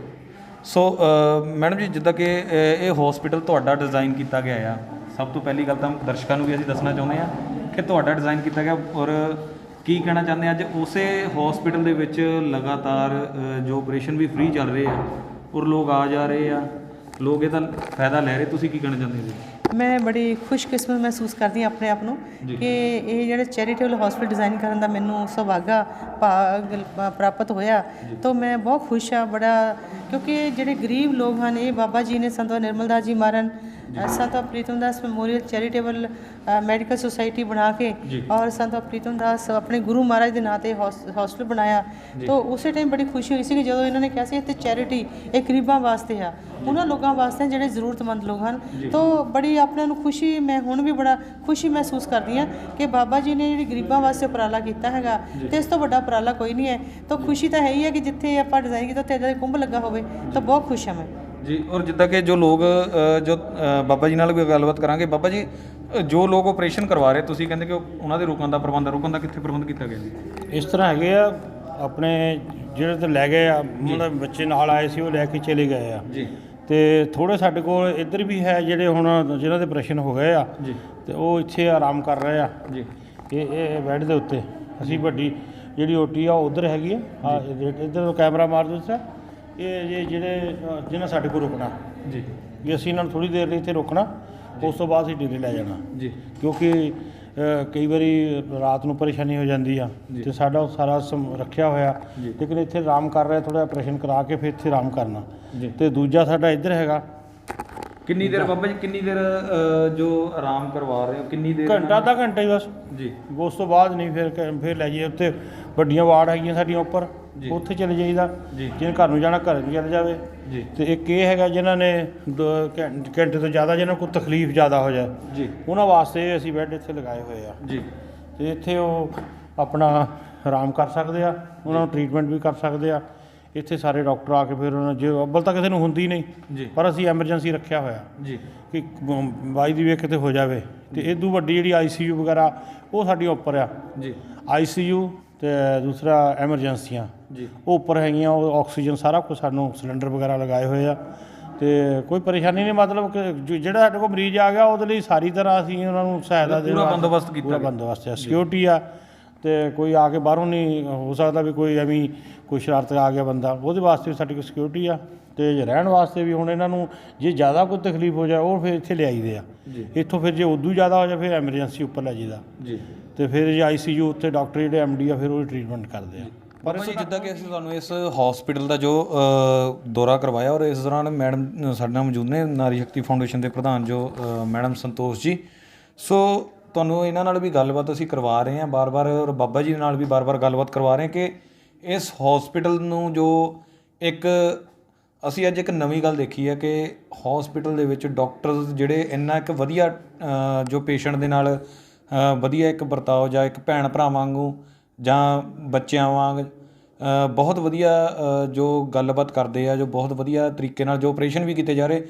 ਸੋ ਮੈਡਮ ਜੀ, ਜਿੱਦਾਂ ਕਿ ਇਹ ਹਸਪੀਟਲ ਤੁਹਾਡਾ ਡਿਜ਼ਾਈਨ ਕੀਤਾ ਗਿਆ ਆ, ਸਭ ਤੋਂ ਪਹਿਲੀ ਗੱਲ ਤਾਂ ਦਰਸ਼ਕਾਂ ਨੂੰ ਵੀ ਅਸੀਂ ਦੱਸਣਾ ਚਾਹੁੰਦੇ ਹਾਂ ਕਿ ਤੁਹਾਡਾ ਡਿਜ਼ਾਈਨ ਕੀਤਾ ਗਿਆ, ਔਰ ਕੀ ਕਹਿਣਾ ਚਾਹੁੰਦੇ ਅੱਜ ਉਸੇ ਹਸਪੀਟਲ ਦੇ ਵਿੱਚ ਲਗਾਤਾਰ ਜੋ ਆਪਰੇਸ਼ਨ ਵੀ ਫ੍ਰੀ ਚੱਲ ਰਹੇ ਆ ਔਰ ਲੋਕ ਆ ਜਾ ਰਹੇ ਆ, ਲੋਕ ਇਹਦਾ ਫਾਇਦਾ ਲੈ ਰਹੇ, ਤੁਸੀਂ ਕੀ ਕਹਿਣਾ ਚਾਹੁੰਦੇ ਜੀ? ਮੈਂ ਬੜੀ ਖੁਸ਼ਕਿਸਮਤ ਮਹਿਸੂਸ ਕਰਦੀ ਹਾਂ ਆਪਣੇ ਆਪ ਨੂੰ ਕਿ ਇਹ ਜਿਹੜੇ ਚੈਰੀਟੇਬਲ ਹਸਪੀਟਲ ਡਿਜ਼ਾਈਨ ਕਰਨ ਦਾ ਮੈਨੂੰ ਸੁਭਾਗਾ ਪ੍ਰਾਪਤ ਹੋਇਆ। ਤਾਂ ਮੈਂ ਬਹੁਤ ਖੁਸ਼ ਹਾਂ ਬੜਾ, ਕਿਉਂਕਿ ਜਿਹੜੇ ਗਰੀਬ ਲੋਕ ਹਨ, ਇਹ ਬਾਬਾ ਜੀ ਨੇ, ਸੰਤ ਨਿਰਮਲ ਦਾਸ ਜੀ ਮਹਾਰਾਜ, ਸੰਤ ਪ੍ਰੀਤਮ ਦਾਸ ਮੈਮੋਰੀਅਲ ਚੈਰੀਟੇਬਲ ਮੈਡੀਕਲ ਸੁਸਾਇਟੀ ਬਣਾ ਕੇ ਔਰ ਸੰਤ ਪ੍ਰੀਤਮ ਦਾਸ ਆਪਣੇ ਗੁਰੂ ਮਹਾਰਾਜ ਦੇ ਨਾਂ 'ਤੇ ਹੌਸਪੀਟਲ ਬਣਾਇਆ। ਤਾਂ ਉਸੇ ਟਾਈਮ ਬੜੀ ਖੁਸ਼ੀ ਹੋਈ ਸੀ ਕਿ ਜਦੋਂ ਇਹਨਾਂ ਨੇ ਕਿਹਾ ਸੀ ਇੱਥੇ ਚੈਰਿਟੀ ਇਹ ਗਰੀਬਾਂ ਵਾਸਤੇ ਆ, ਉਹਨਾਂ ਲੋਕਾਂ ਵਾਸਤੇ ਜਿਹੜੇ ਜ਼ਰੂਰਤਮੰਦ ਲੋਕ ਹਨ। ਤਾਂ ਬੜੀ ਆਪਣੇ ਨੂੰ ਖੁਸ਼ੀ, ਮੈਂ ਹੁਣ ਵੀ ਬੜਾ ਖੁਸ਼ੀ ਮਹਿਸੂਸ ਕਰਦੀ ਹਾਂ ਕਿ ਬਾਬਾ ਜੀ ਨੇ ਜਿਹੜੀ ਗਰੀਬਾਂ ਵਾਸਤੇ ਉਪਰਾਲਾ ਕੀਤਾ ਹੈਗਾ, ਅਤੇ ਇਸ ਤੋਂ ਵੱਡਾ ਉਪਰਾਲਾ ਕੋਈ ਨਹੀਂ ਹੈ। ਤਾਂ ਖੁਸ਼ੀ ਤਾਂ ਹੈ ਹੀ ਹੈ ਕਿ ਜਿੱਥੇ ਆਪਾਂ ਡਿਜ਼ਾਈਨ ਕੀਤਾ ਉੱਥੇ ਇੱਦਾਂ ਦੇ ਕੁੰਭ ਲੱਗਾ ਹੋਵੇ, ਤਾਂ ਬਹੁਤ ਖੁਸ਼ ਹਾਂ ਮੈਂ ਜੀ। ਔਰ ਜਿੱਦਾਂ ਕਿ ਜੋ ਲੋਕ ਜੋ ਬਾਬਾ ਜੀ ਨਾਲ ਵੀ ਗੱਲਬਾਤ ਕਰਾਂਗੇ। ਬਾਬਾ ਜੀ, ਜੋ ਲੋਕ ਆਪਰੇਸ਼ਨ ਕਰਵਾ ਰਹੇ, ਤੁਸੀਂ ਕਹਿੰਦੇ ਕਿ ਉਹਨਾਂ ਦੇ ਰੁਕਣ ਦਾ ਕਿੱਥੇ ਪ੍ਰਬੰਧ ਕੀਤਾ ਗਿਆ ਜੀ? ਇਸ ਤਰ੍ਹਾਂ ਹੈਗੇ ਆ, ਆਪਣੇ ਜਿਹੜੇ ਤੇ ਲੈ ਗਏ ਆ, ਉਹਨਾਂ ਦੇ ਬੱਚੇ ਨਾਲ ਆਏ ਸੀ, ਉਹ ਲੈ ਕੇ ਚਲੇ ਗਏ ਆ ਜੀ। ਤੇ ਥੋੜ੍ਹੇ ਸਾਡੇ ਕੋਲ ਇੱਧਰ ਵੀ ਹੈ ਜਿਹੜੇ ਹੁਣ ਜਿਹਨਾਂ ਦੇ ਆਪਰੇਸ਼ਨ ਹੋ ਗਏ ਆ ਜੀ, ਤੇ ਉਹ ਇੱਥੇ ਆਰਾਮ ਕਰ ਰਹੇ ਆ ਜੀ। ਇਹ ਬੈੱਡ ਦੇ ਉੱਤੇ ਅਸੀਂ ਵੱਡੀ ਜਿਹੜੀ ਓਟੀ ਆ ਉੱਧਰ ਹੈਗੀ ਆ, ਇੱਧਰ ਕੈਮਰਾ ਮਾਰ ਦਿੱਤਾ। ਇਹ ਜਿਹੜੇ ਜਿਹਨਾਂ ਸਾਡੇ ਕੋਲ ਰੁਕਣਾ ਜੀ, ਵੀ ਅਸੀਂ ਇਹਨਾਂ ਨੂੰ ਥੋੜ੍ਹੀ ਦੇਰ ਲਈ ਇੱਥੇ ਰੋਕਣਾ, ਉਸ ਤੋਂ ਬਾਅਦ ਅਸੀਂ ਡੇਰੇ ਲੈ ਜਾਣਾ ਜੀ, ਕਿਉਂਕਿ ਕਈ ਵਾਰੀ ਰਾਤ ਨੂੰ ਪਰੇਸ਼ਾਨੀ ਹੋ ਜਾਂਦੀ ਆ, ਅਤੇ ਸਾਡਾ ਉਹ ਸਾਰਾ ਰੱਖਿਆ ਹੋਇਆ, ਲੇਕਿਨ ਇੱਥੇ ਆਰਾਮ ਕਰ ਰਿਹਾ, ਥੋੜ੍ਹਾ ਆਪਰੇਸ਼ਨ ਕਰਾ ਕੇ ਫਿਰ ਇੱਥੇ ਆਰਾਮ ਕਰਨਾ। ਅਤੇ ਦੂਜਾ ਸਾਡਾ ਇੱਧਰ ਹੈਗਾ। ਕਿੰਨੀ ਦੇਰ ਬਾਬਾ ਜੀ, ਕਿੰਨੀ ਦੇਰ ਜੋ ਆਰਾਮ ਕਰਵਾ ਰਹੇ ਹੋ, ਕਿੰਨੀ ਦੇਰ? ਘੰਟਾ ਅੱਧਾ ਘੰਟਾ ਹੀ ਬਸ ਜੀ, ਉਸ ਤੋਂ ਬਾਅਦ ਨਹੀਂ। ਫਿਰ ਲੈ ਜਾਈਏ, ਉੱਥੇ ਵੱਡੀਆਂ ਵਾਰਡ ਹੈਗੀਆਂ ਸਾਡੀਆਂ ਉੱਪਰ, ਉੱਥੇ ਚਲੇ ਜਾਈਦਾ। ਜਿਹਨੇ ਘਰ ਨੂੰ ਜਾਣਾ ਘਰ ਨੂੰ ਚਲੇ ਜਾਵੇ ਜੀ। ਅਤੇ ਇੱਕ ਇਹ ਹੈਗਾ ਜਿਹਨਾਂ ਨੇ ਘੰਟੇ ਤੋਂ ਜ਼ਿਆਦਾ, ਜਿਹਨਾਂ ਕੋਲ ਤਕਲੀਫ ਜ਼ਿਆਦਾ ਹੋ ਜਾਏ ਜੀ, ਉਹਨਾਂ ਵਾਸਤੇ ਅਸੀਂ ਬੈੱਡ ਇੱਥੇ ਲਗਾਏ ਹੋਏ ਆ ਜੀ। ਅਤੇ ਇੱਥੇ ਉਹ ਆਪਣਾ ਆਰਾਮ ਕਰ ਸਕਦੇ ਆ, ਉਹਨਾਂ ਨੂੰ ਟਰੀਟਮੈਂਟ ਵੀ ਕਰ ਸਕਦੇ ਆ। ਇੱਥੇ ਸਾਰੇ ਡਾਕਟਰ ਆ ਕੇ ਫਿਰ ਉਹਨਾਂ ਜੇ ਅੱਬਲ ਤਾਂ ਕਿਸੇ ਨੂੰ ਹੁੰਦੀ ਨਹੀਂ ਜੀ, ਪਰ ਅਸੀਂ ਐਮਰਜੈਂਸੀ ਰੱਖਿਆ ਹੋਇਆ ਜੀ ਕਿ ਬਾਈ ਦੀ ਵੇਖ ਕਿਤੇ ਹੋ ਜਾਵੇ। ਅਤੇ ਇਦੋਂ ਵੱਡੀ ਜਿਹੜੀ ICU ਵਗੈਰਾ ਉਹ ਸਾਡੀ ਉੱਪਰ ਆ ਜੀ। ICU ਅਤੇ ਦੂਸਰਾ ਐਮਰਜੈਂਸੀਆਂ ਜੀ, ਉਹ ਉੱਪਰ ਹੈਗੀਆਂ। ਉਹ ਆਕਸੀਜਨ ਸਾਰਾ ਕੁਛ ਸਾਨੂੰ ਸਿਲੰਡਰ ਵਗੈਰਾ ਲਗਾਏ ਹੋਏ ਆ, ਅਤੇ ਕੋਈ ਪਰੇਸ਼ਾਨੀ ਨਹੀਂ। ਮਤਲਬ ਕਿ ਜਿਹੜਾ ਸਾਡੇ ਕੋਲ ਮਰੀਜ਼ ਆ ਗਿਆ ਉਹਦੇ ਲਈ ਸਾਰੀ ਤਰ੍ਹਾਂ ਅਸੀਂ ਉਹਨਾਂ ਨੂੰ ਸਹਾਇਤਾ ਦੇ, ਪੂਰਾ ਬੰਦੋਬਸਤ ਕੀਤਾ, ਪੂਰਾ ਬੰਦੋਬਸਤ ਹੈ, ਸਿਕਿਉਰਿਟੀ ਆ। ਅਤੇ ਕੋਈ ਆ ਕੇ ਬਾਹਰੋਂ ਨਹੀਂ ਹੋ ਸਕਦਾ ਵੀ ਕੋਈ ਐਵੇਂ ਕੋਈ ਸ਼ਰਾਰਤ ਆ ਗਿਆ ਬੰਦਾ, ਉਹਦੇ ਵਾਸਤੇ ਵੀ ਸਾਡੀ ਕੋਲ ਸਿਕਿਉਰਿਟੀ ਆ। ਅਤੇ ਰਹਿਣ ਵਾਸਤੇ ਵੀ ਹੁਣ ਇਹਨਾਂ ਨੂੰ ਜੇ ਜ਼ਿਆਦਾ ਕੋਈ ਤਕਲੀਫ ਹੋ ਜਾਏ ਉਹ ਫਿਰ ਇੱਥੇ ਲਿਆਈਦੇ ਆ। ਇੱਥੋਂ ਫਿਰ ਜੇ ਉਦੋਂ ਜ਼ਿਆਦਾ ਹੋ ਜਾਏ ਫਿਰ ਐਮਰਜੈਂਸੀ ਉੱਪਰ ਲੈ ਜਾਈਦਾ ਜੀ। ਅਤੇ ਫਿਰ ਜੇ ICU ਉੱਥੇ ਡਾਕਟਰ ਜਿਹੜੇ MD ਆ ਫਿਰ ਉਹ ਟਰੀਟਮੈਂਟ ਕਰਦੇ ਆ। ਪਰ ਜਿੱਦਾਂ ਕਿ ਅਸੀਂ ਤੁਹਾਨੂੰ ਇਸ ਹਸਪੀਟਲ ਦਾ ਜੋ ਦੌਰਾ ਕਰਵਾਇਆ, ਔਰ ਇਸ ਦੌਰਾਨ ਮੈਡਮ ਸਾਡੇ ਨਾਲ ਮੌਜੂਦ ਨੇ, ਨਾਰੀ ਸ਼ਕਤੀ ਫਾਊਂਡੇਸ਼ਨ ਦੇ ਪ੍ਰਧਾਨ ਜੋ ਮੈਡਮ ਸੰਤੋਸ਼ ਜੀ। ਸੋ ਤੁਹਾਨੂੰ ਇਹਨਾਂ ਨਾਲ ਵੀ ਗੱਲਬਾਤ ਅਸੀਂ ਕਰਵਾ ਰਹੇ ਹਾਂ ਬਾਰ-ਬਾਰ, ਔਰ ਬਾਬਾ ਜੀ ਨਾਲ ਵੀ ਬਾਰ-ਬਾਰ ਗੱਲਬਾਤ ਕਰਵਾ ਰਹੇ ਕਿ ਇਸ ਹਸਪੀਟਲ ਨੂੰ ਜੋ ਇੱਕ ਅਸੀਂ ਅੱਜ ਇੱਕ ਨਵੀਂ ਗੱਲ ਦੇਖੀ ਹੈ ਕਿ ਹਸਪੀਟਲ ਦੇ ਵਿੱਚ ਡਾਕਟਰਸ ਜਿਹੜੇ ਇੰਨਾ ਇੱਕ ਵਧੀਆ ਜੋ ਪੇਸ਼ੈਂਟ ਦੇ ਨਾਲ ਵਧੀਆ ਇੱਕ ਵਰਤਾਓ, ਜਾਂ ਇੱਕ ਭੈਣ ਭਰਾ ਵਾਂਗੂ ਜਾਂ ਬੱਚਿਆਂ ਵਾਂਗ ਬਹੁਤ ਵਧੀਆ ਜੋ ਗੱਲਬਾਤ ਕਰਦੇ ਆ, ਜੋ ਬਹੁਤ ਵਧੀਆ ਤਰੀਕੇ ਨਾਲ ਜੋ ਆਪਰੇਸ਼ਨ ਵੀ ਕੀਤੇ ਜਾ ਰਹੇ।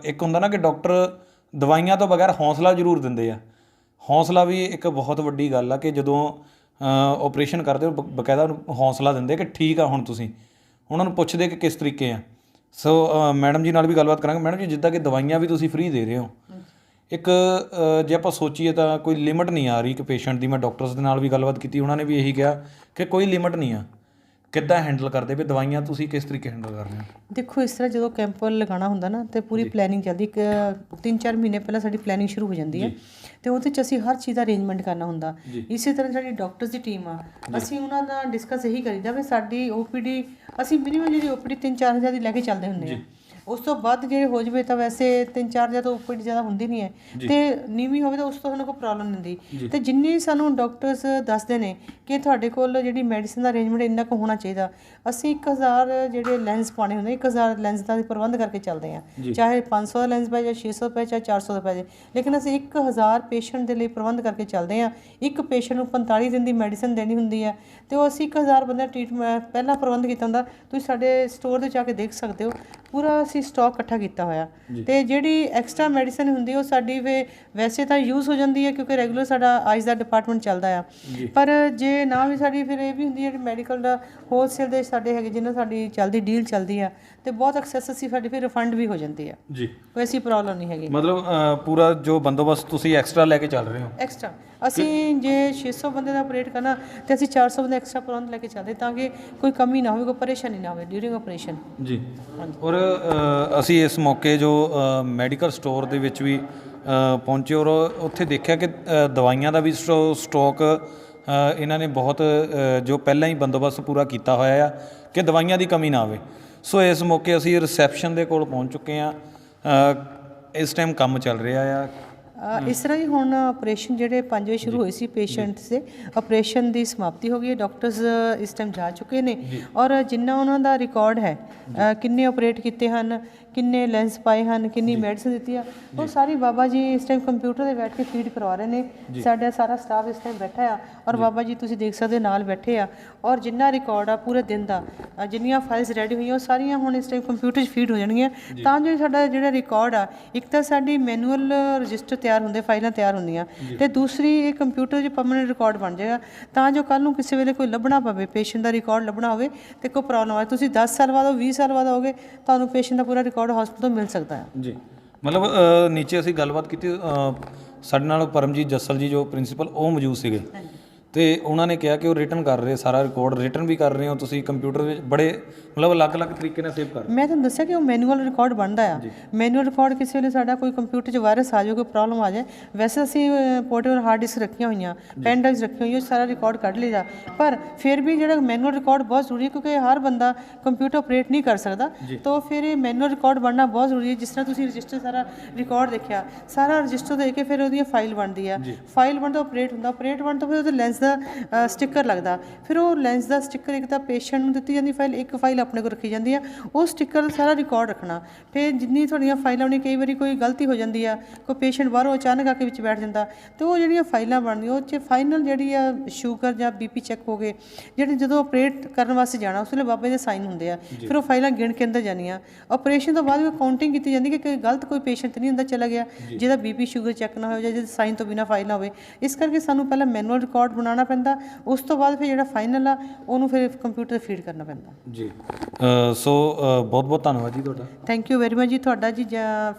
ਇੱਕ ਹੁੰਦਾ ਨਾ ਕਿ ਡਾਕਟਰ ਦਵਾਈਆਂ ਤੋਂ ਬਗੈਰ ਹੌਸਲਾ ਜ਼ਰੂਰ ਦਿੰਦੇ ਆ। ਹੌਸਲਾ ਵੀ ਇੱਕ ਬਹੁਤ ਵੱਡੀ ਗੱਲ ਆ ਕਿ ਜਦੋਂ ਆਪਰੇਸ਼ਨ ਕਰਦੇ ਹੋ ਬਕਾਇਦਾ ਉਹਨੂੰ ਹੌਸਲਾ ਦਿੰਦੇ ਕਿ ਠੀਕ ਆ, ਹੁਣ ਤੁਸੀਂ ਉਹਨਾਂ ਨੂੰ ਪੁੱਛਦੇ ਕਿ ਕਿਸ ਤਰੀਕੇ ਆ। ਸੋ ਮੈਡਮ ਜੀ ਨਾਲ ਵੀ ਗੱਲਬਾਤ ਕਰਾਂਗੇ। ਮੈਡਮ ਜੀ, ਜਿੱਦਾਂ ਕਿ ਦਵਾਈਆਂ ਵੀ ਤੁਸੀਂ ਫ੍ਰੀ ਦੇ ਰਹੇ ਹੋ, ਇੱਕ ਜੇ ਆਪਾਂ ਸੋਚੀਏ ਤਾਂ ਕੋਈ ਲਿਮਟ ਨਹੀਂ ਆ ਰਹੀ ਕਿ ਪੇਸ਼ੈਂਟ ਦੀ। ਮੈਂ ਡਾਕਟਰਸ ਦੇ ਨਾਲ ਵੀ ਗੱਲਬਾਤ ਕੀਤੀ, ਉਹਨਾਂ ਨੇ ਵੀ ਇਹੀ ਕਿਹਾ ਕਿ ਕੋਈ ਲਿਮਟ ਨਹੀਂ ਆ। ਕਿੱਦਾਂ ਹੈਂਡਲ ਕਰਦੇ ਵੀ ਦਵਾਈਆਂ, ਤੁਸੀਂ ਕਿਸ ਤਰੀਕੇ ਹੈਂਡਲ ਕਰ ਰਹੇ ਹੋ? ਦੇਖੋ, ਇਸ ਤਰ੍ਹਾਂ ਜਦੋਂ ਕੈਂਪ ਲਗਾਉਣਾ ਹੁੰਦਾ ਨਾ, ਤਾਂ ਪੂਰੀ ਪਲੈਨਿੰਗ ਚੱਲਦੀ। 3-4 ਮਹੀਨੇ ਪਹਿਲਾਂ ਸਾਡੀ ਪਲੈਨਿੰਗ ਸ਼ੁਰੂ ਹੋ ਜਾਂਦੀ ਹੈ, ਅਤੇ ਉਹਦੇ 'ਚ ਅਸੀਂ ਹਰ ਚੀਜ਼ ਦਾ ਅਰੇਂਜਮੈਂਟ ਕਰਨਾ ਹੁੰਦਾ। ਇਸੇ ਤਰ੍ਹਾਂ ਸਾਡੀ ਡਾਕਟਰਸ ਦੀ ਟੀਮ ਆ, ਅਸੀਂ ਉਹਨਾਂ ਦਾ ਡਿਸਕਸ ਇਹੀ ਕਰੀਦਾ ਵੀ ਸਾਡੀ OPD, ਅਸੀਂ ਮਿਨੀਮਮ ਜਿਹੜੀ OPD 3-4 ਹਜ਼ਾਰ ਦੀ ਲੈ ਕੇ ਚੱਲਦੇ ਹੁੰਦੇ ਹਾਂ। ਉਸ ਤੋਂ ਵੱਧ ਜੇ ਹੋ ਜਵੇ ਤਾਂ ਵੈਸੇ 3-4 ਜਾਂ ਤੋਂ ਉੱਪਰ ਜ਼ਿਆਦਾ ਹੁੰਦੀ ਨਹੀਂ ਹੈ, ਤੇ ਨੀਵੀਂ ਹੋਵੇ ਤਾਂ ਉਸ ਤੋਂ ਸਾਨੂੰ ਕੋਈ ਪ੍ਰੋਬਲਮ ਨਹੀਂ ਹੁੰਦੀ। ਤੇ ਜਿੰਨੀ ਸਾਨੂੰ ਡਾਕਟਰਸ ਦੱਸਦੇ ਨੇ ਕਿ ਤੁਹਾਡੇ ਕੋਲ ਜਿਹੜੀ ਮੈਡੀਸਨ ਦਾ ਅਰੇਂਜਮੈਂਟ ਇੰਨਾ ਕੁ ਹੋਣਾ ਚਾਹੀਦਾ, ਅਸੀਂ 1000 ਜਿਹੜੇ ਲੈਂਸ ਪਾਉਣੇ ਹੁੰਦੇ 1000 ਲੈਂਸ ਦਾ ਪ੍ਰਬੰਧ ਕਰਕੇ ਚੱਲਦੇ ਹਾਂ, ਚਾਹੇ 500 ਦਾ ਲੈਂਸ ਪਏ ਜਾਂ 600 ਪਏ ਚਾਹੇ 400 ਦਾ ਪੈ ਜਾਏ, ਲੇਕਿਨ ਅਸੀਂ 1000 ਪੇਸ਼ੈਂਟ ਦੇ ਲਈ ਪ੍ਰਬੰਧ ਕਰਕੇ ਚੱਲਦੇ ਹਾਂ। ਇੱਕ ਪੇਸ਼ੈਂਟ ਨੂੰ 45 ਦਿਨ ਦੀ ਮੈਡੀਸਨ ਦੇਣੀ ਹੁੰਦੀ ਹੈ, ਤੇ ਉਹ ਅਸੀਂ 1000 ਬੰਦੇ ਦਾ ਟ੍ਰੀਟਮੈਂਟ ਪਹਿਲਾਂ ਪ੍ਰਬੰਧ ਕੀਤਾ ਹੁੰਦਾ। ਤੁਸੀਂ ਸਾਡੇ ਸਟੋਰ 'ਤੇ ਜਾ ਕੇ ਦੇਖ ਸਕਦੇ ਹੋ, ਪੂਰਾ ਅਸੀਂ ਸਟਾਕ ਇਕੱਠਾ ਕੀਤਾ ਹੋਇਆ। ਤੇ ਜਿਹੜੀ ਐਕਸਟਰਾ ਮੈਡੀਸਨ ਹੁੰਦੀ ਉਹ ਸਾਡੀ ਵੈਸੇ ਤਾਂ ਯੂਜ਼ ਹੋ ਜਾਂਦੀ ਹੈ, ਕਿਉਂਕਿ ਰੈਗੂਲਰ ਸਾਡਾ ਆਈਜ਼ ਦਾ ਡਿਪਾਰਟਮੈਂਟ ਚੱਲਦਾ ਆ, ਪਰ ਜੇ ਨਾ ਵੀ ਸਾਡੀ ਫਿਰ ਇਹ ਵੀ ਹੁੰਦੀ ਹੈ ਮੈਡੀਕਲ ਦਾ ਹੋਲਸੇਲ ਦੇ ਸਾਡੇ ਹੈਗੇ ਜਿਹਨਾਂ ਸਾਡੀ ਚੱਲਦੀ ਡੀਲ ਚੱਲਦੀ ਆ, ਤੇ ਬਹੁਤ ਐਕਸੈਸ ਅਸੀਂ ਸਾਡੀ ਫਿਰ ਰਿਫੰਡ ਵੀ ਹੋ ਜਾਂਦੀ ਆ ਜੀ, ਕੋਈ ਐਸੀ ਪ੍ਰੋਬਲਮ ਨਹੀਂ ਹੈਗੀ। ਮਤਲਬ ਪੂਰਾ ਜੋ ਬੰਦੋਬਸਤ ਤੁਸੀਂ ਐਕਸਟਰਾ ਲੈ ਕੇ ਚੱਲ ਰਹੇ ਹੋ? ਐਕਸਟਰਾ ਅਸੀਂ ਜੇ 600 ਬੰਦੇ ਦਾ ਆਪਰੇਟ ਕਰਨਾ ਤੇ ਅਸੀਂ 400 ਬੰਦੇ ਐਕਸਟਰਾ ਪ੍ਰਬੰਧ ਲੈ ਕੇ ਚੱਲਦੇ, ਤਾਂ ਕਿ ਕੋਈ ਕਮੀ ਨਾ ਹੋਵੇ, ਕੋਈ ਪਰੇਸ਼ਾਨੀ ਨਾ ਹੋਵੇ ਡਿਊਰਿੰਗ ਆਪਰੇਸ਼ਨ ਜੀ। ਔਰ ਅਸੀਂ ਇਸ ਮੌਕੇ ਜੋ ਮੈਡੀਕਲ ਸਟੋਰ ਦੇ ਵਿੱਚ ਵੀ ਪਹੁੰਚੇ, ਔਰ ਉੱਥੇ ਦੇਖਿਆ ਕਿ ਦਵਾਈਆਂ ਦਾ ਵੀ ਸਟਾਕ ਇਹਨਾਂ ਨੇ ਬਹੁਤ ਜੋ ਪਹਿਲਾਂ ਹੀ ਬੰਦੋਬਸਤ ਪੂਰਾ ਕੀਤਾ ਹੋਇਆ ਆ ਕਿ ਦਵਾਈਆਂ ਦੀ ਕਮੀ ਨਾ ਆਵੇ। ਸੋ ਇਸ ਮੌਕੇ ਅਸੀਂ ਰਿਸੈਪਸ਼ਨ ਦੇ ਕੋਲ ਪਹੁੰਚ ਚੁੱਕੇ ਹਾਂ। ਇਸ ਟਾਈਮ ਕੰਮ ਚੱਲ ਰਿਹਾ ਆ। ਇਸ ਤਰ੍ਹਾਂ ਹੀ ਹੁਣ ਆਪਰੇਸ਼ਨ ਜਿਹੜੇ 5 ਵਜੇ ਸ਼ੁਰੂ ਹੋਏ ਸੀ ਪੇਸ਼ੈਂਟਸ ਦੇ, ਆਪਰੇਸ਼ਨ ਦੀ ਸਮਾਪਤੀ ਹੋ ਗਈ ਹੈ। ਡਾਕਟਰਸ ਇਸ ਟਾਈਮ ਜਾ ਚੁੱਕੇ ਨੇ, ਔਰ ਜਿੰਨਾ ਉਹਨਾਂ ਦਾ ਰਿਕਾਰਡ ਹੈ ਕਿੰਨੇ ਆਪਰੇਟ ਕੀਤੇ ਹਨ, ਕਿੰਨੇ ਲੈਂਸ ਪਾਏ ਹਨ, ਕਿੰਨੀ ਮੈਡੀਸਨ ਦਿੱਤੀ ਆ, ਉਹ ਸਾਰੀ ਬਾਬਾ ਜੀ ਇਸ ਟਾਈਮ ਕੰਪਿਊਟਰ 'ਤੇ ਬੈਠ ਕੇ ਫੀਡ ਕਰਵਾ ਰਹੇ ਨੇ। ਸਾਡਾ ਸਾਰਾ ਸਟਾਫ ਇਸ ਟਾਈਮ ਬੈਠਾ ਆ, ਔਰ ਬਾਬਾ ਜੀ ਤੁਸੀਂ ਦੇਖ ਸਕਦੇ ਨਾਲ ਬੈਠੇ ਆ, ਔਰ ਜਿੰਨਾ ਰਿਕਾਰਡ ਆ ਪੂਰੇ ਦਿਨ ਦਾ, ਜਿੰਨੀਆਂ ਫਾਈਲਸ ਰੈਡੀ ਹੋਈਆਂ ਉਹ ਸਾਰੀਆਂ ਹੁਣ ਇਸ ਟਾਈਮ ਕੰਪਿਊਟਰ 'ਚ ਫੀਡ ਹੋ ਜਾਣਗੀਆਂ, ਤਾਂ ਜੋ ਸਾਡਾ ਜਿਹੜਾ ਰਿਕਾਰਡ ਆ, ਇੱਕ ਤਾਂ ਸਾਡੀ ਮੈਨੂਅਲ ਰਜਿਸਟਰ ਤਿਆਰ ਹੁੰਦੇ, ਫਾਈਲਾਂ ਤਿਆਰ ਹੁੰਦੀਆਂ, ਤੇ ਦੂਸਰੀ ਇਹ ਕੰਪਿਊਟਰ 'ਚ ਪਰਮਾਨੈਂਟ ਰਿਕਾਰਡ ਬਣ ਜਾਏਗਾ, ਤਾਂ ਜੋ ਕੱਲ੍ਹ ਨੂੰ ਕਿਸੇ ਵੇਲੇ ਕੋਈ ਲੱਭਣਾ ਪਵੇ, ਪੇਸ਼ੈਂਟ ਦਾ ਰਿਕਾਰਡ ਲੱਭਣਾ ਹੋਵੇ ਤੇ ਕੋਈ ਪ੍ਰੋਬਲਮ ਆਵੇ, ਤੁਸੀਂ 10 ਸਾਲ ਬਾਅਦ 20 ਸਾਲ ਬਾਅਦ ਆਓਗੇ, ਤੁਹਾਨੂੰ ਪੇਸ਼ੈਂਟ ਦਾ ਪੂਰਾ ਰਿਕਾਰਡ ਹਸਪਤਾਲ ਤੋਂ ਮਿਲ ਸਕਦਾ ਹੈ ਜੀ। ਮਤਲਬ ਨੀਚੇ ਅਸੀਂ ਗੱਲਬਾਤ ਕੀਤੀ, ਸਾਡੇ ਨਾਲ ਪਰਮਜੀਤ ਜੱਸਲ ਜੀ ਜੋ ਪ੍ਰਿੰਸੀਪਲ ਉਹ ਮੌਜੂਦ ਸੀਗੇ, ਤੇ ਉਹਨਾਂ ਨੇ ਕਿਹਾ ਕਿ ਉਹ ਰਿਟਨ ਕਰ ਰਹੇ, ਸਾਰਾ ਰਿਕਾਰਡ ਰਿਟਨ ਵੀ ਕਰ ਰਹੇ ਹੋ ਤੁਸੀਂ ਕੰਪਿਊਟਰ ਵਿੱਚ, ਬੜੇ ਮਤਲਬ ਅਲੱਗ-ਅਲੱਗ ਤਰੀਕੇ ਨਾਲ ਸੇਵ ਕਰ ਰਹੇ। ਮੈਂ ਤੁਹਾਨੂੰ ਦੱਸਿਆ ਕਿ ਉਹ ਮੈਨੂਅਲ ਰਿਕਾਰਡ ਬਣਦਾ ਆ। ਮੈਨੂਅਲ ਰਿਕਾਰਡ ਕਿਸੇ ਵੇਲੇ ਸਾਡਾ ਕੋਈ ਕੰਪਿਊਟਰ 'ਚ ਵਾਇਰਸ ਆ ਜਾਵੇ, ਕੋਈ ਪ੍ਰੋਬਲਮ ਆ ਜਾਏ, ਵੈਸੇ ਅਸੀਂ ਪੋਰਟੇਬਲ ਹਾਰਡ ਡਿਸਕ ਰੱਖੀਆਂ ਹੋਈਆਂ, ਪੈਨ ਡਰਾਈਵਸ ਰੱਖੀਆਂ ਹੋਈਆਂ, ਸਾਰਾ ਰਿਕਾਰਡ ਕੱਢ ਲਈਦਾ, ਪਰ ਫਿਰ ਵੀ ਜਿਹੜਾ ਮੈਨੂਅਲ ਰਿਕਾਰਡ ਬਹੁਤ ਜ਼ਰੂਰੀ ਹੈ, ਕਿਉਂਕਿ ਹਰ ਬੰਦਾ ਕੰਪਿਊਟਰ ਆਪਰੇਟ ਨਹੀਂ ਕਰ ਸਕਦਾ, ਤਾਂ ਫਿਰ ਇਹ ਮੈਨੂਅਲ ਰਿਕਾਰਡ ਬਣਨਾ ਬਹੁਤ ਜ਼ਰੂਰੀ ਹੈ। ਜਿਸ ਤਰ੍ਹਾਂ ਤੁਸੀਂ ਰਜਿਸਟਰ ਸਾਰਾ ਰਿਕਾਰਡ ਦੇਖਿਆ, ਸਾਰਾ ਰਜਿਸਟਰ ਦੇਖ ਕੇ ਫਿਰ ਉਹਦੀ ਫਾਈਲ ਬਣਦੀ ਆ, ਫਾਈਲ ਬਣਦਾ ਆਪਰੇਟ ਹੁੰਦਾ, ਆਪਰੇਟ ਬਣ ਤੋਂ ਫਿਰ ਉਹਦੇ ਲੈਂਸ ਦਾ ਸਟਿੱਕਰ ਲੱਗਦਾ, ਫਿਰ ਉਹ ਲੈਂਸ ਦਾ ਸਟਿੱਕਰ ਇੱਕ ਤਾਂ ਪੇਸ਼ੈਂਟ ਨੂੰ ਦਿੱਤੀ ਜਾਂਦੀ ਫਾਈਲ, ਇੱਕ ਫਾਈਲ ਆਪਣੇ ਕੋਲ ਰੱਖੀ ਜਾਂਦੀ ਆ, ਉਹ ਸਟਿੱਕਰ ਸਾਰਾ ਰਿਕਾਰਡ ਰੱਖਣਾ। ਫਿਰ ਜਿੰਨੀ ਤੁਹਾਡੀਆਂ ਫਾਈਲਾਂ ਹੋਣੀ, ਕਈ ਵਾਰੀ ਕੋਈ ਗਲਤੀ ਹੋ ਜਾਂਦੀ ਆ, ਕੋਈ ਪੇਸ਼ੈਂਟ ਬਾਹਰੋਂ ਅਚਾਨਕ ਆ ਕੇ ਵਿੱਚ ਬੈਠ ਜਾਂਦਾ, ਤੇ ਉਹ ਜਿਹੜੀਆਂ ਫਾਈਲਾਂ ਬਣਦੀਆਂ ਉਹ 'ਚ ਫਾਈਨਲ ਜਿਹੜੀ ਆ ਸ਼ੂਗਰ ਜਾਂ BP ਚੈੱਕ ਹੋ ਗਏ, ਜਿਹੜੇ ਜਦੋਂ ਆਪਰੇਟ ਕਰਨ ਵਾਸਤੇ ਜਾਣਾ ਉਸ ਵੇਲੇ ਬਾਬੇ ਦੇ ਸਾਈਨ ਹੁੰਦੇ ਆ, ਫਿਰ ਉਹ ਫਾਈਲਾਂ ਗਿਣ ਕੇ ਅੰਦਰ ਜਾਣੀਆਂ। ਆਪਰੇਸ਼ਨ ਤੋਂ ਬਾਅਦ ਵੀ ਕਾਊਂਟਿੰਗ ਕੀਤੀ ਜਾਂਦੀ ਕਿ ਗਲਤ ਕੋਈ ਪੇਸ਼ੈਂਟ ਨਹੀਂ ਹੁੰਦਾ ਚਲਾ ਗਿਆ ਜਿਹਦਾ BP ਸ਼ੂਗਰ ਚੈੱਕ ਨਾ ਹੋਵੇ ਜਾਂ ਜਿਹਦੇ ਸਾਈਨ ਤੋਂ ਬਿਨਾਂ ਫਾਈਲ ਨਾ ਹੋਵੇ। ਇਸ ਕਰਕੇ ਸਾਨੂੰ ਪਹਿਲਾਂ ਮੈਨੂਅਲ ਰਿਕਾਰਡ ਬਣਾਉਣਾ ਪੈਂਦਾ, ਉਸ ਤੋਂ ਬਾਅਦ ਫਿਰ ਜਿਹੜਾ ਫਾਈਨਲ ਆ ਉਹਨੂੰ ਫਿਰ ਕੰਪਿਊਟਰ 'ਤੇ ਫੀਡ ਕਰਨਾ ਪੈਂਦਾ ਜੀ। ਸੋ ਬਹੁਤ ਬਹੁਤ ਧੰਨਵਾਦ ਜੀ ਤੁਹਾਡਾ। ਥੈਂਕ ਯੂ ਵੈਰੀ ਮਚ ਜੀ ਤੁਹਾਡਾ ਜੀ,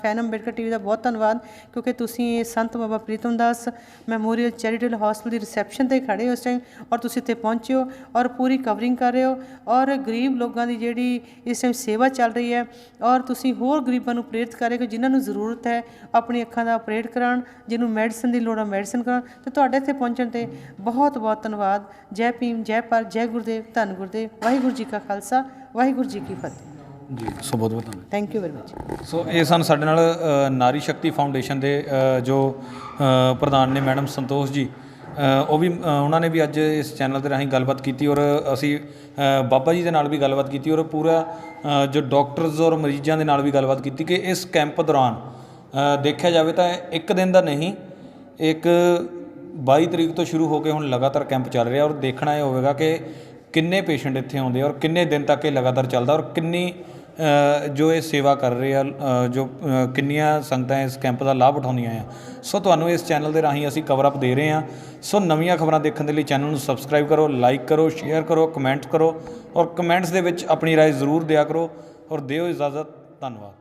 ਫੈਨ ਅੰਬੇਡਕਰ TV ਦਾ ਬਹੁਤ ਧੰਨਵਾਦ, ਕਿਉਂਕਿ ਤੁਸੀਂ ਸੰਤ ਬਾਬਾ ਪ੍ਰੀਤਮ ਦਾਸ ਮੈਮੋਰੀਅਲ ਚੈਰੀਟੇਬਲ ਹਸਪਤਾਲ ਦੀ ਰਿਸੈਪਸ਼ਨ 'ਤੇ ਖੜ੍ਹੇ ਹੋ ਇਸ ਟਾਈਮ, ਔਰ ਤੁਸੀਂ ਇੱਥੇ ਪਹੁੰਚੇ ਹੋ ਔਰ ਪੂਰੀ ਕਵਰਿੰਗ ਕਰ ਰਹੇ ਹੋ, ਔਰ ਗਰੀਬ ਲੋਕਾਂ ਦੀ ਜਿਹੜੀ ਇਸ ਟਾਈਮ ਸੇਵਾ ਚੱਲ ਰਹੀ ਹੈ, ਔਰ ਤੁਸੀਂ ਹੋਰ ਗਰੀਬਾਂ ਨੂੰ ਪ੍ਰੇਰਿਤ ਕਰ ਰਹੇ ਹੋ ਜਿਨ੍ਹਾਂ ਨੂੰ ਜ਼ਰੂਰਤ ਹੈ ਆਪਣੀ ਅੱਖਾਂ ਦਾ ਆਪਰੇਟ ਕਰਾਉਣ, ਜਿਹਨੂੰ ਮੈਡੀਸਨ ਦੀ ਲੋੜ ਆ ਮੈਡੀਸਨ ਕਰਾਉਣ, ਤੇ ਤੁਹਾਡੇ ਇੱਥੇ ਪਹੁੰਚਣ 'ਤੇ ਬਹੁਤ ਬਹੁਤ ਧੰਨਵਾਦ। ਜੈ ਭੀਮ, ਜੈ ਭਾਰਤ, ਜੈ ਗੁਰਦੇਵ, ਧੰਨ ਗੁਰਦੇਵ, ਵਾਹਿਗੁਰੂ ਜੀ ਕਾ ਖਾਲਸਾ, ਵਾਹਿਗੁਰੂ ਜੀ ਕੀ ਫਤਿਹ ਜੀ। ਸੋ ਬਹੁਤ ਬਹੁਤ ਧੰਨਵਾਦ, ਥੈਂਕ ਯੂ ਵੈਰੀ ਮਚ। ਸੋ ਇਹ ਸਨ ਸਾਡੇ ਨਾਲ ਨਾਰੀ ਸ਼ਕਤੀ ਫਾਊਂਡੇਸ਼ਨ ਦੇ ਜੋ ਪ੍ਰਧਾਨ ਨੇ ਮੈਡਮ ਸੰਤੋਸ਼ ਜੀ, ਉਹ ਵੀ ਉਹਨਾਂ ਨੇ ਵੀ ਅੱਜ ਇਸ ਚੈਨਲ ਦੇ ਰਾਹੀਂ ਗੱਲਬਾਤ ਕੀਤੀ, ਔਰ ਅਸੀਂ ਬਾਬਾ ਜੀ ਦੇ ਨਾਲ ਵੀ ਗੱਲਬਾਤ ਕੀਤੀ, ਔਰ ਪੂਰਾ ਜੋ ਡਾਕਟਰਸ ਔਰ ਮਰੀਜ਼ਾਂ ਦੇ ਨਾਲ ਵੀ ਗੱਲਬਾਤ ਕੀਤੀ ਕਿ ਇਸ ਕੈਂਪ ਦੌਰਾਨ ਦੇਖਿਆ ਜਾਵੇ ਤਾਂ ਇੱਕ ਦਿਨ ਦਾ ਨਹੀਂ, ਇੱਕ 22 ਤਰੀਕ ਤੋਂ ਸ਼ੁਰੂ ਹੋ ਕੇ ਹੁਣ ਲਗਾਤਾਰ ਕੈਂਪ ਚੱਲ ਰਿਹਾ, ਔਰ ਦੇਖਣਾ ਇਹ ਹੋਵੇਗਾ ਕਿ ਕਿੰਨੇ ਪੇਸ਼ੈਂਟ ਇੱਥੇ ਆਉਂਦੇ ਔਰ ਕਿੰਨੇ ਦਿਨ ਤੱਕ ਇਹ ਲਗਾਤਾਰ ਚੱਲਦਾ, ਔਰ ਕਿੰਨੀ ਜੋ ਇਹ ਸੇਵਾ ਕਰ ਰਹੇ ਆ, ਜੋ ਕਿੰਨੀਆਂ ਸੰਗਤਾਂ ਇਸ ਕੈਂਪ ਦਾ ਲਾਭ ਉਠਾਉਂਦੀਆਂ ਆ। ਸੋ ਤੁਹਾਨੂੰ ਇਸ ਚੈਨਲ ਦੇ ਰਾਹੀਂ ਅਸੀਂ ਕਵਰ ਅਪ ਦੇ ਰਹੇ ਹਾਂ। ਸੋ ਨਵੀਆਂ ਖਬਰਾਂ ਦੇਖਣ ਦੇ ਲਈ ਚੈਨਲ ਨੂੰ ਸਬਸਕ੍ਰਾਈਬ ਕਰੋ, ਲਾਈਕ ਕਰੋ, ਸ਼ੇਅਰ ਕਰੋ, ਕਮੈਂਟ ਕਰੋ, ਔਰ ਕਮੈਂਟਸ ਦੇ ਵਿੱਚ ਆਪਣੀ ਰਾਏ ਜ਼ਰੂਰ ਦਿਆ ਕਰੋ, ਔਰ ਦਿਓ ਇਜਾਜ਼ਤ। ਧੰਨਵਾਦ।